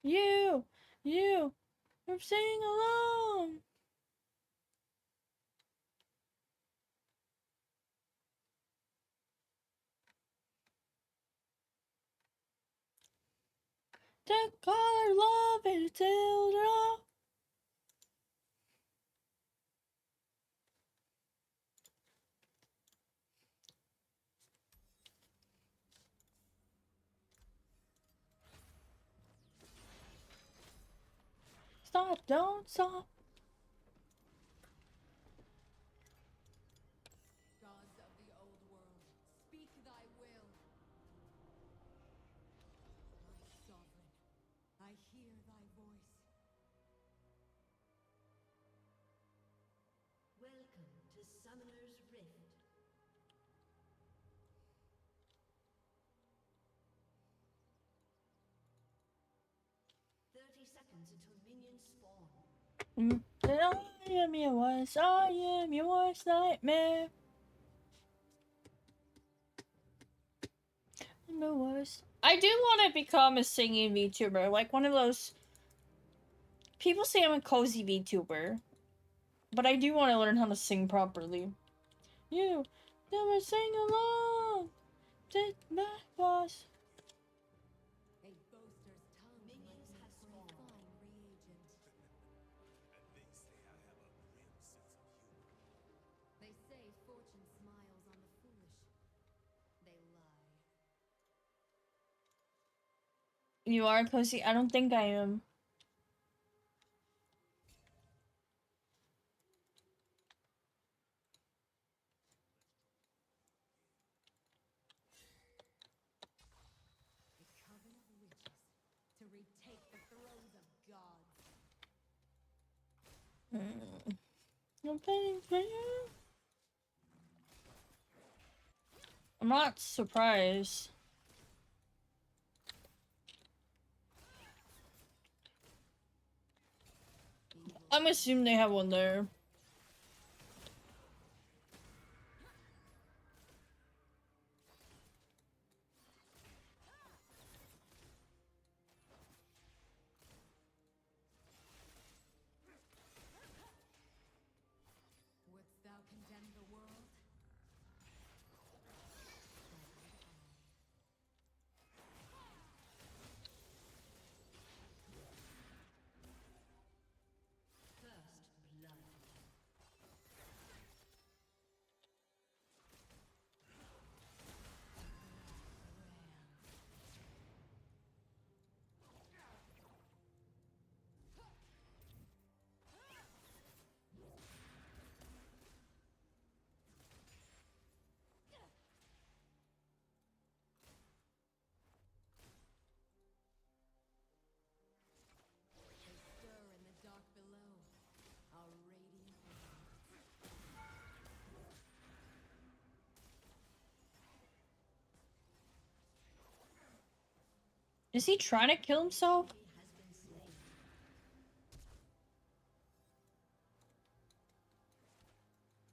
You, you're singing along. Take color, love, and children. Stop, don't stop. Gods Summoner's Rift. Seconds until minions spawn. I am your worst nightmare. I'm the worst. I do want to become a singing VTuber, like one of those. People say I'm a cozy VTuber, but I do want to learn how to sing properly. You never sing along. Did my boss. A boaster's tongue Minions might have make for a spawned. fine reagent. They say fortune smiles on the foolish. They lie. You are cozy? I don't think I am. A coven of witches to retake the thrones of gods. I'm playing for you. I'm not surprised. I'm assuming they have one there. Wouldst thou condemn the world? First blood. They stir in the dark below. Our radiant ones. Is he trying to kill himself? He has been slain.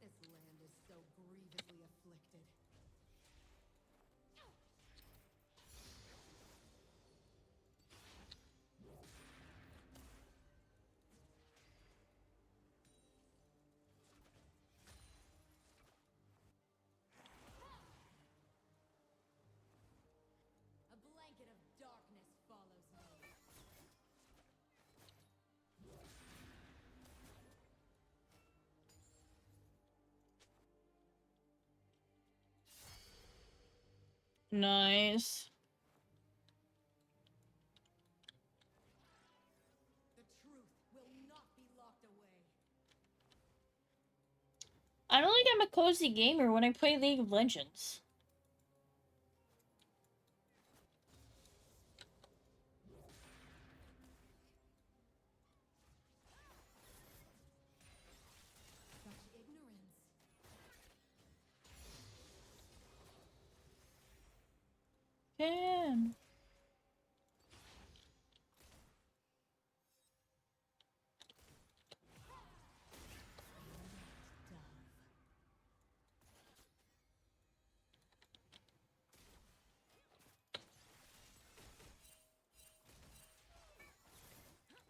This land is so grievously afflicted. A blanket of darkness follows me. Nice. The truth will not be locked away. I don't think I'm a cozy gamer when I play League of Legends. Such ignorance. Can.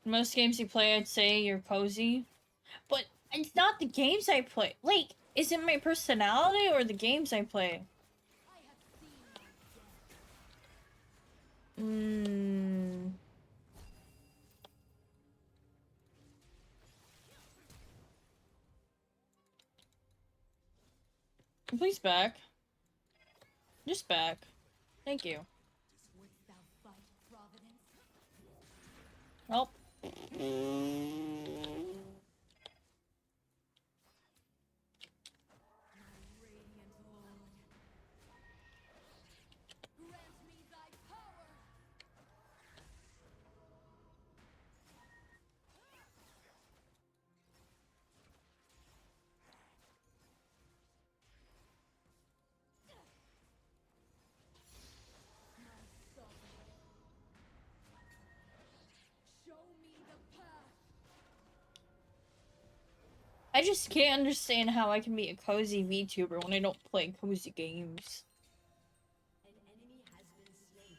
Most games you play, I'd say you're cozy. But it's not the games I play. Like, is it my personality or the games I play? I have seen my death. Please back. Just back. Thank you. Wouldst thou fight Providence? Well. My radiant lord. Grant me thy power! I just can't understand how I can be a cozy VTuber when I don't play cozy games. An enemy has been slain.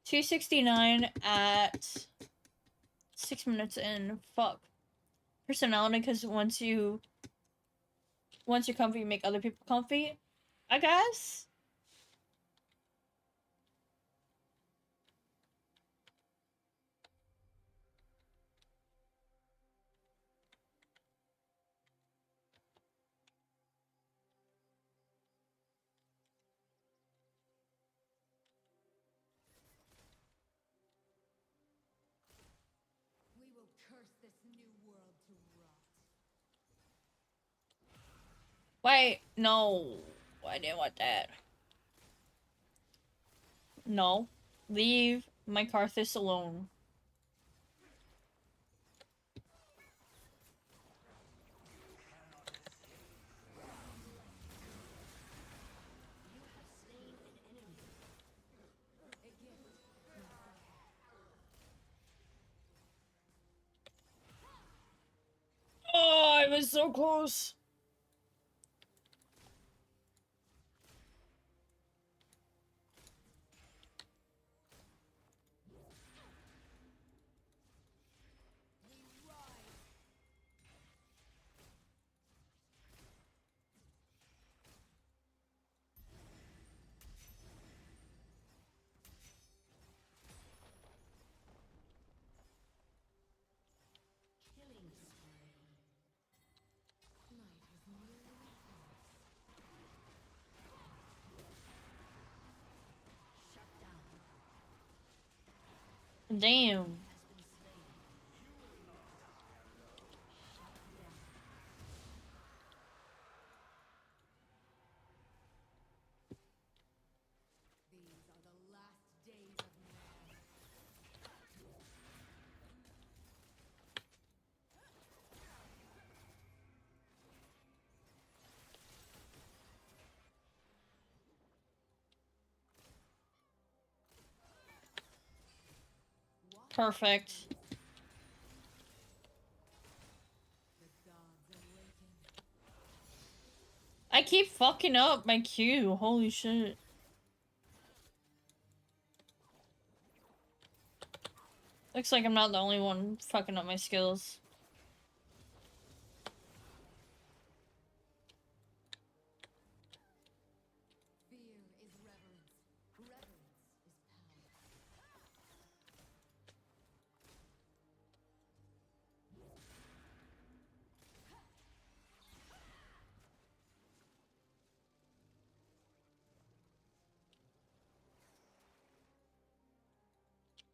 269 at 6 minutes in. Fuck. Personality, because once you're comfy, you make other people comfy. I guess. We will curse this new world to rot. Wait, no. I didn't want that. No. Leave my Karthus alone. You have slain an enemy. A gift. Oh, I was so close. We rise. Killing spree. Night is nearly upon us. Shut down. Damn. Has been slain. Shut down. These are the last days of man. Perfect. The gods awaken. I keep fucking up my Q. Holy shit. Looks like I'm not the only one fucking up my skills. Fear is reverence. Reverence is power.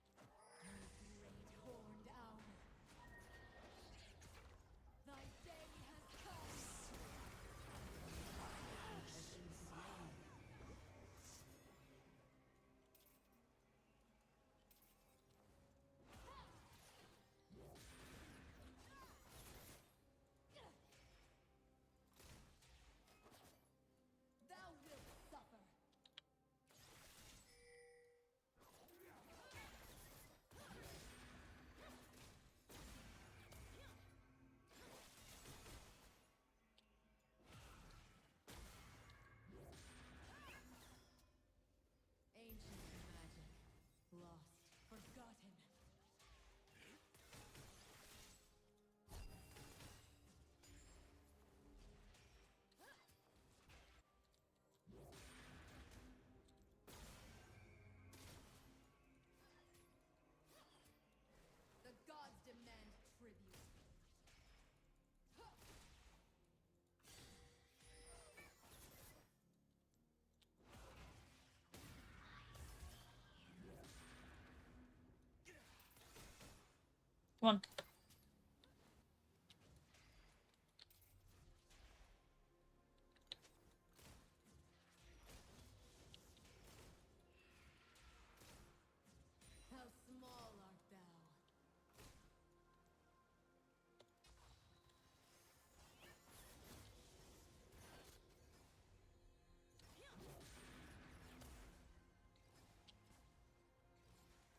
Great horned owl. Thy day has come. Has been slain. Thou wilt suffer. Ancient magic. Lost. Forgotten. The gods demand tribute. Come on. How small art thou?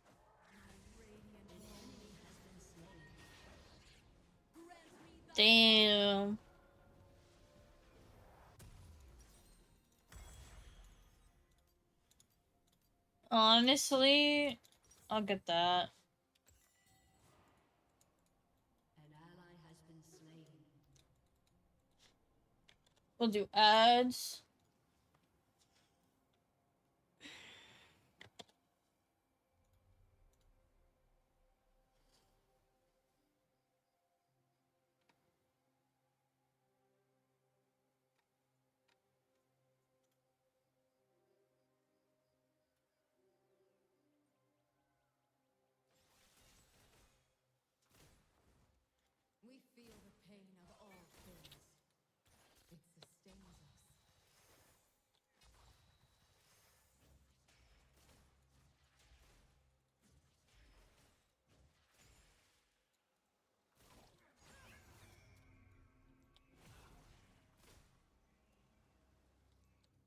My radiant An home. enemy has been slain. Damn. Honestly, I'll get that. An ally has been slain. We'll do ads. We feel the pain of all things. It sustains us.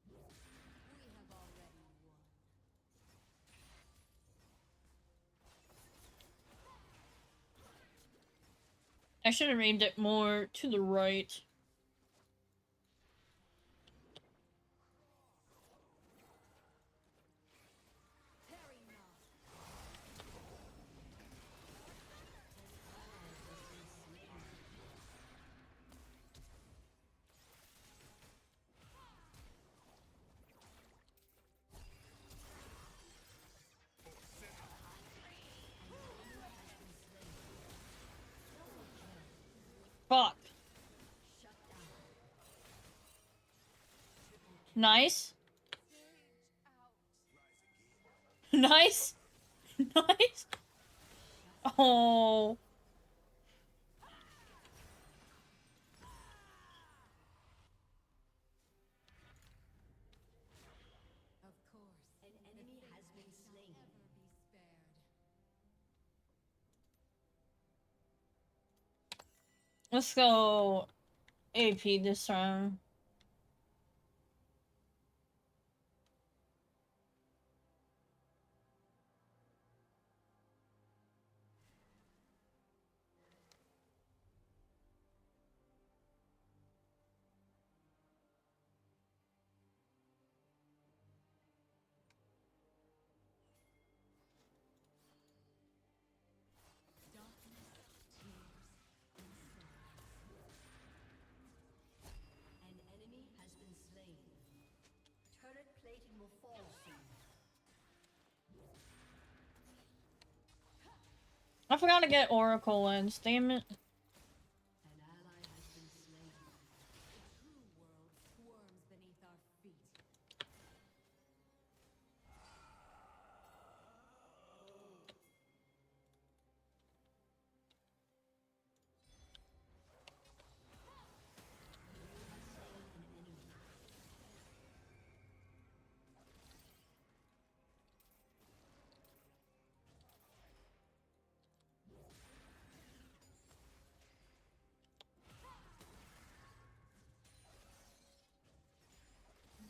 We have already won. I should have aimed it more to the right. Tarry not. Fuck. Nice. Nice. Nice. Oh. Of course, an enemy has been slain. Never be spared. Let's go AP this time. Darkness, tears, and silence. An enemy has been slain. Turret plating will fall soon. I forgot to get Oracle lens, damn it. An ally has been slain. The true world squirms beneath our feet.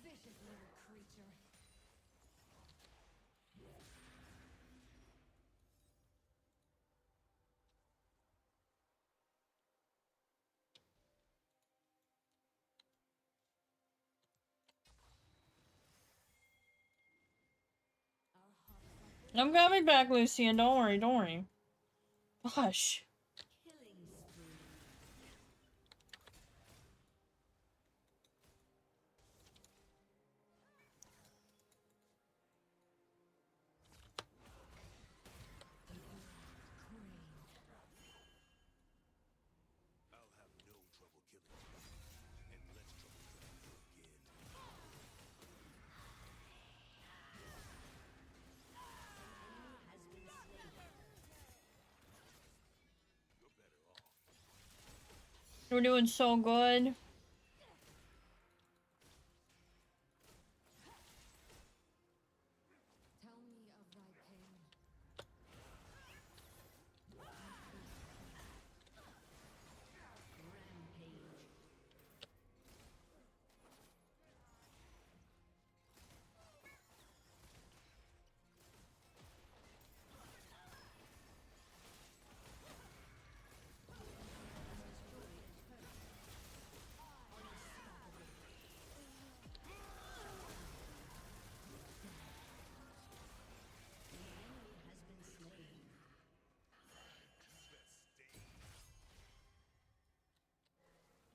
Vicious little creature. I'm coming back, Lucian. Don't worry, don't worry. Gosh. Killing spree. I'll have no trouble killing you, and less trouble killing you again. Has been slain. You're better off. We're doing so good. Tell me of thy pain. Rampage.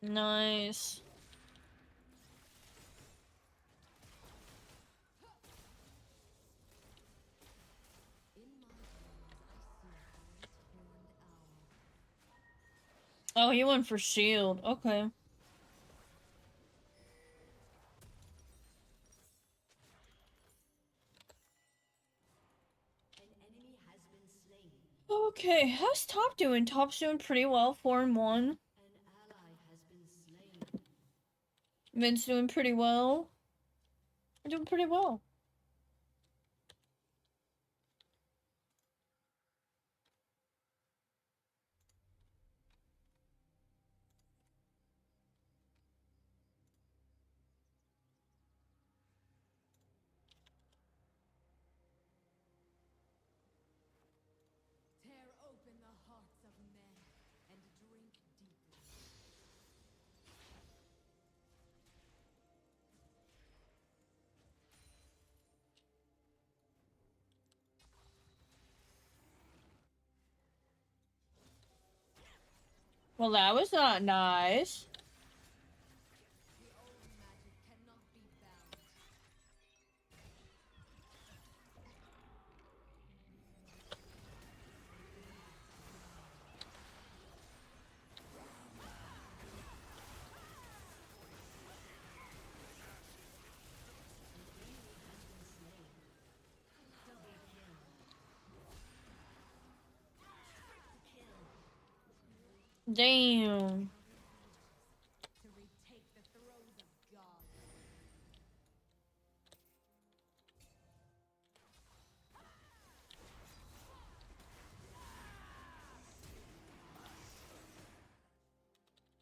Nice. Oh, he went for shield. Okay. Okay, how's top doing? Top's doing pretty well, 4-1. Vin's doing pretty well. We're doing pretty well. Tear open the hearts of men and drink deeply. Well, that was not nice. The old magic cannot be bound. Damn. To retake the throes of God.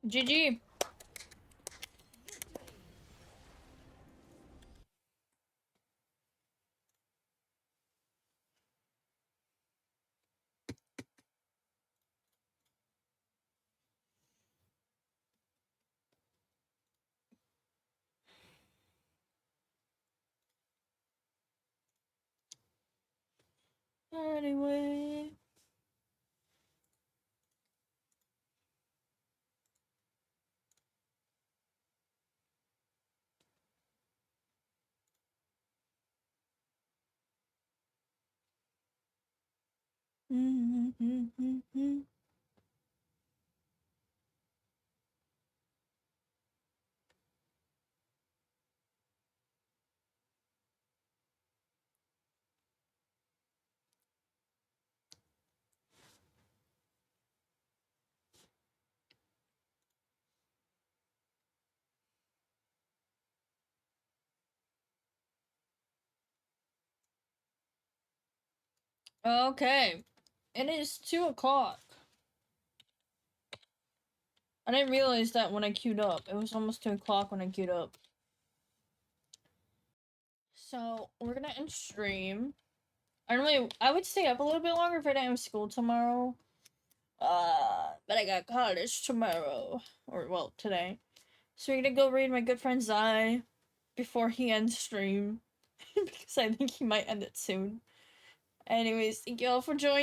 GG. Anyway. Okay. It is 2 o'clock. I didn't realize that when I queued up. It was almost 2 o'clock when I queued up. So, we're gonna end stream. I would stay up a little bit longer if I didn't have school tomorrow. But I got college tomorrow. Or, well, today. So we're gonna go read my good friend Zai before he ends stream. Because I think he might end it soon. Anyways, thank you all for joining.